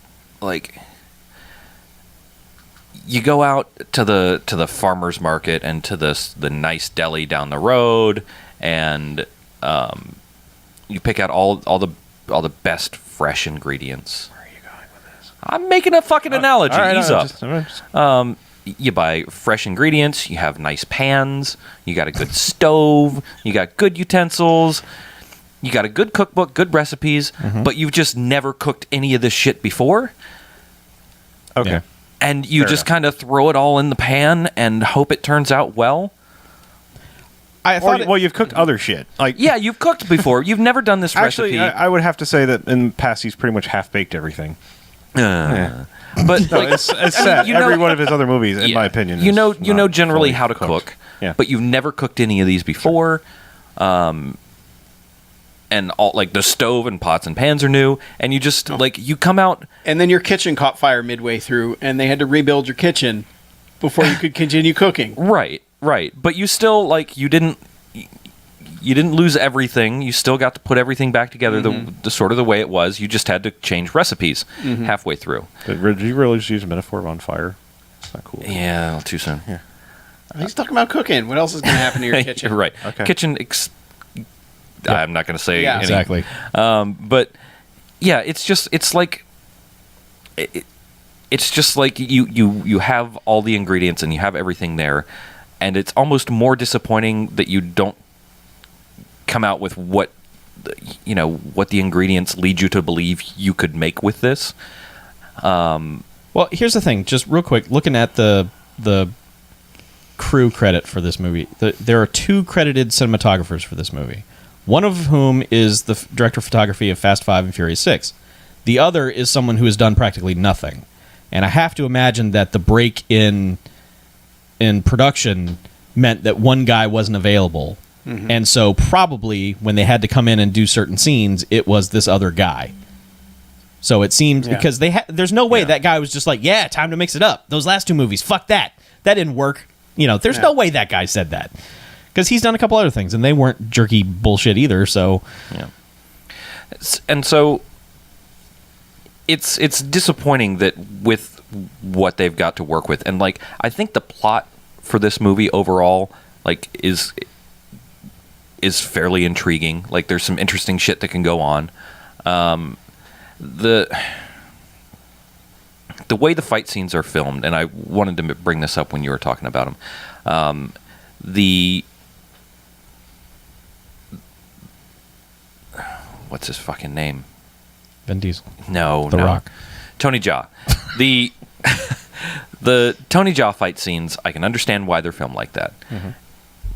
Speaker 4: go out to the farmer's market and to the nice deli down the road, and you pick out all the best fresh ingredients. Where are you going with this? I'm making a fucking analogy.
Speaker 3: All right,
Speaker 4: Ease up. You buy fresh ingredients, you have nice pans, you got a good stove, you got good utensils, you got a good cookbook, good recipes, but you've just never cooked any of this shit before.
Speaker 3: Okay.
Speaker 2: Yeah.
Speaker 4: And you
Speaker 3: Fair
Speaker 4: just
Speaker 3: enough.
Speaker 4: kind of throw it all in the pan and hope it turns out well.
Speaker 2: I thought
Speaker 3: Well, you've cooked other shit. Like,
Speaker 4: Yeah, you've cooked before. You've never done this
Speaker 3: actually,
Speaker 4: recipe.
Speaker 3: I would have to say that in the past he's pretty much half baked everything.
Speaker 4: But
Speaker 3: No,
Speaker 4: like,
Speaker 3: it's sad.
Speaker 4: you know-
Speaker 3: Every one of his other movies, in
Speaker 4: yeah,
Speaker 3: my opinion,
Speaker 4: you know
Speaker 3: is
Speaker 4: you know
Speaker 3: not
Speaker 4: generally
Speaker 3: fully
Speaker 4: how to
Speaker 3: cooked.
Speaker 4: cook.
Speaker 3: Yeah.
Speaker 4: But you've never cooked any of these before. And all like the stove and pots and pans are new, and you just like you come out.
Speaker 1: And then your kitchen caught fire midway through, and they had to rebuild your kitchen before you could continue cooking.
Speaker 4: Right. But you still like you didn't lose everything. You still got to put everything back together the sort of the way it was. You just had to change recipes halfway through.
Speaker 3: Did you really just use a metaphor of on fire? It's not cool.
Speaker 4: Yeah, too soon. Yeah.
Speaker 1: He's talking about cooking. What else is going to happen to your kitchen?
Speaker 4: Right.
Speaker 3: Okay.
Speaker 4: Kitchen. I'm not going to say
Speaker 1: Yeah.
Speaker 4: any,
Speaker 2: exactly.
Speaker 4: but yeah, it's just like it's just like you have all the ingredients and you have everything there, and it's almost more disappointing that you don't come out with what the ingredients lead you to believe you could make with this.
Speaker 2: Well, here's the thing. Just real quick, looking at the crew credit for this movie, there are 2 credited cinematographers for this movie. One of whom is the director of photography of Fast 5 and Furious 6. The other is someone who has done practically nothing. And I have to imagine that the break in production meant that one guy wasn't available. And so probably when they had to come in and do certain scenes, it was this other guy. So it seems because there's no way that guy was just like, yeah, time to mix it up. Those last 2 movies, fuck that. That didn't work. There's no way that guy said that. Because he's done a couple other things, and they weren't jerky bullshit either. So,
Speaker 4: Yeah. And so it's disappointing that with what they've got to work with, and like I think the plot for this movie overall like is fairly intriguing. Like there's some interesting shit that can go on. The way the fight scenes are filmed, and I wanted to bring this up when you were talking about them. What's his fucking name?
Speaker 2: Vin Diesel.
Speaker 4: No,
Speaker 2: The Rock.
Speaker 4: Tony Jaa. The Tony Jaa fight scenes, I can understand why they're filmed like that.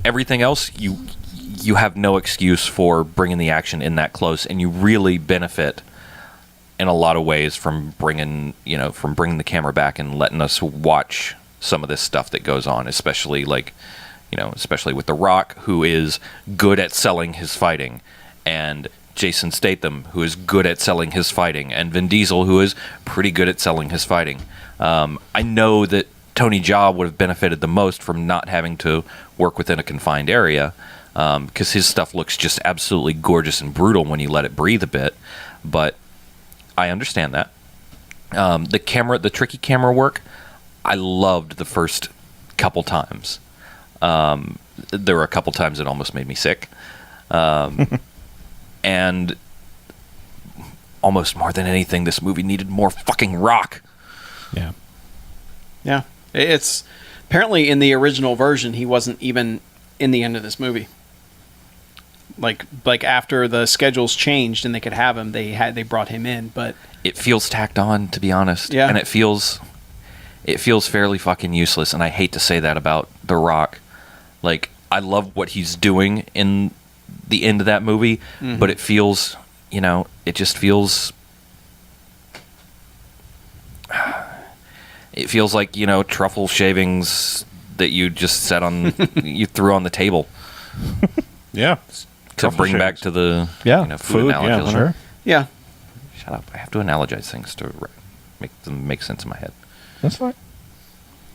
Speaker 4: Everything else, you have no excuse for bringing the action in that close, and you really benefit in a lot of ways from bringing the camera back and letting us watch some of this stuff that goes on, especially with The Rock, who is good at selling his fighting, and Jason Statham, who is good at selling his fighting, and Vin Diesel, who is pretty good at selling his fighting. I know that Tony Jaa would have benefited the most from not having to work within a confined area, because his stuff looks just absolutely gorgeous and brutal when you let it breathe a bit. But I understand that. The tricky camera work, I loved the first couple times. There were a couple times it almost made me sick. And almost more than anything, this movie needed more fucking rock.
Speaker 2: Yeah.
Speaker 1: Yeah. It's apparently in the original version, he wasn't even in the end of this movie. Like after the schedules changed and they could have him, they brought him in, but
Speaker 4: It feels tacked on, to be honest.
Speaker 1: Yeah.
Speaker 4: And it feels fairly fucking useless, and I hate to say that about The Rock. Like, I love what he's doing in the end of that movie, but it feels, it just feels... It feels like, truffle shavings that you just set on... you threw on the table.
Speaker 3: Yeah.
Speaker 4: To
Speaker 3: Truffle
Speaker 4: bring back
Speaker 3: shavings.
Speaker 4: to the
Speaker 2: Yeah.
Speaker 4: food analogy.
Speaker 3: yeah,
Speaker 1: yeah.
Speaker 4: Shut up. I have to analogize things to... doesn't make sense in my head.
Speaker 2: That's fine.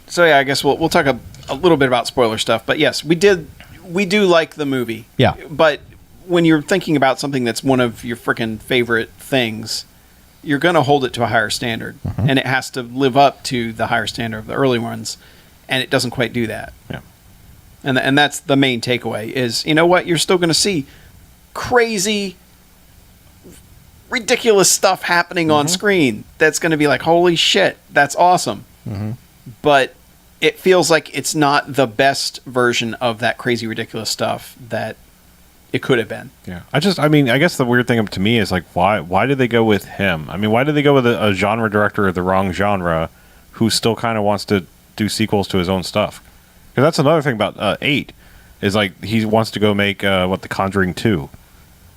Speaker 1: So yeah, I guess we'll talk a little bit about spoiler stuff. But yes, we do like the movie.
Speaker 2: Yeah.
Speaker 1: But when you're thinking about something that's one of your freaking favorite things, you're going to hold it to a higher standard, and it has to live up to the higher standard of the early ones, and it doesn't quite do that.
Speaker 3: Yeah.
Speaker 1: And that's the main takeaway is, you know what, you're still going to see crazy, ridiculous stuff happening on screen that's going to be like, holy shit, that's awesome. But it feels like it's not the best version of that crazy, ridiculous stuff that it could have been.
Speaker 3: Yeah. I guess the weird thing to me is like, why did they go with him? I mean, why did they go with a genre director of the wrong genre who still kind of wants to do sequels to his own stuff? Because that's another thing about 8 is like he wants to go make The Conjuring 2.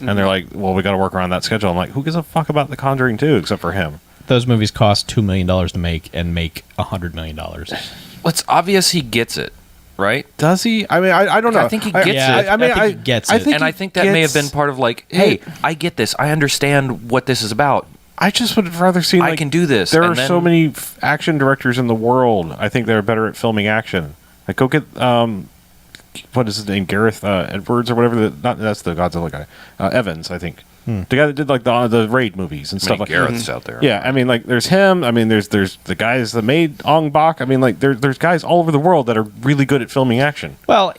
Speaker 3: And they're like, well, we got to work around that schedule. I'm like, who gives a fuck about The Conjuring 2 except for him?
Speaker 2: Those movies cost $2 million to make and make $100 million.
Speaker 4: Well, it's obvious he gets it, right?
Speaker 3: Does he? I mean, I don't know.
Speaker 4: I think he gets it.
Speaker 2: I think he gets it.
Speaker 4: And I think that may have been part of like, hey, I get this. I understand what this is about.
Speaker 3: I just would have rather seen.
Speaker 4: I can do this.
Speaker 3: There
Speaker 4: and
Speaker 3: are
Speaker 4: then-
Speaker 3: so many action directors in the world. I think they're better at filming action. Like, go get what is his name? Gareth Edwards or whatever. That's the Godzilla guy. Evans, I think. The guy that did like the Raid movies and stuff like that.
Speaker 4: Gareth's out there.
Speaker 3: Yeah, I mean, like, there's him. I mean, there's the guys that made Ong Bak. I mean, like, there's guys all over the world that are really good at filming action.
Speaker 2: Well,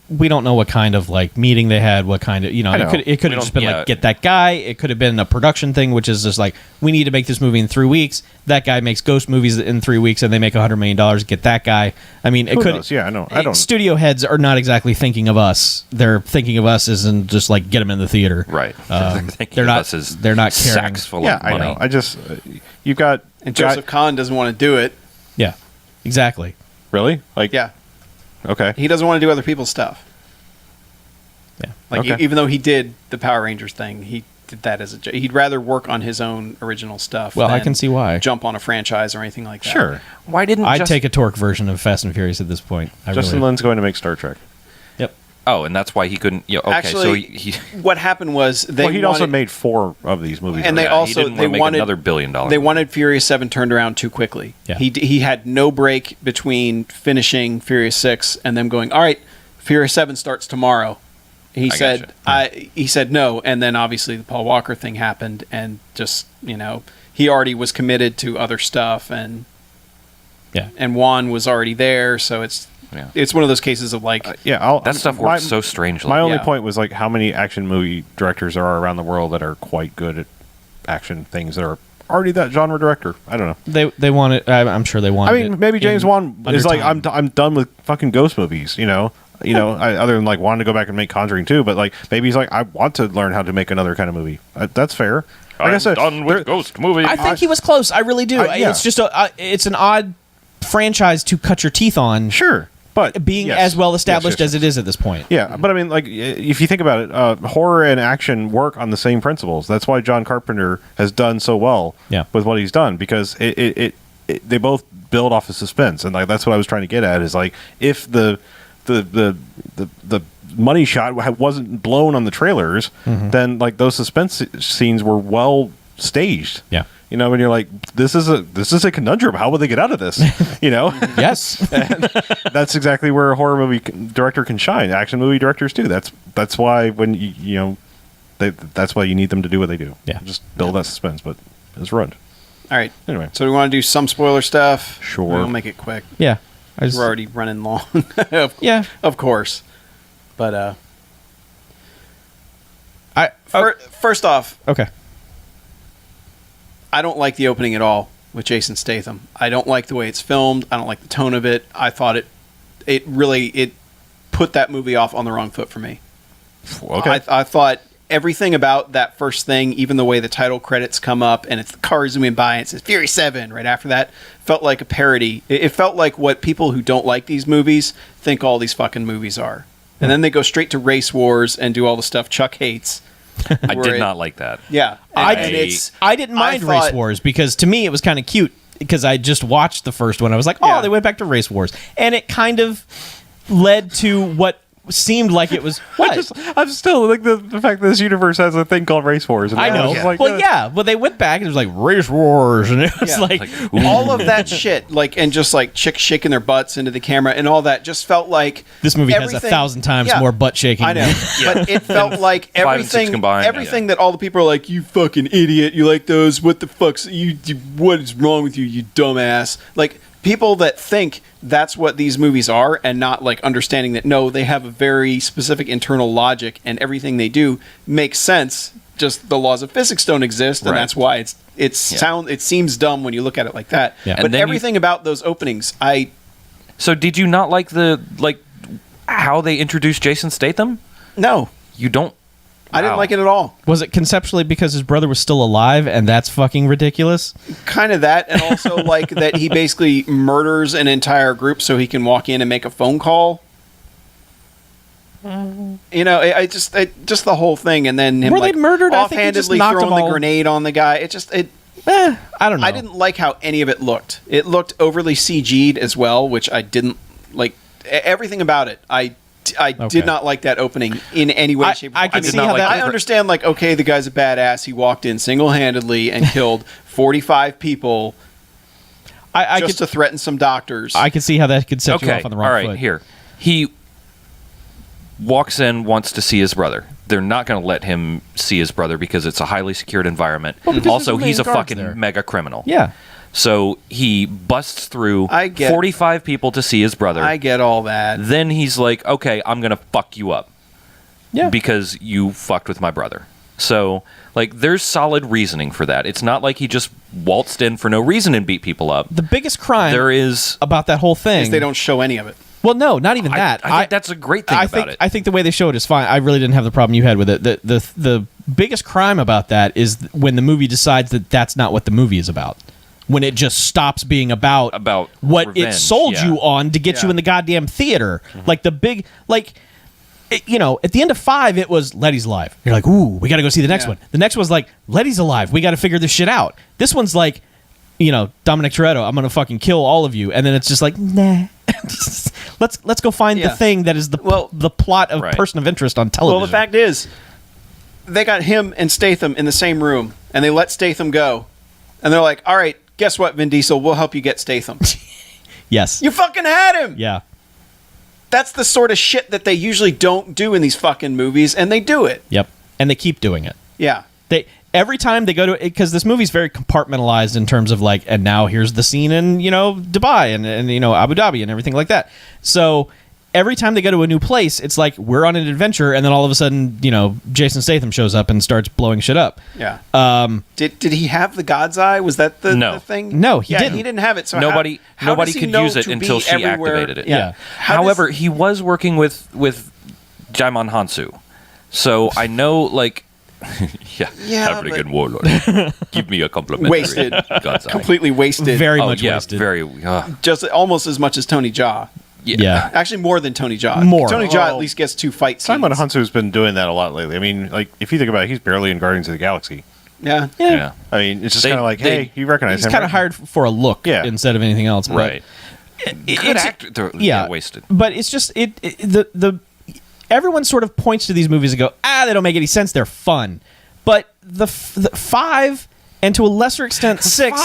Speaker 2: we don't know what kind of like meeting they had, what kind of
Speaker 3: I know.
Speaker 2: it could have just been like get that guy. It could have been a production thing, which is just like we need to make this movie in 3 weeks. That guy makes ghost movies in 3 weeks, and they make $100 million. Get that guy. I mean, it
Speaker 3: Who
Speaker 2: could.
Speaker 3: knows? Yeah, I know. I don't.
Speaker 2: Studio heads are not exactly thinking of us. They're thinking of us as in just like get them in the theater.
Speaker 4: Right.
Speaker 2: They're not. They're not caring.
Speaker 4: Sacks full
Speaker 3: Yeah,
Speaker 4: of
Speaker 3: I
Speaker 4: money.
Speaker 3: know. I just you've got
Speaker 1: And Joseph Kahn doesn't want to do it.
Speaker 2: Yeah, exactly.
Speaker 3: really like
Speaker 1: Yeah.
Speaker 3: Okay.
Speaker 1: He doesn't want to do other people's stuff.
Speaker 2: Yeah.
Speaker 1: Like,
Speaker 3: Okay.
Speaker 1: even though he did the Power Rangers thing, he did that as he'd rather work on his own original stuff.
Speaker 2: Well, I
Speaker 1: than
Speaker 2: can see why.
Speaker 1: Jump on a franchise or anything like that.
Speaker 3: Sure.
Speaker 4: Why didn't
Speaker 2: I'd take a Torque version of Fast and Furious at this point.
Speaker 3: Justin Lin's going to make Star Trek.
Speaker 2: Yep.
Speaker 4: Oh, and that's why he couldn't. Yeah, okay,
Speaker 1: Actually,
Speaker 4: so he
Speaker 1: what happened was
Speaker 3: He'd also made 4 of these movies.
Speaker 1: and they
Speaker 3: already.
Speaker 1: also
Speaker 4: didn't
Speaker 1: they
Speaker 4: want to make
Speaker 1: wanted
Speaker 4: another $1 billion.
Speaker 1: They wanted Furious 7 turned around too quickly.
Speaker 2: Yeah.
Speaker 1: He had no break between finishing Furious 6 and them going, all right, Furious 7 starts tomorrow. He said he said no, and then obviously the Paul Walker thing happened, and just he already was committed to other stuff, and Juan was already there, so it's one of those cases of like
Speaker 4: that stuff works so strangely.
Speaker 3: My only
Speaker 1: Yeah.
Speaker 3: point was like how many action movie directors there are around the world that are quite good at action things that are already that genre director. I don't know.
Speaker 2: They want it. I'm sure they want.
Speaker 3: I mean, maybe James Wan is like
Speaker 2: time.
Speaker 3: I'm done with fucking ghost movies. Other than like wanting to go back and make Conjuring 2, but like maybe he's like I want to learn how to make another kind of movie. That's fair. Like I said,
Speaker 4: done with ghost movies.
Speaker 2: I think he was close. I really do.
Speaker 3: Yeah.
Speaker 2: It's just it's an odd franchise to cut your teeth on.
Speaker 3: Sure, but
Speaker 2: Being
Speaker 3: yes.
Speaker 2: as well established
Speaker 3: Yes,
Speaker 2: as it is at this point.
Speaker 3: Yeah, but I mean, like, if you think about it, horror and action work on the same principles. That's why John Carpenter has done so well with what he's done, because they both build off of suspense, and like that's what I was trying to get at. Is like if the money shot wasn't blown on the trailers, then like those suspense scenes were well staged.
Speaker 2: Yeah.
Speaker 3: When you're like, this is a conundrum. How will they get out of this?
Speaker 2: Yes.
Speaker 3: That's exactly where a horror movie director can shine. Action movie directors too. That's why when that's why you need them to do what they do.
Speaker 2: Yeah.
Speaker 3: Just build that suspense, but it's ruined.
Speaker 1: all right.
Speaker 3: Anyway,
Speaker 1: So we want to do some spoiler stuff.
Speaker 3: Sure.
Speaker 1: We'll make it quick.
Speaker 2: Yeah.
Speaker 1: We're already running long.
Speaker 2: Yeah.
Speaker 1: Of course. But
Speaker 2: Oh,
Speaker 1: first off,
Speaker 2: okay.
Speaker 1: I don't like the opening at all with Jason Statham. I don't like the way it's filmed. I don't like the tone of it. I thought it really put that movie off on the wrong foot for me.
Speaker 3: okay.
Speaker 1: I thought everything about that first thing, even the way the title credits come up and it's the car zooming by and it says Fury 7 right after that, felt like a parody. It felt like what people who don't like these movies think all these fucking movies are. And then they go straight to Race Wars and do all the stuff Chuck hates.
Speaker 4: I did not like that.
Speaker 1: Yeah.
Speaker 2: I didn't mind
Speaker 1: I thought-
Speaker 2: Race Wars because to me it was kind of cute because I just watched the first one. I was like, oh,
Speaker 1: Yeah.
Speaker 2: they went back to Race Wars. And it kind of led to what seemed like it was what?
Speaker 3: I'm still like the fact that this universe has a thing called race wars. And
Speaker 2: I know.
Speaker 3: was like,
Speaker 2: Well, they went back and it was like race wars, and it was
Speaker 1: Yeah.
Speaker 2: like
Speaker 1: all of that shit, like, and just like chicks shaking their butts into the camera and all that, just felt like
Speaker 2: this movie has
Speaker 1: everything-
Speaker 2: 1,000 times
Speaker 1: Yeah.
Speaker 2: more butt shaking.
Speaker 1: I know, but it felt like
Speaker 4: 5 and 6
Speaker 1: everything,
Speaker 4: combined,
Speaker 1: everything that all the people are like, you fucking idiot, you like those? What the fuck's you? What is wrong with you, you dumbass? Like people that think that's what these movies are, and not like understanding that no, they have a very specific internal logic, and everything they do makes sense. Just the laws of physics don't exist, and
Speaker 4: Right.
Speaker 1: that's why it seems dumb when you look at it like that.
Speaker 2: Yeah.
Speaker 1: But
Speaker 4: And then
Speaker 1: everything about those openings,
Speaker 4: So did you not like how they introduced Jason Statham?
Speaker 1: no,
Speaker 4: You don't.
Speaker 1: I didn't
Speaker 4: Wow.
Speaker 1: like it at all.
Speaker 2: Was it conceptually because his brother was still alive, and that's fucking ridiculous?
Speaker 1: Kind of that, and also like that he basically murders an entire group so he can walk in and make a phone call. You know, I just the whole thing, and then him
Speaker 2: Were they
Speaker 1: like
Speaker 2: murdered? I think he just
Speaker 1: offhandedly
Speaker 2: knocked
Speaker 1: throwing
Speaker 2: them
Speaker 1: the
Speaker 2: all-
Speaker 1: grenade on the guy.
Speaker 2: I don't know.
Speaker 1: I didn't like how any of it looked. It looked overly CG'd as well, which I didn't like. Everything about it, I
Speaker 2: Okay.
Speaker 1: did not like that opening in any way, shape, or
Speaker 2: I
Speaker 1: form.
Speaker 2: can
Speaker 4: did
Speaker 2: see
Speaker 4: not
Speaker 2: how
Speaker 4: like
Speaker 2: that.
Speaker 1: I understand, like, okay, the guy's a badass. He walked in single-handedly and killed 45 people
Speaker 2: I
Speaker 1: just
Speaker 2: could
Speaker 1: to threaten some doctors.
Speaker 2: I could see how that could set you
Speaker 4: Okay.
Speaker 2: off on the wrong
Speaker 4: All right.
Speaker 2: foot.
Speaker 4: Here, he walks in, wants to see his brother. They're not going to let him see his brother because it's a highly secured environment.
Speaker 2: because
Speaker 4: Also,
Speaker 2: there's a
Speaker 4: he's a
Speaker 2: million guards
Speaker 4: fucking
Speaker 2: there.
Speaker 4: mega criminal.
Speaker 2: Yeah.
Speaker 4: So he busts through
Speaker 1: I get-
Speaker 4: 45 people to see his brother.
Speaker 1: I get all that.
Speaker 4: Then he's like, okay, I'm going to fuck you up.
Speaker 2: Yeah.
Speaker 4: Because you fucked with my brother. So, like, there's solid reasoning for that. It's not like he just waltzed in for no reason and beat people up.
Speaker 2: The biggest crime
Speaker 4: There is.
Speaker 2: about that whole thing
Speaker 1: Is they don't show any of it.
Speaker 2: Well, no, not even that.
Speaker 4: I think that's a great thing about it.
Speaker 2: I think the way they show it is fine. I really didn't have the problem you had with it. The biggest crime about that is when the movie decides that that's not what the movie is about. When it just stops being about what it
Speaker 4: revenge,
Speaker 2: sold
Speaker 4: yeah.
Speaker 2: you on to get you
Speaker 1: Yeah.
Speaker 2: in the goddamn theater. Like the big, like, you know, at the end of 5, it was Letty's alive. You're like, ooh, we got to go see the next
Speaker 1: Yeah.
Speaker 2: one. The next one's like, Letty's alive. We got to figure this shit out. This one's like, you know, Dominic Toretto, I'm going to fucking kill all of you. And then it's just like, nah. let's go find the
Speaker 1: Yeah.
Speaker 2: thing that is the plot of
Speaker 4: Right.
Speaker 2: Person of Interest on television.
Speaker 1: Well, the fact is, they got him and Statham in the same room, and they let Statham go. And they're like, all right, guess what, Vin Diesel? We'll help you get Statham.
Speaker 2: yes.
Speaker 1: You fucking had him!
Speaker 2: Yeah.
Speaker 1: That's the sort of shit that they usually don't do in these fucking movies, and they do it.
Speaker 2: Yep. And they keep doing it.
Speaker 1: Yeah.
Speaker 2: They every time they go to because this movie's very compartmentalized in terms of like, and now here's the scene in, you know, Dubai and you know, Abu Dhabi and everything like that. So every time they go to a new place, it's like we're on an adventure, and then all of a sudden, you know, Jason Statham shows up and starts blowing shit up.
Speaker 1: Yeah. Did he have the God's Eye? Was that the,
Speaker 4: No.
Speaker 1: the thing?
Speaker 2: No, he
Speaker 1: Yeah,
Speaker 2: didn't.
Speaker 1: He didn't have it. So
Speaker 4: nobody
Speaker 1: how
Speaker 4: nobody
Speaker 1: does he
Speaker 4: could
Speaker 1: know
Speaker 4: use it
Speaker 1: to
Speaker 4: until
Speaker 1: be
Speaker 4: she
Speaker 1: everywhere?
Speaker 4: activated it.
Speaker 2: Yeah.
Speaker 4: However, he was working with Jaimon Hansu. So I know, like, yeah,
Speaker 1: Yeah,
Speaker 4: African
Speaker 1: but-
Speaker 4: warlord. Give me a compliment.
Speaker 1: Wasted. Completely wasted.
Speaker 2: Very
Speaker 4: Oh,
Speaker 2: much
Speaker 4: yeah,
Speaker 2: wasted.
Speaker 4: very.
Speaker 1: Just almost as much as Tony Jaa.
Speaker 2: Yeah.
Speaker 1: Actually, more than Tony Jaa.
Speaker 2: More.
Speaker 1: Tony Jaa at least gets 2 fight scenes.
Speaker 3: Simon Hunsu's been doing that a lot lately. I mean, like, if you think about it, he's barely in Guardians of the Galaxy.
Speaker 1: Yeah.
Speaker 4: Yeah.
Speaker 3: I mean, it's just
Speaker 4: They-
Speaker 3: kind of like,
Speaker 4: they-
Speaker 3: hey, you recognize
Speaker 2: He's
Speaker 3: him.
Speaker 2: kind of
Speaker 3: right?
Speaker 2: hired for a look
Speaker 3: Yeah.
Speaker 2: instead of anything else. But
Speaker 4: Right.
Speaker 2: Good
Speaker 4: Good actor.
Speaker 2: Yeah.
Speaker 4: Wasted.
Speaker 2: But it's just the everyone sort of points to these movies and go, they don't make any sense. They're fun, but the 5 and to a lesser extent 6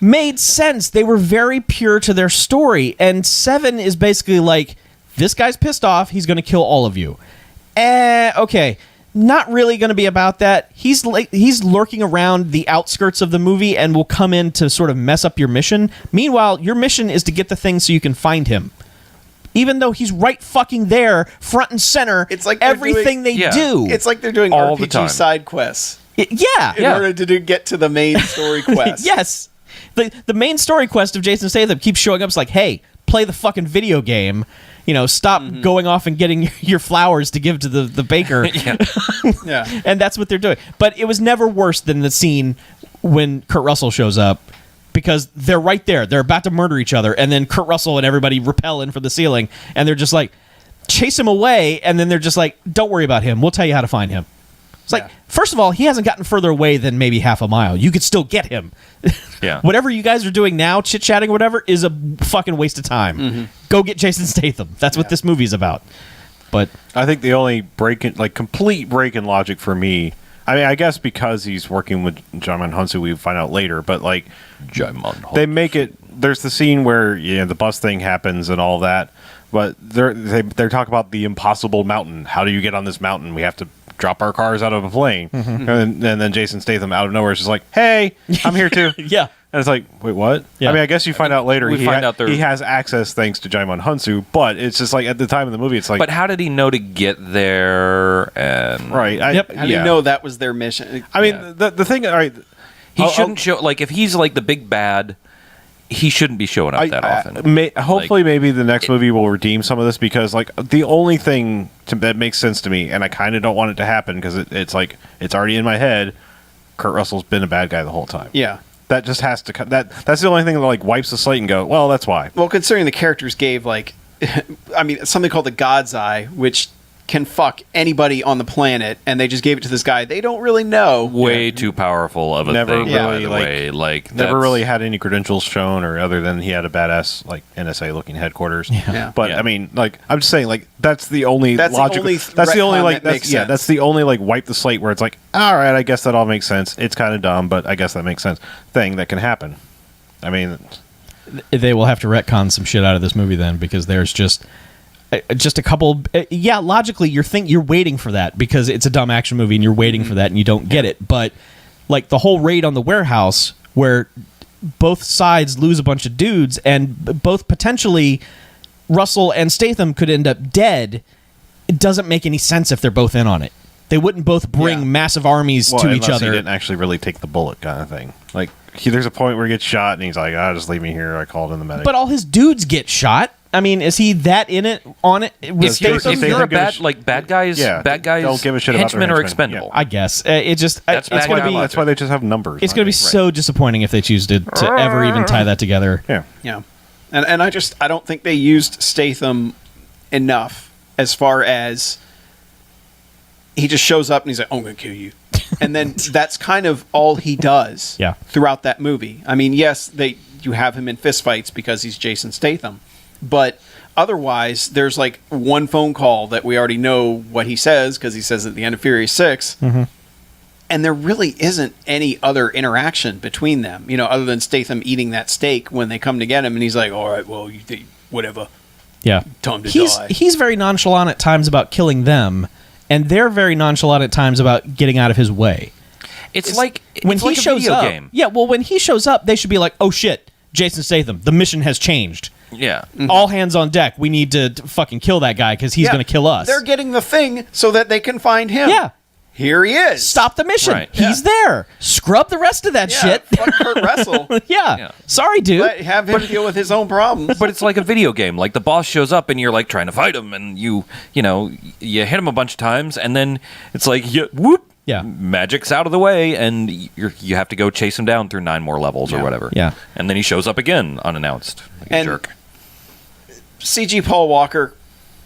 Speaker 2: made sense. They were very pure to their story, and 7 is basically like, this guy's pissed off. He's going to kill all of you. Okay. Not really going to be about that. He's lurking around the outskirts of the movie and will come in to sort of mess up your mission. Meanwhile, your mission is to get the thing so you can find him. Even though he's right fucking there, front and center,
Speaker 1: It's like they're
Speaker 2: everything
Speaker 1: doing-
Speaker 2: they
Speaker 4: Yeah.
Speaker 2: do.
Speaker 1: It's like they're doing
Speaker 4: All the time.
Speaker 1: RPG side quests
Speaker 2: Yeah.
Speaker 1: in order to get to the main story quest.
Speaker 2: Yes. The main story quest of Jason Statham keeps showing up. It's like, hey, play the fucking video game. You know, stop going off and getting your flowers to give to the baker.
Speaker 1: Yeah.
Speaker 2: And that's what they're doing. But it was never worse than the scene when Kurt Russell shows up, because they're right there. They're about to murder each other, and then Kurt Russell and everybody rappel in from the ceiling, and they're just like, chase him away, and then they're just like, don't worry about him. We'll tell you how to find him. It's like,
Speaker 1: Yeah.
Speaker 2: first of all, he hasn't gotten further away than maybe half a mile. You could still get him.
Speaker 4: Yeah.
Speaker 2: Whatever you guys are doing now, chit-chatting or whatever, is a fucking waste of time. Go get Jason Statham. That's what this movie's about. But
Speaker 3: I think the only complete break in logic for me, I mean, I guess because he's working with Jaimon Hunsu, we find out later, but like, they make it, there's the scene where, the bus thing happens and all that, but they talk about the impossible mountain. How do you get on this mountain? We have to drop our cars out of a plane. And then Jason Statham out of nowhere is just like, hey, I'm here too.
Speaker 2: yeah.
Speaker 3: And it's like, wait, what?
Speaker 2: Yeah.
Speaker 3: I mean, I guess you find out later
Speaker 4: We find out
Speaker 3: he has access thanks to Jaimon Hunsu, but it's just like at the time of the movie, it's like...
Speaker 4: But how did he know to get there? And
Speaker 3: Right.
Speaker 1: How do you know that was their mission?
Speaker 3: I mean, the thing... All right,
Speaker 4: he shouldn't show... Like, if he's like the big bad, he shouldn't be showing up that often.
Speaker 3: Hopefully, maybe the next movie will redeem some of this, because like the only thing that makes sense to me, and I kind of don't want it to happen because it's like it's already in my head, Kurt Russell's been a bad guy the whole time.
Speaker 1: Yeah.
Speaker 3: That just has to... That's the only thing that like wipes the slate and go, well, that's why.
Speaker 1: Well, considering the characters gave like, I mean, something called the God's Eye, which can fuck anybody on the planet, and they just gave it to this guy they don't really know.
Speaker 4: Way too powerful of a
Speaker 3: Never
Speaker 4: thing, by the way. Like,
Speaker 3: never
Speaker 4: that's-
Speaker 3: really had any credentials shown, or other than he had a badass like NSA looking headquarters.
Speaker 1: Yeah.
Speaker 3: But
Speaker 4: Yeah.
Speaker 3: I mean, like, I'm just saying, like, that's the only
Speaker 1: That's the
Speaker 3: logical.
Speaker 1: only
Speaker 3: That's the only
Speaker 1: retcon
Speaker 3: like
Speaker 1: that makes sense.
Speaker 3: that's the only like wipe the slate where it's like, all right, I guess that all makes sense. It's kind of dumb, but I guess that makes sense. Thing that can happen. I mean,
Speaker 2: they will have to retcon some shit out of this movie then, because there's just a couple. Logically, you're waiting for that because it's a dumb action movie, and you're waiting for that, and you don't get it. But like the whole raid on the warehouse, where both sides lose a bunch of dudes, and both potentially Russell and Statham could end up dead. It doesn't make any sense if they're both in on it. They wouldn't both bring massive armies to each
Speaker 3: unless
Speaker 2: other.
Speaker 3: He didn't actually really take the bullet, kind of thing. Like, there's a point where he gets shot, and he's like, just leave me here. I called in the medic.
Speaker 2: But all his dudes get shot. I mean, is he that in it on it? With Statham?
Speaker 4: If you're a bad guys
Speaker 3: don't give a shit about their
Speaker 4: henchmen are
Speaker 3: henchmen.
Speaker 4: expendable.
Speaker 2: I guess it just
Speaker 4: That's
Speaker 2: it's
Speaker 4: bad
Speaker 2: going to
Speaker 4: guy
Speaker 2: be
Speaker 4: logic.
Speaker 3: That's why they just have numbers.
Speaker 2: it's going to be so disappointing if they choose to ever even tie that together.
Speaker 3: Yeah.
Speaker 1: Yeah. And I don't think they used Statham enough, as far as he just shows up and he's like, I'm going to kill you. And then that's kind of all he does
Speaker 2: Yeah.
Speaker 1: throughout that movie. I mean, yes, you have him in fistfights because he's Jason Statham. But otherwise, there's like one phone call that we already know what he says, because he says at the end of Furious 6.
Speaker 2: Mm-hmm.
Speaker 1: And there really isn't any other interaction between them, other than Statham eating that steak when they come to get him. And he's like, all right, well, whatever.
Speaker 2: Yeah.
Speaker 1: Time to die.
Speaker 2: He's very nonchalant at times about killing them, and they're very nonchalant at times about getting out of his way.
Speaker 4: It's like
Speaker 2: When
Speaker 4: it's
Speaker 2: he
Speaker 4: like a
Speaker 2: shows
Speaker 4: video
Speaker 2: up,
Speaker 4: game.
Speaker 2: yeah. Well, when he shows up, they should be like, "Oh shit, Jason Statham, the mission has changed.
Speaker 4: Yeah.
Speaker 2: All hands on deck. We need to fucking kill that guy because he's
Speaker 1: Yeah,
Speaker 2: going to kill us."
Speaker 1: They're getting the thing so that they can find him.
Speaker 2: Yeah.
Speaker 1: Here he is.
Speaker 2: Stop the mission.
Speaker 4: Right.
Speaker 2: He's there. Scrub the rest of that
Speaker 1: Yeah,
Speaker 2: shit.
Speaker 1: fuck Kurt Russell.
Speaker 2: yeah.
Speaker 4: Yeah.
Speaker 2: Sorry, dude.
Speaker 1: Have him deal with his own problems.
Speaker 4: But it's like a video game. Like the boss shows up and you're like trying to fight him, and you hit him a bunch of times, and then it's like whoop,
Speaker 2: Yeah.
Speaker 4: magic's out of the way, and you have to go chase him down through 9 more levels or whatever.
Speaker 2: Yeah.
Speaker 4: And then he shows up again unannounced. Like a
Speaker 1: And-
Speaker 4: jerk.
Speaker 1: CG Paul Walker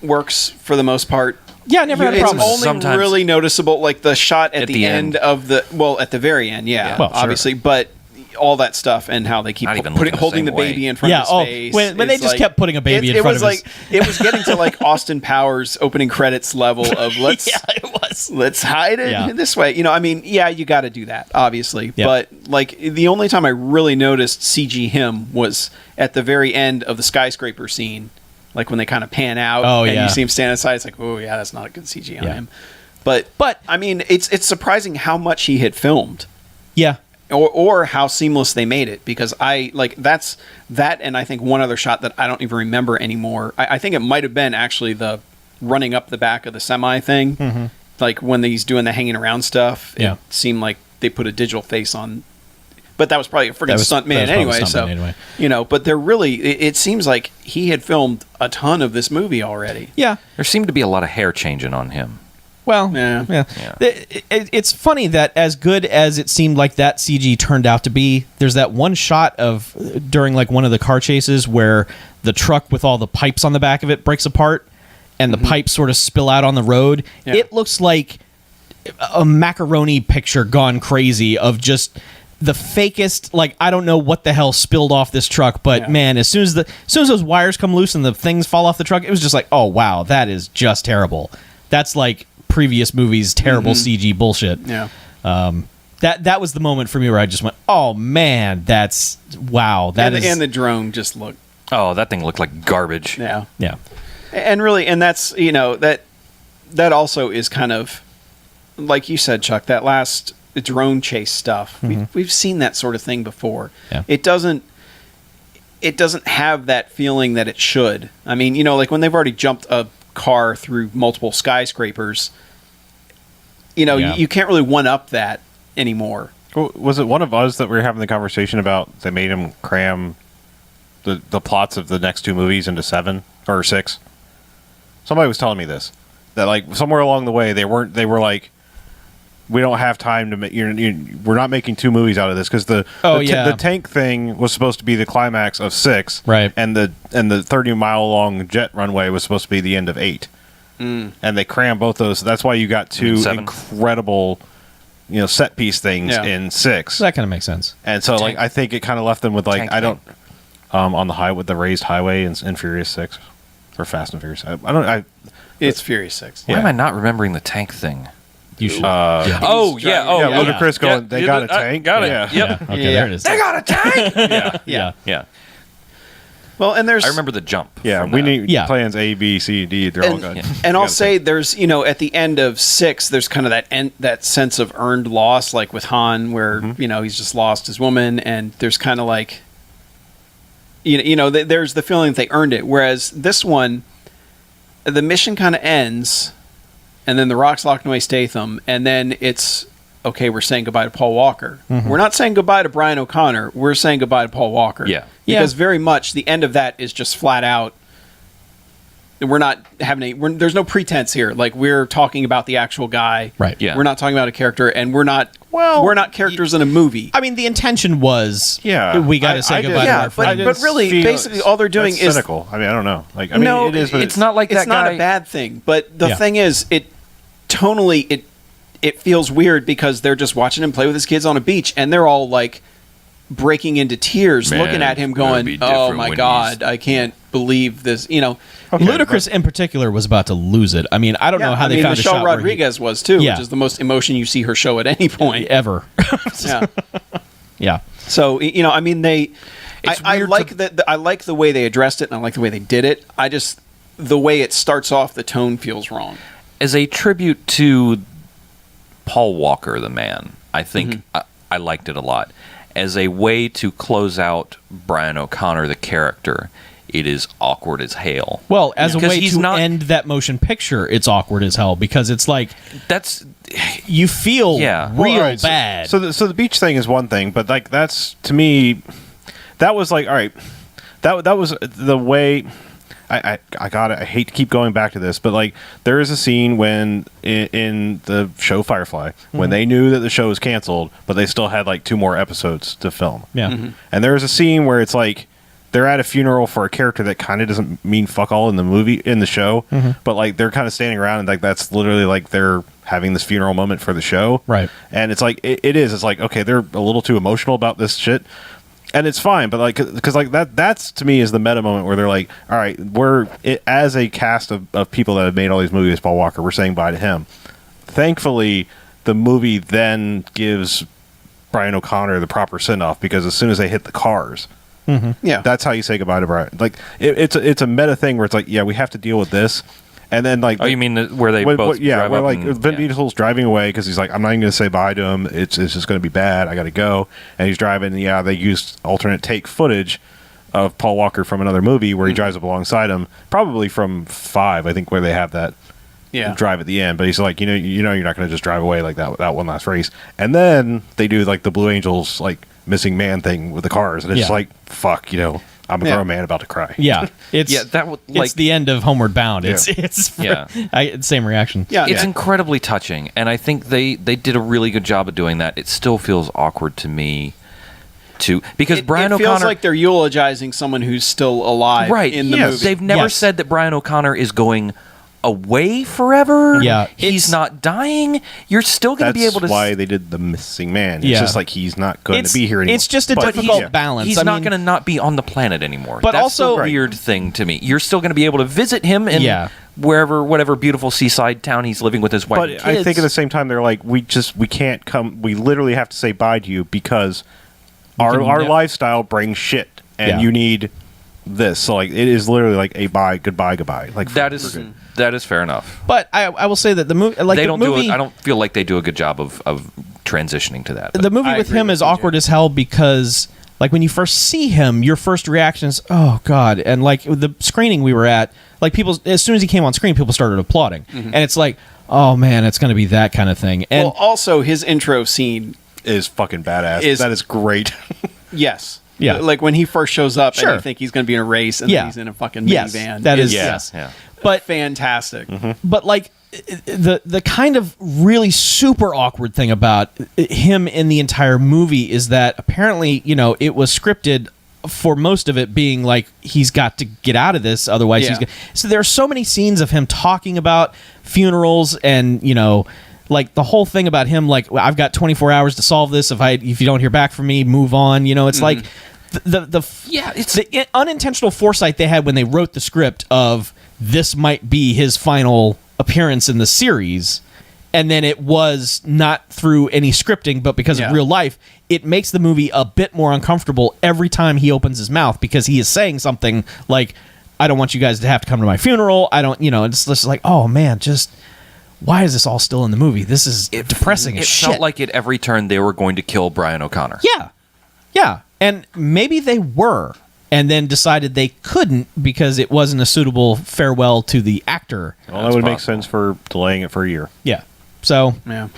Speaker 1: works for the most part.
Speaker 2: Yeah, I never had a
Speaker 1: It's
Speaker 2: problem.
Speaker 1: only
Speaker 4: Sometimes-
Speaker 1: really noticeable, like the shot at the end of the... Well, at the very end, yeah,
Speaker 2: Well, sure.
Speaker 1: obviously. But all that stuff and how they keep
Speaker 4: Not even looking the
Speaker 1: holding the
Speaker 4: same way.
Speaker 1: baby in front
Speaker 2: Yeah,
Speaker 1: of his face.
Speaker 2: when they
Speaker 1: it's
Speaker 2: just kept putting a baby in front
Speaker 1: was
Speaker 2: of his-
Speaker 1: like, it was getting to like Austin Powers opening credits level of let's...
Speaker 2: yeah, it was.
Speaker 1: Let's hide it
Speaker 2: Yeah.
Speaker 1: this way. I mean, yeah, you got to do that, obviously.
Speaker 2: Yeah.
Speaker 1: But like the only time I really noticed CG him was at the very end of the skyscraper scene, like when they kind of pan out and
Speaker 2: yeah.
Speaker 1: you see him stand aside. It's like, oh yeah, that's not a good CG on
Speaker 2: Yeah.
Speaker 1: him. But I mean, it's surprising how much he had filmed,
Speaker 2: Yeah.
Speaker 1: or how seamless they made it. Because that's that, and I think one other shot that I don't even remember anymore. I think it might have been actually the running up the back of the semi thing.
Speaker 2: Mm-hmm.
Speaker 1: Like when he's doing the hanging around stuff,
Speaker 2: Yeah.
Speaker 1: it seemed like they put a digital face on. But that was probably a
Speaker 2: That
Speaker 1: friggin'
Speaker 2: was-
Speaker 1: stunt
Speaker 2: that
Speaker 1: man
Speaker 2: was probably
Speaker 1: anyway.
Speaker 2: stuntman
Speaker 1: So
Speaker 2: anyway.
Speaker 1: but they're really. It seems like he had filmed a ton of this movie already.
Speaker 2: Yeah.
Speaker 4: There seemed to be a lot of hair changing on him.
Speaker 2: Well,
Speaker 1: Yeah.
Speaker 2: It's funny that as good as it seemed like that CG turned out to be, there's that one shot of during like one of the car chases where the truck with all the pipes on the back of it breaks apart and the pipes sort of spill out on the road.
Speaker 1: Yeah.
Speaker 2: It looks like a macaroni picture gone crazy of just the fakest, like, I don't know what the hell spilled off this truck, but man, as soon as those wires come loose and the things fall off the truck, it was just like, oh wow, that is just terrible. That's like previous movies terrible CG bullshit.
Speaker 1: Yeah.
Speaker 2: That was the moment for me where I just went, oh man, that's wow.
Speaker 1: And the drone just looked.
Speaker 4: Oh, that thing looked like garbage.
Speaker 1: Yeah.
Speaker 2: Yeah.
Speaker 1: And really, and that's, that also is kind of, like you said, Chuck, that last drone chase stuff. We've seen that sort of thing before.
Speaker 2: Yeah.
Speaker 1: It doesn't have that feeling that it should. I mean, like when they've already jumped a car through multiple skyscrapers, you can't really one-up that anymore.
Speaker 3: Well, was it one of us that we were having the conversation about they made him cram the plots of the next two movies into 7 or 6? Somebody was telling me this, that like somewhere along the way they were like, we don't have time to make. We're not making 2 movies out of this because the tank thing was supposed to be the climax of 6,
Speaker 2: right?
Speaker 3: And the 30-mile long jet runway was supposed to be the end of 8, and they crammed both those. That's why you got 2 incredible, set piece things in 6.
Speaker 2: That kind of makes sense.
Speaker 3: And so, like, I think it kind of left them with like, I don't, on the high with the raised highway in Furious 6 or Fast and Furious.
Speaker 1: It's Furious 6.
Speaker 4: Why am I not remembering the tank thing?
Speaker 2: You should.
Speaker 3: Ludacris going, they got a tank.
Speaker 4: Got it.
Speaker 3: Yeah.
Speaker 4: Yep.
Speaker 2: Okay, there it is.
Speaker 4: They got a tank.
Speaker 2: Yeah.
Speaker 1: Well, and there's.
Speaker 4: I remember the jump.
Speaker 3: Yeah,
Speaker 4: from
Speaker 3: we
Speaker 4: that.
Speaker 3: need plans A, B, C, D. They're all good.
Speaker 1: And I'll say there's, at the end of 6, there's kind of that sense of earned loss, like with Han, where he's just lost his woman, and there's kind of like, there's the feeling that they earned it. Whereas this one, the mission kind of ends, and then the Rock's locking away Statham, and then it's okay. We're saying goodbye to Paul Walker. We're not saying goodbye to Brian O'Connor. We're saying goodbye to Paul Walker.
Speaker 4: Yeah.
Speaker 1: Because very much the end of that is just flat out. We're not having there's no pretense here. Like, we're talking about the actual guy.
Speaker 2: Right.
Speaker 4: Yeah.
Speaker 1: We're not talking about a character, and we're not characters in a movie.
Speaker 2: I mean, the intention was, we got to say goodbye to our friend.
Speaker 1: but really, basically, all they're doing is
Speaker 3: cynical. I mean, I don't know. Like,
Speaker 1: no,
Speaker 3: it is, but
Speaker 4: it's not like
Speaker 1: it's
Speaker 4: that
Speaker 1: not
Speaker 4: guy.
Speaker 1: a bad thing. But the thing is, tonally, it feels weird because they're just watching him play with his kids on a beach, and they're all like breaking into tears,
Speaker 4: Man,
Speaker 1: looking at him,
Speaker 4: it's gonna
Speaker 1: going,
Speaker 4: be
Speaker 1: "Oh
Speaker 4: different
Speaker 1: my
Speaker 4: when
Speaker 1: God, I can't believe this."
Speaker 2: Ludacris in particular was about to lose it. I mean, I don't know how they found a shot
Speaker 1: Michelle
Speaker 2: where
Speaker 1: Rodriguez was too, which is the most emotion you see her show at any point
Speaker 2: ever.
Speaker 1: Yeah.
Speaker 2: Yeah.
Speaker 1: So I mean, I like that. I like the way they addressed it, and I like the way they did it. I just the way it starts off, the tone feels wrong.
Speaker 4: As a tribute to Paul Walker, the man, I think I liked it a lot. As a way to close out Brian O'Connor, the character, it is awkward as hell.
Speaker 2: Well, as a way
Speaker 4: he's
Speaker 2: to
Speaker 4: not-
Speaker 2: end that motion picture, it's awkward as hell because it's like
Speaker 4: That's
Speaker 2: you feel
Speaker 4: Yeah.
Speaker 2: real
Speaker 3: all right,
Speaker 2: bad.
Speaker 3: So the beach thing is one thing, but like that's to me, that was like all right. That was the way. I got it. I hate to keep going back to this, but like there is a scene when in the show Firefly when they knew that the show was canceled, but they still had like 2 more episodes to film.
Speaker 2: Yeah.
Speaker 3: And there is a scene where it's like they're at a funeral for a character that kind of doesn't mean fuck all in the show, but like they're kind of standing around and like that's literally like they're having this funeral moment for the show,
Speaker 2: Right.
Speaker 3: And it's like it's like okay, they're a little too emotional about this shit. And it's fine, but like, because like that's to me is the meta moment where they're like, all right, as a cast of people that have made all these movies, Paul Walker, we're saying bye to him. Thankfully, the movie then gives Brian O'Connor the proper send off because as soon as they hit the cars, that's how you say goodbye to Brian. Like it's a meta thing where it's like, yeah, we have to deal with this. And then, like,
Speaker 4: you mean where they both drive
Speaker 3: where
Speaker 4: up
Speaker 3: like
Speaker 4: and-
Speaker 3: Vin Diesel's driving away because he's like, I'm not even going to say bye to him. It's just going to be bad. I got to go. And he's driving. And yeah, they used alternate take footage of Paul Walker from another movie where he drives up alongside him, probably from 5, I think, where they have that drive at the end. But he's like, you're not going to just drive away like that one last race. And then they do like the Blue Angels like missing man thing with the cars, and it's just like, fuck, I'm a grown man about to cry.
Speaker 2: Yeah, it's
Speaker 4: like
Speaker 2: the end of Homeward Bound.
Speaker 3: Yeah.
Speaker 2: It's same reaction.
Speaker 1: Yeah,
Speaker 4: it's incredibly touching, and I think they did a really good job of doing that. It still feels awkward to me, because Brian
Speaker 1: it feels
Speaker 4: O'Connor,
Speaker 1: like they're eulogizing someone who's still alive,
Speaker 4: right?
Speaker 1: in the movie.
Speaker 4: They've never said that Brian O'Connor is going away forever.
Speaker 2: Yeah,
Speaker 4: he's not dying. You're still going to be able to.
Speaker 3: That's why they did the missing man. It's
Speaker 2: Yeah.
Speaker 3: just like he's not going to be here anymore.
Speaker 2: It's just a
Speaker 3: But
Speaker 2: difficult balance.
Speaker 4: He's
Speaker 2: I
Speaker 4: not
Speaker 2: mean-
Speaker 4: going to not be on the planet anymore.
Speaker 2: But
Speaker 4: That's
Speaker 2: also-
Speaker 4: the weird thing to me. You're still going to be able to visit him in
Speaker 2: Yeah.
Speaker 4: whatever beautiful seaside town he's living with his wife.
Speaker 3: But
Speaker 4: and
Speaker 3: I think
Speaker 4: kids.
Speaker 3: at the same time they're like, we can't come. We literally have to say bye to you because our
Speaker 2: yeah.
Speaker 3: lifestyle brings shit, and
Speaker 2: Yeah.
Speaker 3: you need this. So like, it is literally like a goodbye. Like
Speaker 4: that
Speaker 3: for
Speaker 4: is
Speaker 3: good.
Speaker 4: that is fair enough.
Speaker 2: But I will say that the movie, like
Speaker 4: They
Speaker 2: the
Speaker 4: don't
Speaker 2: movie,
Speaker 4: do it. I don't feel like they do a good job of transitioning to that.
Speaker 2: the movie
Speaker 1: I
Speaker 2: with
Speaker 1: agree
Speaker 2: him
Speaker 1: with
Speaker 2: is
Speaker 1: you,
Speaker 2: awkward
Speaker 1: Jay.
Speaker 2: as hell because like when you first see him, your first reaction is, oh god, and like the screening we were at, like people, as soon as he came on screen, people started applauding, and it's like, oh man, it's going to be that kind of thing. And
Speaker 1: Well, also his intro scene.
Speaker 3: Is fucking badass.
Speaker 1: Is-
Speaker 3: That is great.
Speaker 1: Yes.
Speaker 2: Yeah.
Speaker 1: Like when he first shows up,
Speaker 2: Sure.
Speaker 1: and you think he's going to be in a race, and
Speaker 2: Yeah.
Speaker 1: then he's in a fucking
Speaker 2: Yes,
Speaker 1: minivan.
Speaker 2: that is-
Speaker 1: It's
Speaker 2: yes. but
Speaker 1: fantastic.
Speaker 2: But like the kind of really super awkward thing about him in the entire movie is that apparently, you know, it was scripted for most of it being like he's got to get out of this, otherwise
Speaker 1: Yeah.
Speaker 2: he's gonna, so there are so many scenes of him talking about funerals and, you know, like the whole thing about him like, I've got 24 hours to solve this, if you don't hear back from me, move on, you know. It's like
Speaker 4: It's
Speaker 2: the unintentional foresight they had when they wrote the script of this might be his final appearance in the series, and then it was not through any scripting but because
Speaker 1: Yeah.
Speaker 2: of real life. It makes the movie a bit more uncomfortable every time he opens his mouth because he is saying something like, I don't want you guys to have to come to my funeral, I don't, you know, it's just like, oh man, just why is this all still in the movie? This is depressing
Speaker 4: It
Speaker 2: as shit.
Speaker 4: felt like at every turn they were going to kill Brian O'Connor.
Speaker 2: Yeah, and maybe they were, and then decided they couldn't because it wasn't a suitable farewell to the actor.
Speaker 3: Well,
Speaker 4: That's
Speaker 3: that would make
Speaker 4: possible.
Speaker 3: sense for delaying it for a year.
Speaker 2: Yeah. So,
Speaker 1: Yeah.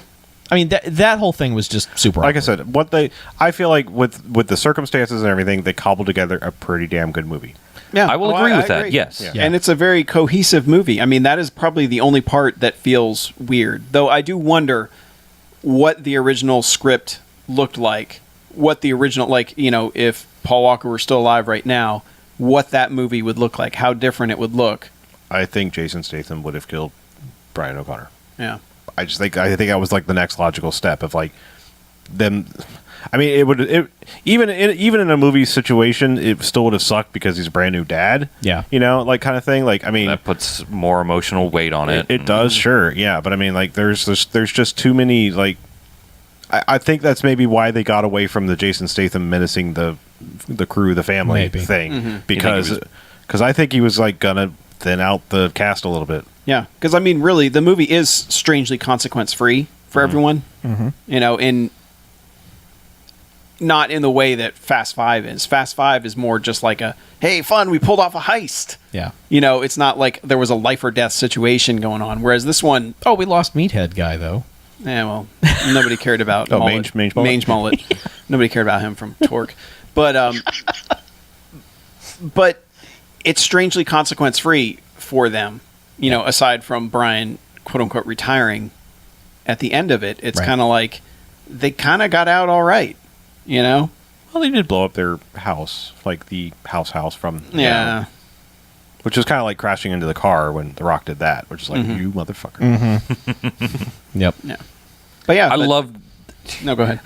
Speaker 2: I mean, that whole thing was just super
Speaker 3: Like I
Speaker 2: awkward.
Speaker 3: said, I feel like with the circumstances and everything, they cobbled together a pretty damn good movie.
Speaker 1: Yeah.
Speaker 4: I will agree with that. Yes.
Speaker 3: Yeah.
Speaker 1: And it's a very cohesive movie. I mean, that is probably the only part that feels weird. Though I do wonder what the original script looked like. What the original, like, you know, if Paul Walker were still alive right now, what that movie would look like, how different it would look.
Speaker 3: I think Jason Statham would have killed Brian O'Connor.
Speaker 1: Yeah.
Speaker 3: I think that was like the next logical step of like them. I mean, even in a movie situation, it still would have sucked because he's a brand new dad.
Speaker 2: Yeah.
Speaker 3: You know, like kind of thing. Like, I mean,
Speaker 4: That puts more emotional weight on it.
Speaker 3: it does, sure, yeah. But I mean, like, there's just too many. Like, I think that's maybe why they got away from the Jason Statham menacing the crew, the family
Speaker 2: Maybe.
Speaker 3: thing, because
Speaker 4: You think
Speaker 3: I think he was like gonna thin out the cast a little bit.
Speaker 1: Yeah. Because, I mean, really, the movie is strangely consequence free for everyone. Mm-hmm. You know, not in the way that Fast 5 is. Fast 5 is more just like a, hey, fun, we pulled off a heist.
Speaker 2: Yeah.
Speaker 1: You know, it's not like there was a life or death situation going on. Whereas this one,
Speaker 2: Oh, we lost Meathead guy, though.
Speaker 1: well, nobody cared about
Speaker 3: Oh,
Speaker 1: Mullet.
Speaker 3: Mange Mullet?
Speaker 1: Nobody cared about him from Torque. But it's strangely consequence free for them. You know, aside from Brian, quote unquote, retiring at the end of it, it's
Speaker 2: Right.
Speaker 1: kind of like they kind of got out all right. You know?
Speaker 3: Well, they did blow up their house, like the house from
Speaker 1: Yeah.
Speaker 3: which was kind of like crashing into the car when The Rock did that, which is like, you motherfucker.
Speaker 2: Yep.
Speaker 1: Yeah. But yeah,
Speaker 4: I love.
Speaker 1: No, go ahead.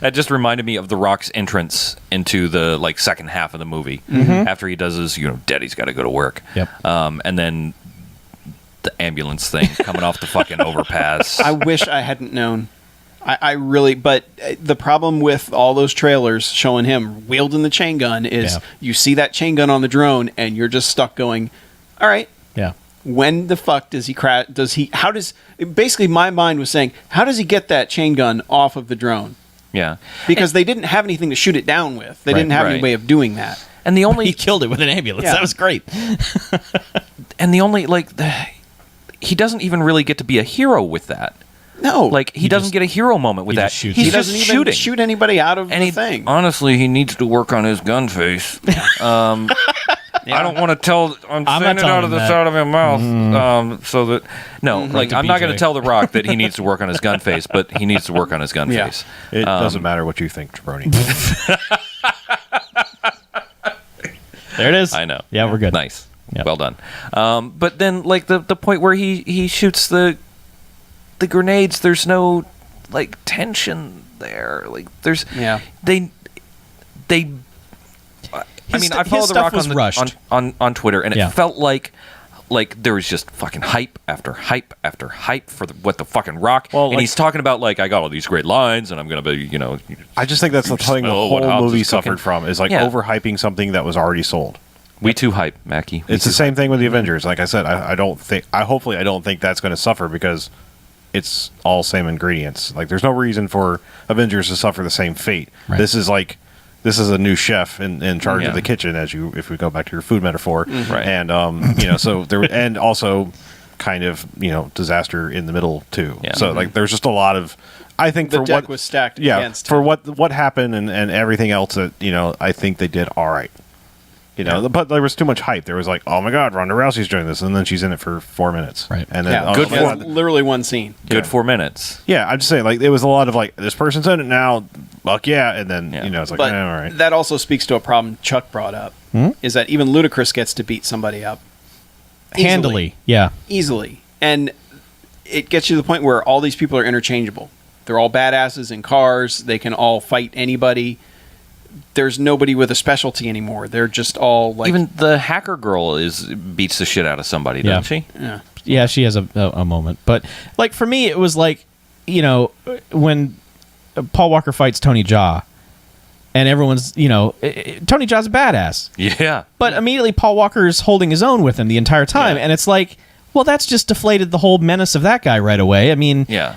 Speaker 4: That just reminded me of The Rock's entrance into the like second half of the movie after he does his, you know, Daddy's got to go to work.
Speaker 2: Yep.
Speaker 4: And then the ambulance thing coming off the fucking overpass.
Speaker 1: I wish I hadn't known. I really, but the problem with all those trailers showing him wielding the chain gun is
Speaker 2: Yeah.
Speaker 1: you see that chain gun on the drone and you're just stuck going, all right,
Speaker 2: Yeah.
Speaker 1: when the fuck does he crash? Basically my mind was saying, how does he get that chain gun off of the drone?
Speaker 4: Yeah.
Speaker 1: Because they didn't have anything to shoot it down with. They didn't have any
Speaker 4: right.
Speaker 1: way of doing that.
Speaker 4: And the
Speaker 2: He
Speaker 4: only
Speaker 2: killed it with an ambulance.
Speaker 1: Yeah.
Speaker 2: That was great.
Speaker 4: he doesn't even really get to be a hero with that.
Speaker 1: No.
Speaker 4: Like he doesn't get a hero moment with
Speaker 2: he
Speaker 4: that.
Speaker 2: just shoots.
Speaker 4: He's
Speaker 1: he
Speaker 4: just
Speaker 1: doesn't even
Speaker 4: shooting.
Speaker 1: shoot anybody out of
Speaker 4: and
Speaker 1: the thing.
Speaker 4: honestly, he needs to work on his gun face. I don't want to tell. I'm
Speaker 2: not
Speaker 4: saying it
Speaker 2: telling
Speaker 4: out of
Speaker 2: him
Speaker 4: the
Speaker 2: that.
Speaker 4: side of my mouth, so that like
Speaker 2: to
Speaker 4: I'm not going
Speaker 2: BJ.
Speaker 4: to tell The Rock that he needs to work on his gun face, but he needs to work on his gun
Speaker 1: Yeah.
Speaker 4: face.
Speaker 3: It doesn't matter what you think, Jabroni.
Speaker 2: There it is.
Speaker 4: I know.
Speaker 2: Yeah, we're good.
Speaker 4: Nice.
Speaker 2: Yep.
Speaker 4: Well done. But then, like the point where he shoots the grenades, there's no like tension there. Like there's they. I mean, I follow
Speaker 2: his
Speaker 4: The
Speaker 2: stuff
Speaker 4: Rock
Speaker 2: was rushed.
Speaker 4: on Twitter, and
Speaker 2: Yeah.
Speaker 4: it felt like there was just fucking hype after hype after hype for what the fucking Rock.
Speaker 3: Well,
Speaker 4: and
Speaker 3: like-
Speaker 4: he's talking about like, I got all these great lines, and I'm gonna be,
Speaker 3: I just think that's the thing the
Speaker 4: smell what
Speaker 3: whole
Speaker 4: Hobbs
Speaker 3: movie
Speaker 4: is cooking.
Speaker 3: suffered from is like
Speaker 4: Yeah.
Speaker 3: overhyping something that was already sold.
Speaker 4: we too hype, Mackie.
Speaker 3: It's the same thing with the Avengers. Like I said, I don't think hopefully I don't think that's going to suffer because it's all same ingredients. Like there's no reason for Avengers to suffer the same fate.
Speaker 2: Right.
Speaker 3: This is a new chef in charge
Speaker 4: Yeah.
Speaker 3: of the kitchen, if we go back to your food metaphor,
Speaker 4: Right.
Speaker 3: and so there and also kind of disaster in the middle too.
Speaker 4: Yeah.
Speaker 3: So like there's just a lot of I think
Speaker 1: The
Speaker 3: for
Speaker 1: deck
Speaker 3: what
Speaker 1: was stacked
Speaker 3: yeah
Speaker 1: against
Speaker 3: for
Speaker 1: him.
Speaker 3: what happened and everything else that I think they did all right. But there was too much hype. There was like, oh my God, Ronda Rousey's doing this, and then she's in it for 4 minutes,
Speaker 2: Right.
Speaker 3: And then
Speaker 1: Yeah,
Speaker 4: Good
Speaker 1: yeah,
Speaker 4: for-
Speaker 1: literally one scene.
Speaker 4: Good 4 minutes.
Speaker 3: yeah, I'm just saying, like it was a lot of like this person's in it now, fuck yeah, and then
Speaker 4: Yeah.
Speaker 3: it's like,
Speaker 1: But
Speaker 3: all right,
Speaker 1: that also speaks to a problem Chuck brought up, is that even Ludacris gets to beat somebody up easily.
Speaker 2: Handily, yeah.
Speaker 1: Easily. And it gets you to the point where all these people are interchangeable. They're all badasses in cars. They can all fight anybody. There's nobody with a specialty anymore. They're just all like...
Speaker 4: Even the hacker girl beats the shit out of somebody,
Speaker 2: Yeah.
Speaker 4: doesn't she?
Speaker 1: Yeah.
Speaker 2: Yeah, she has a moment. But like for me, it was like, when Paul Walker fights Tony Jaa, and everyone's, Tony Jaa's a badass.
Speaker 4: Yeah.
Speaker 2: But immediately Paul Walker's holding his own with him the entire time.
Speaker 4: Yeah.
Speaker 2: And it's like, well, that's just deflated the whole menace of that guy right away. I mean,
Speaker 4: Yeah.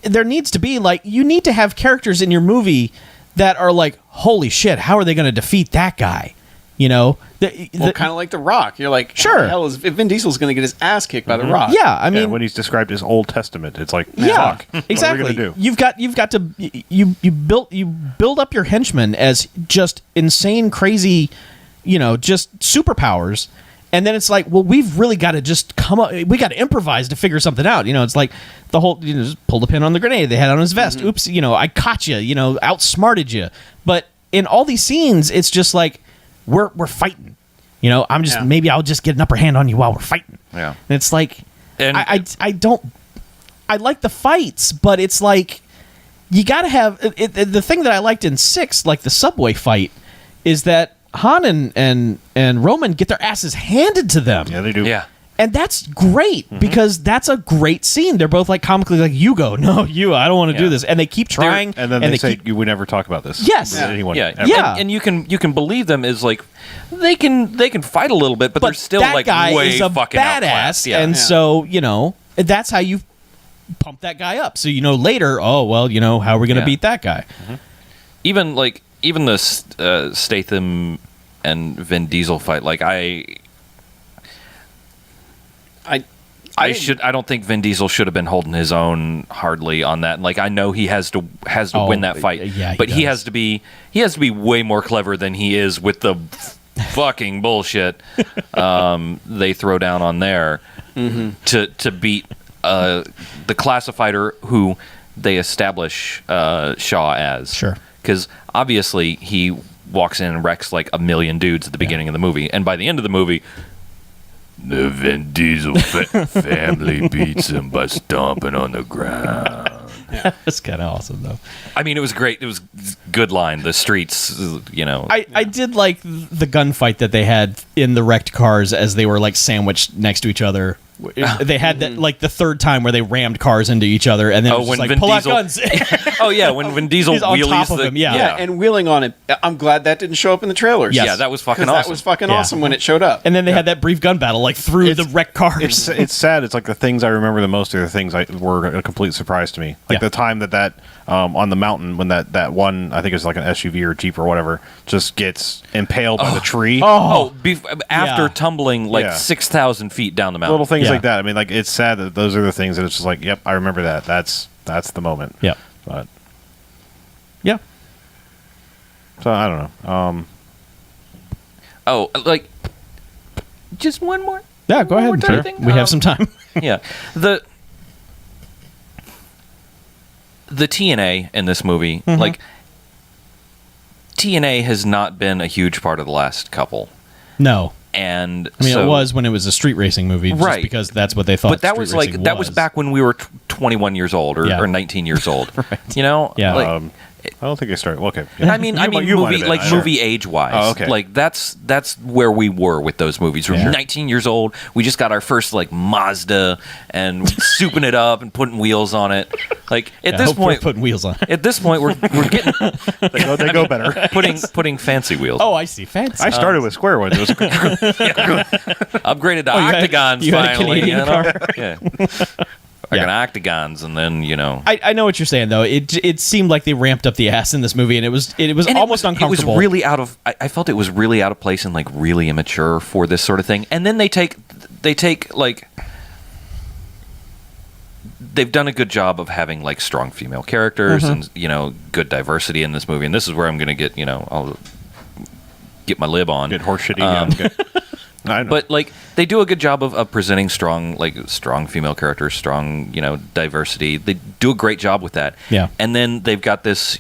Speaker 2: there needs to be like, you need to have characters in your movie that are like, holy shit, how are they going to defeat that guy?
Speaker 1: Well, kind of like The Rock. You're like,
Speaker 2: Sure.
Speaker 1: how the hell is Vin Diesel's going to get his ass kicked by The Rock?
Speaker 2: yeah, I mean,
Speaker 3: when he's described as Old Testament, it's like,
Speaker 2: yeah,
Speaker 3: fuck,
Speaker 2: exactly.
Speaker 3: What are we gonna do?
Speaker 2: You've got to you build up your henchmen as just insane, crazy, just superpowers, and then it's like, well, we've really got to just come up. We got to improvise to figure something out. It's like the whole just pull the pin on the grenade they had on his vest. Oops, I caught you. Outsmarted you. But in all these scenes, it's just like we're fighting. I'm just maybe I'll just get an upper hand on you while we're fighting.
Speaker 4: Yeah.
Speaker 2: And it's like,
Speaker 4: And-
Speaker 2: I don't. I like the fights, but it's like you got to have the thing that I liked in 6, like the subway fight, is that Han and Roman get their asses handed to them.
Speaker 3: Yeah, they do.
Speaker 4: Yeah.
Speaker 2: And that's great because that's a great scene. They're both like comically like, you go, no, I don't want to do
Speaker 3: Yeah.
Speaker 2: this, and they keep trying.
Speaker 3: And then they say you would never talk about this.
Speaker 2: Yes.
Speaker 3: with
Speaker 2: Yeah.
Speaker 3: anyone.
Speaker 4: Yeah,
Speaker 3: ever.
Speaker 2: Yeah.
Speaker 4: and you can believe them as like they can fight a little bit, but they're still
Speaker 2: that
Speaker 4: like
Speaker 2: guy
Speaker 4: way
Speaker 2: is a
Speaker 4: fucking
Speaker 2: badass,
Speaker 4: outclassed. Yeah.
Speaker 2: and so that's how you pump that guy up. So later, oh well, how are we going to
Speaker 4: Yeah.
Speaker 2: beat that guy?
Speaker 4: even the Statham and Vin Diesel fight, like I don't think Vin Diesel should have been holding his own hardly on that. Like I know he has to
Speaker 2: Oh,
Speaker 4: win that fight,
Speaker 2: yeah, he
Speaker 4: but he
Speaker 2: does.
Speaker 4: has to be way more clever than he is with the fucking bullshit they throw down on there to beat the classifier who they establish Shaw as.
Speaker 2: Sure.
Speaker 4: Because obviously he walks in and wrecks like a million dudes at the beginning of the movie, and by the end of the movie, the Vin Diesel family beats him by stomping on the ground.
Speaker 2: That's kind of awesome though.
Speaker 4: I mean, it was great. It was a good line. The streets,
Speaker 2: I did like the gunfight that they had in the wrecked cars as they were like sandwiched next to each other. They had that like the third time where they rammed cars into each other, and then it was
Speaker 4: when
Speaker 2: just like
Speaker 4: Vin
Speaker 2: pull
Speaker 4: Diesel-
Speaker 2: out guns.
Speaker 4: Oh yeah, when Vin Diesel
Speaker 2: He's on
Speaker 4: wheelies
Speaker 2: top of
Speaker 4: the
Speaker 2: him, yeah.
Speaker 1: Yeah, and wheeling on it. I'm glad that didn't show up in the trailers.
Speaker 2: Yes.
Speaker 4: Yeah, that was fucking
Speaker 1: 'Cause
Speaker 4: awesome.
Speaker 1: That was fucking
Speaker 2: Yeah.
Speaker 1: awesome when it showed up.
Speaker 2: And then they had that brief gun battle like through the wrecked cars.
Speaker 3: It's sad. It's like the things I remember the most are the things were a complete surprise to me. Like
Speaker 2: Yeah.
Speaker 3: the time that on the mountain when that one, I think it's like an SUV or Jeep or whatever, just gets impaled by the tree.
Speaker 4: After
Speaker 2: Yeah.
Speaker 4: tumbling like
Speaker 3: Yeah.
Speaker 4: 6,000 feet down the mountain.
Speaker 3: Little things
Speaker 2: Yeah.
Speaker 3: like that. I mean, like it's sad that those are the things that it's just like, yep, I remember that. That's the moment.
Speaker 2: Yeah.
Speaker 3: But
Speaker 2: Yeah.
Speaker 3: so I don't know.
Speaker 4: Oh, like just one more.
Speaker 2: Yeah, go
Speaker 4: One more
Speaker 2: ahead.
Speaker 4: tiny
Speaker 2: Sure.
Speaker 4: thing?
Speaker 2: We have some time.
Speaker 4: Yeah, the TNA in this movie, like TNA has not been a huge part of the last couple.
Speaker 2: No.
Speaker 4: And
Speaker 2: I mean,
Speaker 4: so,
Speaker 2: it was when it was a street racing movie, just
Speaker 4: Right.
Speaker 2: because that's what they thought.
Speaker 4: but that
Speaker 2: street
Speaker 4: was like
Speaker 2: racing
Speaker 4: that was back when we were 21 years old or 19 years old. You know,
Speaker 2: Yeah.
Speaker 4: Like,
Speaker 3: I don't think I started. Okay.
Speaker 4: I mean,
Speaker 3: You might
Speaker 4: movie
Speaker 3: have been,
Speaker 4: like
Speaker 3: I don't know.
Speaker 4: movie age wise.
Speaker 3: Oh, okay.
Speaker 4: Like that's where we were with those movies. We were
Speaker 2: Yeah.
Speaker 4: 19 years old. We just got our first like Mazda and souping it up and putting wheels on it. Like at this
Speaker 2: Hopefully
Speaker 4: point,
Speaker 2: putting wheels on it.
Speaker 4: at this point, we're getting
Speaker 3: They go better.
Speaker 4: putting fancy wheels.
Speaker 2: Oh, I see. Fancy.
Speaker 3: I started with square ones. It was
Speaker 4: Upgraded to
Speaker 2: you had-
Speaker 4: octagons
Speaker 2: you had a
Speaker 4: finally.
Speaker 2: Canadian car?
Speaker 4: Yeah.
Speaker 2: Yeah.
Speaker 4: Octagons, and then
Speaker 2: I know what you're saying though. It seemed like they ramped up the ass in this movie, and it was
Speaker 4: and
Speaker 2: almost uncomfortable.
Speaker 4: It was really out of. I felt it was really out of place and like really immature for this sort of thing. And then they take like they've done a good job of having like strong female characters and good diversity in this movie. And this is where I'm going to get I'll get my lib on.
Speaker 3: get horse shitty. I know.
Speaker 4: But like they do a good job of presenting strong female characters, strong diversity. They do a great job with that.
Speaker 2: Yeah.
Speaker 4: And then they've got this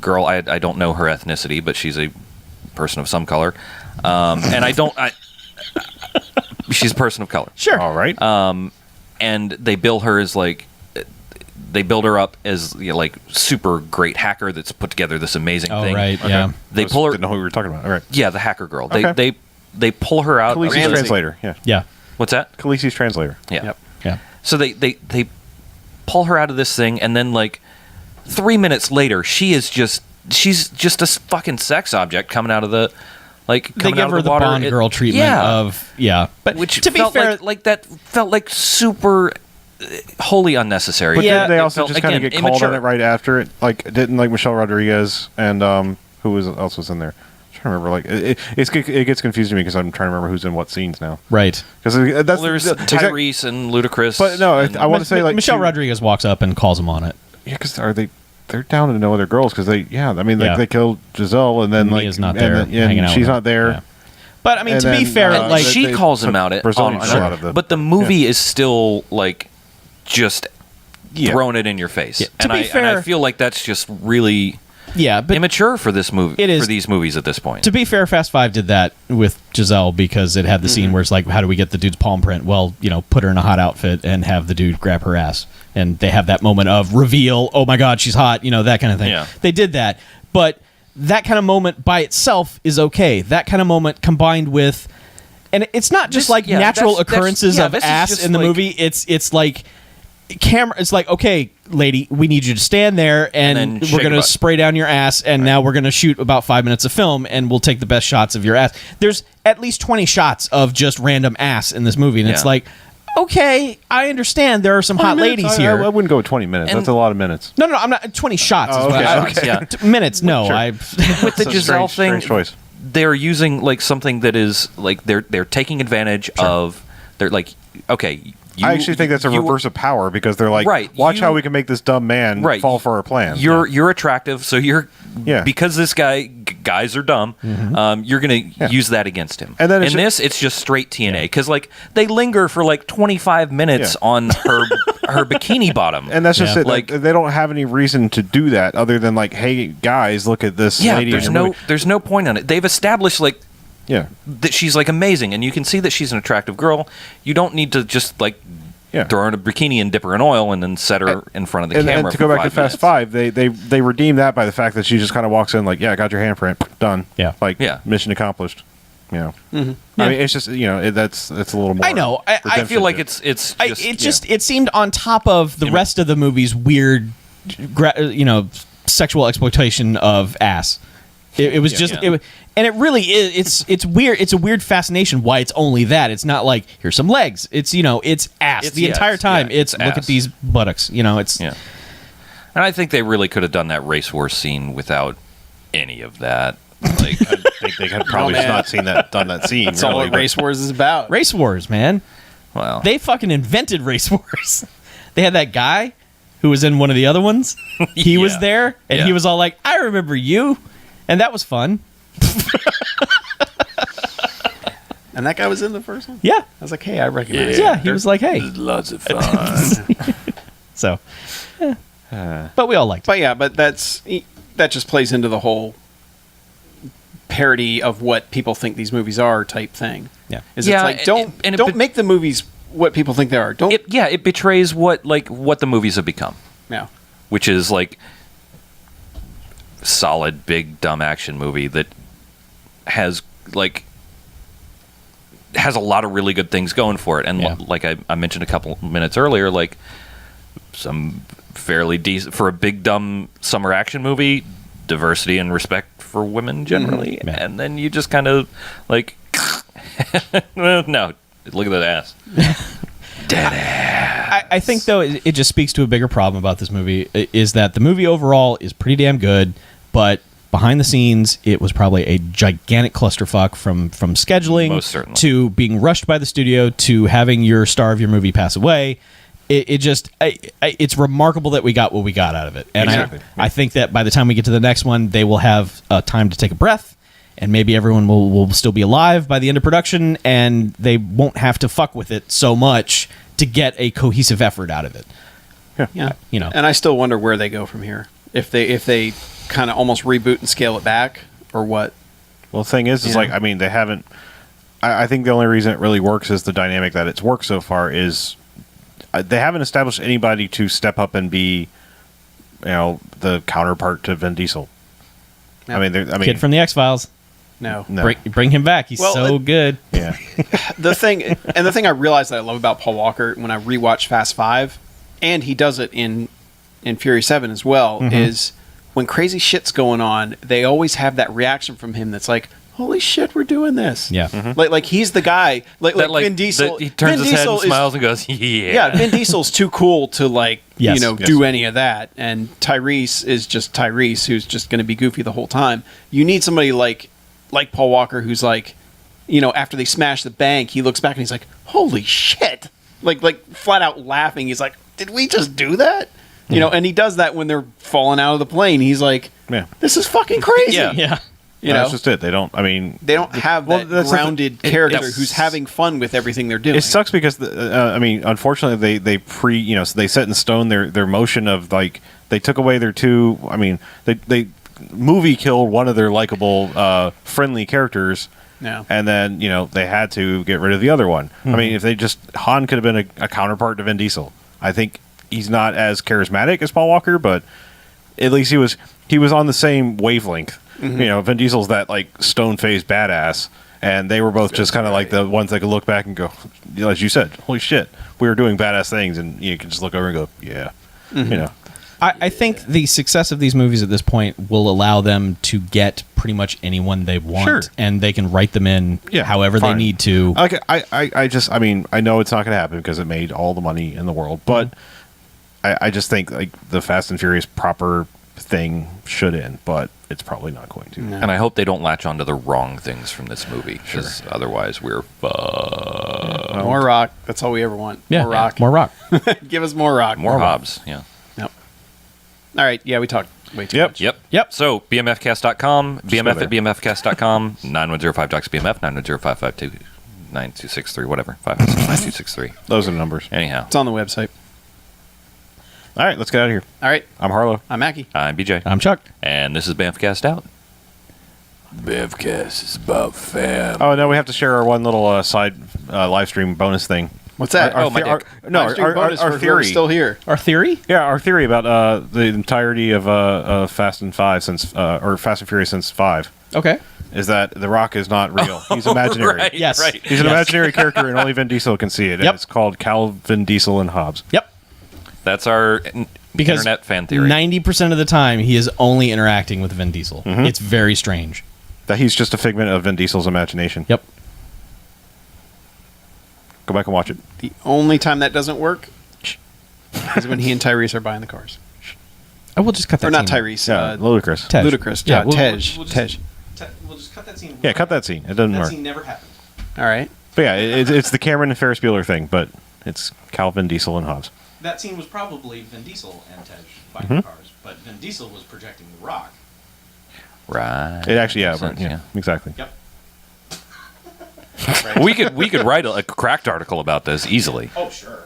Speaker 4: girl. I don't know her ethnicity, but she's a person of some color. And she's a person of color.
Speaker 2: Sure.
Speaker 3: all right.
Speaker 4: And they bill her as like. They build her up as like super great hacker that's put together this amazing
Speaker 2: Oh
Speaker 4: thing.
Speaker 2: right. Yeah.
Speaker 4: They pull her.
Speaker 3: Didn't know who we were talking about. All right.
Speaker 4: Yeah, the hacker girl.
Speaker 3: Okay.
Speaker 4: They pull her out.
Speaker 3: Khaleesi's
Speaker 4: of-
Speaker 3: translator. Yeah.
Speaker 2: Yeah.
Speaker 4: What's that?
Speaker 3: Khaleesi's translator.
Speaker 4: Yeah.
Speaker 1: Yep.
Speaker 2: Yeah.
Speaker 4: So they pull her out of this thing, and then like 3 minutes later, she's just a fucking sex object coming out of the
Speaker 2: They
Speaker 4: coming
Speaker 2: give
Speaker 4: out
Speaker 2: her
Speaker 4: of
Speaker 2: the
Speaker 4: water.
Speaker 2: Bond girl treatment of but
Speaker 4: which
Speaker 2: to be
Speaker 4: felt
Speaker 2: fair,
Speaker 4: like that felt like super wholly unnecessary.
Speaker 3: But
Speaker 2: Yeah.
Speaker 3: didn't they
Speaker 4: It
Speaker 3: also
Speaker 4: felt,
Speaker 3: just kind of
Speaker 4: again,
Speaker 3: get called on
Speaker 4: immature.
Speaker 3: it right after it? Like, didn't like Michelle Rodriguez and who else was in there? I'm trying to remember. Like, it gets confusing to me because I'm trying to remember who's in what scenes now.
Speaker 2: right.
Speaker 3: Because that's
Speaker 4: Well, there's Tyrese and Ludacris.
Speaker 3: But no,
Speaker 4: and-
Speaker 3: I want to say like
Speaker 2: Michelle
Speaker 3: she-
Speaker 2: Rodriguez walks up and calls him on it.
Speaker 3: Yeah, because they're down to no other girls because I mean
Speaker 2: Yeah.
Speaker 3: they killed Giselle and then
Speaker 2: Mia's not
Speaker 3: and
Speaker 2: there,
Speaker 3: then- yeah,
Speaker 2: hanging out
Speaker 3: she's
Speaker 2: with her.
Speaker 3: not there.
Speaker 2: Yeah. But I mean,
Speaker 3: And
Speaker 2: to be
Speaker 3: then,
Speaker 2: fair,
Speaker 3: uh,
Speaker 2: like
Speaker 4: she
Speaker 3: they
Speaker 4: calls him
Speaker 3: took
Speaker 4: out
Speaker 3: Brazilian
Speaker 4: on
Speaker 3: shit
Speaker 4: it,
Speaker 3: out of the-
Speaker 4: but the movie is still like just
Speaker 3: Yeah.
Speaker 4: throwing it in your face.
Speaker 2: Yeah. To
Speaker 4: And
Speaker 2: be
Speaker 4: I
Speaker 2: fair-
Speaker 4: feel like that's just really
Speaker 2: yeah, but
Speaker 4: immature for this movie.
Speaker 2: It is-
Speaker 4: for these movies at this point.
Speaker 2: to be fair, Fast Five did that with Giselle because it had the
Speaker 3: Mm-hmm.
Speaker 2: scene where it's like, how do we get the dude's palm print? Well, put her in a hot outfit and have the dude grab her ass, and they have that moment of reveal. Oh my God, she's hot. That kind of thing.
Speaker 4: Yeah.
Speaker 2: They did that, but that kind of moment by itself is okay. That kind of moment combined with, and it's not just
Speaker 4: This-
Speaker 2: like
Speaker 4: yeah,
Speaker 2: natural
Speaker 4: that's-
Speaker 2: occurrences
Speaker 4: yeah,
Speaker 2: of
Speaker 4: this is
Speaker 2: ass
Speaker 4: just
Speaker 2: in the
Speaker 4: like-
Speaker 2: movie. It's like camera. It's like, okay, lady, we need you to stand there,
Speaker 4: And
Speaker 2: and
Speaker 4: then shake
Speaker 2: we're
Speaker 4: a
Speaker 2: gonna
Speaker 4: butt.
Speaker 2: spray down your ass, and now we're gonna shoot about 5 minutes of film, and we'll take the best shots of your ass. There's at least 20 shots of just random ass in this movie, and it's
Speaker 4: Yeah.
Speaker 2: like, okay, I understand there are some hot
Speaker 3: 20 minutes?
Speaker 2: ladies
Speaker 3: I
Speaker 2: here.
Speaker 3: wouldn't go with 20 minutes.
Speaker 4: And-
Speaker 3: That's a lot of minutes.
Speaker 2: No, I'm not 20 shots.
Speaker 3: Oh,
Speaker 2: is what
Speaker 3: okay,
Speaker 2: I-
Speaker 3: okay.
Speaker 4: Yeah.
Speaker 2: Minutes, no.
Speaker 3: Sure.
Speaker 2: I
Speaker 4: With the
Speaker 3: That's a
Speaker 4: Giselle
Speaker 3: strange
Speaker 4: thing,
Speaker 3: choice.
Speaker 4: they're using like something that is like they're taking advantage of. They're like, okay,
Speaker 3: I actually think that's a reverse of power because they're like,
Speaker 4: Right,
Speaker 3: watch
Speaker 4: you-
Speaker 3: how we can make this dumb man
Speaker 4: Right.
Speaker 3: fall for our plan.
Speaker 4: You're attractive, so you're
Speaker 3: Yeah.
Speaker 4: because this guys are dumb. You're gonna use that against him.
Speaker 3: And then
Speaker 4: in this, it's just straight TNA because like they linger for like 25 minutes
Speaker 3: Yeah.
Speaker 4: on her bikini bottom,
Speaker 3: and that's just
Speaker 2: Yeah.
Speaker 3: it. Like they don't have any reason to do that other than like, hey guys, look at this
Speaker 4: yeah,
Speaker 3: lady.
Speaker 4: there's
Speaker 3: in the
Speaker 4: no
Speaker 3: movie.
Speaker 4: there's no point on it. They've established like
Speaker 3: Yeah.
Speaker 4: that she's like amazing, and you can see that she's an attractive girl. You don't need to just like
Speaker 3: Yeah.
Speaker 4: throw her in a bikini and dip her in oil and then set her in front of the
Speaker 3: And
Speaker 4: camera.
Speaker 3: to
Speaker 4: for
Speaker 3: go back to
Speaker 4: 5
Speaker 3: Fast
Speaker 4: minutes.
Speaker 3: Five, they redeem that by the fact that she just kind of walks in like, yeah, I got your handprint, done.
Speaker 2: Yeah.
Speaker 3: Like,
Speaker 4: Yeah.
Speaker 3: mission accomplished. I mean, it's just that's a little more.
Speaker 2: I know. I
Speaker 4: I feel like
Speaker 3: redemption
Speaker 4: it's
Speaker 2: I,
Speaker 4: just,
Speaker 2: it seemed on top of the rest of the movie's weird, sexual exploitation of ass. It was just,
Speaker 4: Yeah.
Speaker 2: and it really is. It's weird. It's a weird fascination why it's only that. It's not like here's some legs. It's it's ass
Speaker 4: It's-
Speaker 2: the
Speaker 4: yeah,
Speaker 2: entire
Speaker 4: it's-
Speaker 2: time.
Speaker 4: yeah,
Speaker 2: it's
Speaker 4: it's
Speaker 2: look
Speaker 4: ass.
Speaker 2: at these buttocks. It's
Speaker 4: Yeah. And I think they really could have done that race war scene without any of that. Like,
Speaker 3: they had probably
Speaker 1: man.
Speaker 3: not done that scene.
Speaker 1: That's all
Speaker 3: really,
Speaker 1: what
Speaker 3: but-
Speaker 1: Race Wars is about.
Speaker 2: race wars, man.
Speaker 4: well,
Speaker 2: They fucking invented race wars. They had that guy who was in one of the other ones. He was
Speaker 4: Yeah.
Speaker 2: there, and
Speaker 4: Yeah.
Speaker 2: he was all like, "I remember you," and that was fun.
Speaker 1: And that guy was in the first one?
Speaker 2: Yeah,
Speaker 1: I was like, hey, I recognize
Speaker 2: yeah.
Speaker 1: him.
Speaker 2: He was like, "Hey."
Speaker 4: lots of fun.
Speaker 2: So, but we all liked it.
Speaker 1: But yeah, but that just plays into the whole parody of what people think these movies are type thing.
Speaker 2: Yeah.
Speaker 1: It's
Speaker 4: Yeah,
Speaker 1: like don't
Speaker 4: it
Speaker 1: make the movies what people think they are. Don't.
Speaker 4: It betrays what the movies have become,
Speaker 1: Yeah.
Speaker 4: which is like solid big dumb action movie that has a lot of really good things going for it, and like I mentioned a couple minutes earlier, like some fairly decent for a big dumb summer action movie, diversity and respect for women generally, and then you just kind of like no, look at that ass. Dead ass.
Speaker 2: I think though it just speaks to a bigger problem about this movie is that the movie overall is pretty damn good, but behind the scenes it was probably a gigantic clusterfuck from scheduling
Speaker 4: Most certainly.
Speaker 2: to being rushed by the studio to having your star of your movie pass away. It's remarkable that we got what we got out of it, and
Speaker 3: Exactly.
Speaker 2: I think that by the time we get to the next one, they will have time to take a breath, and maybe everyone will still be alive by the end of production, and they won't have to fuck with it so much to get a cohesive effort out of it.
Speaker 1: Yeah.
Speaker 2: You know.
Speaker 1: And I still wonder where they go from here. If they kind of almost reboot and scale it back, or what.
Speaker 3: Well, the thing is
Speaker 1: Yeah.
Speaker 3: like, I mean, they haven't. I think the only reason it really works is the dynamic that it's worked so far is they haven't established anybody to step up and be, the counterpart to Vin Diesel.
Speaker 1: Yeah.
Speaker 3: I mean,
Speaker 2: Kid from the X-Files.
Speaker 1: No.
Speaker 3: no.
Speaker 2: Bring him back. He's
Speaker 1: Well,
Speaker 2: so good.
Speaker 3: Yeah.
Speaker 1: The thing I realized that I love about Paul Walker when I rewatched Fast 5, and he does it in Fury 7 as well, is when crazy shit's going on, they always have that reaction from him that's like, holy shit, we're doing this.
Speaker 2: Yeah.
Speaker 1: Like he's the guy, like Vin Diesel.
Speaker 4: He turns
Speaker 1: Vin
Speaker 4: his head
Speaker 1: Diesel
Speaker 4: and
Speaker 1: is-
Speaker 4: smiles and goes, yeah.
Speaker 1: Yeah, Vin Diesel's too cool to
Speaker 2: Yes.
Speaker 1: do any of that, and Tyrese is just Tyrese, who's just going to be goofy the whole time. You need somebody like Paul Walker, who's like, after they smash the bank, he looks back and he's like, holy shit, like flat out laughing. He's like, did we just do that? And he does that when they're falling out of the plane. He's like,
Speaker 3: Yeah.
Speaker 1: this is fucking crazy.
Speaker 4: Yeah.
Speaker 2: Yeah.
Speaker 3: That's just it. They don't. I mean,
Speaker 1: They don't have
Speaker 3: Well,
Speaker 1: that
Speaker 3: that's the thing.
Speaker 1: grounded character
Speaker 3: It's-
Speaker 1: who's having fun with everything they're doing.
Speaker 3: it sucks because unfortunately they set in stone their motion of like they took away their two. I mean, they movie killed one of their likable friendly characters.
Speaker 1: Yeah.
Speaker 3: And then they had to get rid of the other one. I mean, if they just Han could have been a counterpart to Vin Diesel. I think he's not as charismatic as Paul Walker, but at least he was on the same wavelength. Vin Diesel's that like stone-faced badass, and they were both just kind of like the ones that could look back and go, as you said, holy shit, we were doing badass things, and you can just look over and go, yeah,
Speaker 2: I think the success of these movies at this point will allow them to get pretty much anyone they want,
Speaker 3: Sure.
Speaker 2: and they can write them in however
Speaker 3: fine.
Speaker 2: they need to.
Speaker 3: Like I mean, I know it's not going to happen because it made all the money in the world, but I just think like the Fast and Furious proper thing should end, but it's probably not going to.
Speaker 4: And I hope they don't latch onto the wrong things from this movie, because otherwise we're fucked.
Speaker 1: More rock. That's all we ever want.
Speaker 2: Yeah,
Speaker 1: More rock.
Speaker 2: More rock.
Speaker 1: Give us more rock.
Speaker 4: More Hobbs, yeah.
Speaker 1: Yep. All right. Yeah, we talked way too much.
Speaker 4: Yep. So, BMFcast.com, BMF
Speaker 3: go
Speaker 4: at BMFcast.com, 9105-DOCS-BMF, 910-552-9263, whatever, 556-9263.
Speaker 3: Those are the numbers.
Speaker 4: Anyhow,
Speaker 1: It's on the website.
Speaker 3: All right, let's get out of here.
Speaker 1: All right.
Speaker 3: I'm Harlow.
Speaker 1: I'm Mackie.
Speaker 4: I'm BJ.
Speaker 2: I'm Chuck.
Speaker 4: And this is BMFcast Out. BMFcast is about fam.
Speaker 3: Oh no, we have to share our one little side live stream bonus thing.
Speaker 1: What's that?
Speaker 3: Our,
Speaker 4: my dick.
Speaker 1: Live stream bonus
Speaker 3: our
Speaker 1: for
Speaker 3: theory.
Speaker 1: whoever's still here.
Speaker 2: Our theory?
Speaker 3: Yeah, our theory about the entirety of Fast and Five since or Fast and Furious since 5
Speaker 2: Okay.
Speaker 3: is that The Rock is not real. He's imaginary.
Speaker 4: Right,
Speaker 2: Yes.
Speaker 4: right.
Speaker 3: He's an imaginary character, and only Vin Diesel can see it. And
Speaker 2: Yep.
Speaker 3: it's called Calvin Diesel and Hobbs.
Speaker 2: Yep.
Speaker 4: That's our
Speaker 2: Because
Speaker 4: internet fan theory.
Speaker 2: 90% of the time, he is only interacting with Vin Diesel. It's very strange.
Speaker 3: That he's just a figment of Vin Diesel's imagination.
Speaker 2: Yep.
Speaker 3: Go back and watch it.
Speaker 1: The only time that doesn't work is when he and Tyrese are buying the cars.
Speaker 2: I will just cut that
Speaker 1: Or not
Speaker 2: scene.
Speaker 1: Tyrese.
Speaker 3: Yeah, ludicrous.
Speaker 2: Tej.
Speaker 1: Ludicrous.
Speaker 2: Yeah,
Speaker 1: Yeah,
Speaker 2: we'll-
Speaker 1: Tej.
Speaker 2: we'll just-
Speaker 1: Tej.
Speaker 2: We'll just cut that scene.
Speaker 3: Yeah, cut that scene. It doesn't work.
Speaker 2: never happened.
Speaker 1: All right.
Speaker 3: But yeah, it's the Cameron and Ferris Bueller thing, but it's Calvin Diesel and Hobbs.
Speaker 2: That scene was probably Vin Diesel and Tej buying cars, but Vin Diesel was projecting The Rock.
Speaker 4: Right.
Speaker 3: It actually, yeah,
Speaker 4: Makes sense,
Speaker 3: yeah, exactly.
Speaker 2: Yep.
Speaker 4: We could write a cracked article about this easily.
Speaker 2: Oh, sure.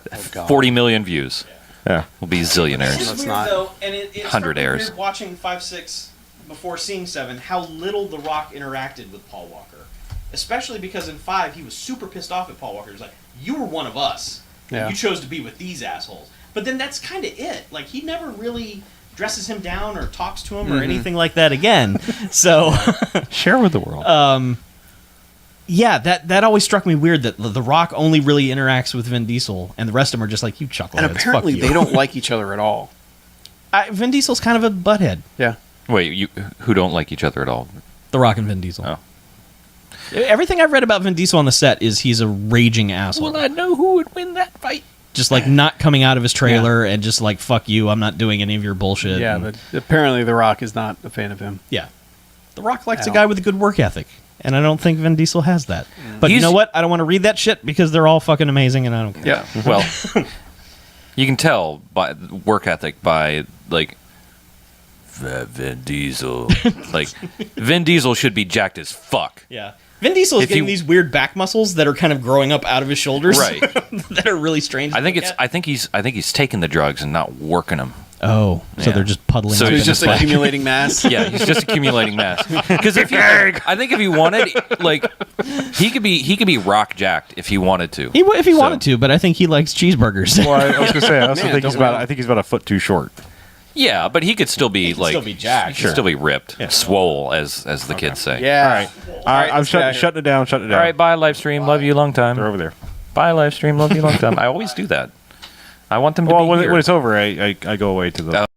Speaker 4: 40 million views.
Speaker 3: Yeah.
Speaker 4: We'll be zillionaires.
Speaker 1: Let's not.
Speaker 2: Though, and it
Speaker 4: 100
Speaker 2: started
Speaker 4: airs.
Speaker 2: weird watching 5, 6 before seeing 7 how little The Rock interacted with Paul Walker, especially because in 5 he was super pissed off at Paul Walker. He was like, "You were one of us.
Speaker 1: Yeah.
Speaker 2: You chose to be with these assholes." But then that's kind of it. Like, he never really dresses him down or talks to him or anything like that again. So
Speaker 3: Share with the world.
Speaker 2: yeah, that always struck me weird that The Rock only really interacts with Vin Diesel, and the rest of them are just like, "You chuckleheads,
Speaker 1: And apparently
Speaker 2: fuck you."
Speaker 1: they don't like each other at all.
Speaker 2: Vin Diesel's kind of a butthead.
Speaker 1: Yeah.
Speaker 4: Wait, you who don't like each other at all?
Speaker 2: The Rock and Vin Diesel.
Speaker 4: Oh.
Speaker 2: Everything I've read about Vin Diesel on the set is he's a raging asshole.
Speaker 4: Well, I know who would win that fight.
Speaker 2: Just like not coming out of his trailer and just like, "Fuck you, I'm not doing any of your bullshit."
Speaker 1: Yeah,
Speaker 2: And-
Speaker 1: but apparently The Rock is not a fan of him.
Speaker 2: yeah. The Rock likes a
Speaker 1: Ow.
Speaker 2: guy with a good work ethic, and I don't think Vin Diesel has that. But you
Speaker 4: He's-
Speaker 2: know what? I don't want to read that shit because they're all fucking amazing, and I don't care.
Speaker 1: Yeah.
Speaker 4: Well, you can tell by work ethic by like Vin Diesel. Like Vin Diesel should be jacked as fuck.
Speaker 2: Yeah. Vin Diesel is
Speaker 4: If
Speaker 2: getting
Speaker 4: you-
Speaker 2: these weird back muscles that are kind of growing up out of his shoulders,
Speaker 4: Right.
Speaker 2: that are really strange. to
Speaker 4: I think
Speaker 2: look
Speaker 4: it's.
Speaker 2: at.
Speaker 4: I think he's taking the drugs and not working them.
Speaker 2: Oh, so
Speaker 4: Yeah.
Speaker 2: they're just puddling.
Speaker 4: So
Speaker 2: up
Speaker 1: So he's
Speaker 2: in
Speaker 1: just
Speaker 2: his back.
Speaker 1: accumulating mass.
Speaker 4: Yeah, he's just accumulating mass. Because if I think if he wanted, like, he could be rock jacked if he wanted to.
Speaker 2: He would if he
Speaker 4: So-
Speaker 2: wanted to, but I think he likes cheeseburgers.
Speaker 3: well, I was gonna say. I also
Speaker 1: Man,
Speaker 3: think
Speaker 1: don't
Speaker 3: he's about.
Speaker 1: we all?
Speaker 3: I think he's about a foot too short.
Speaker 4: Yeah, but he could still be
Speaker 2: can
Speaker 4: like
Speaker 2: still be jacked.
Speaker 4: He could still be ripped, swole, as the kids say.
Speaker 1: Yeah.
Speaker 3: All right. All right. I'm
Speaker 1: let's get out of here.
Speaker 3: shutting it down. Shutting it down.
Speaker 4: All right, bye live stream. Love you long time.
Speaker 3: They're over there.
Speaker 4: Bye live stream. Love you long time. I always do that. I want them to
Speaker 3: Well,
Speaker 4: be
Speaker 3: when
Speaker 4: here.
Speaker 3: it's over, I go away to the.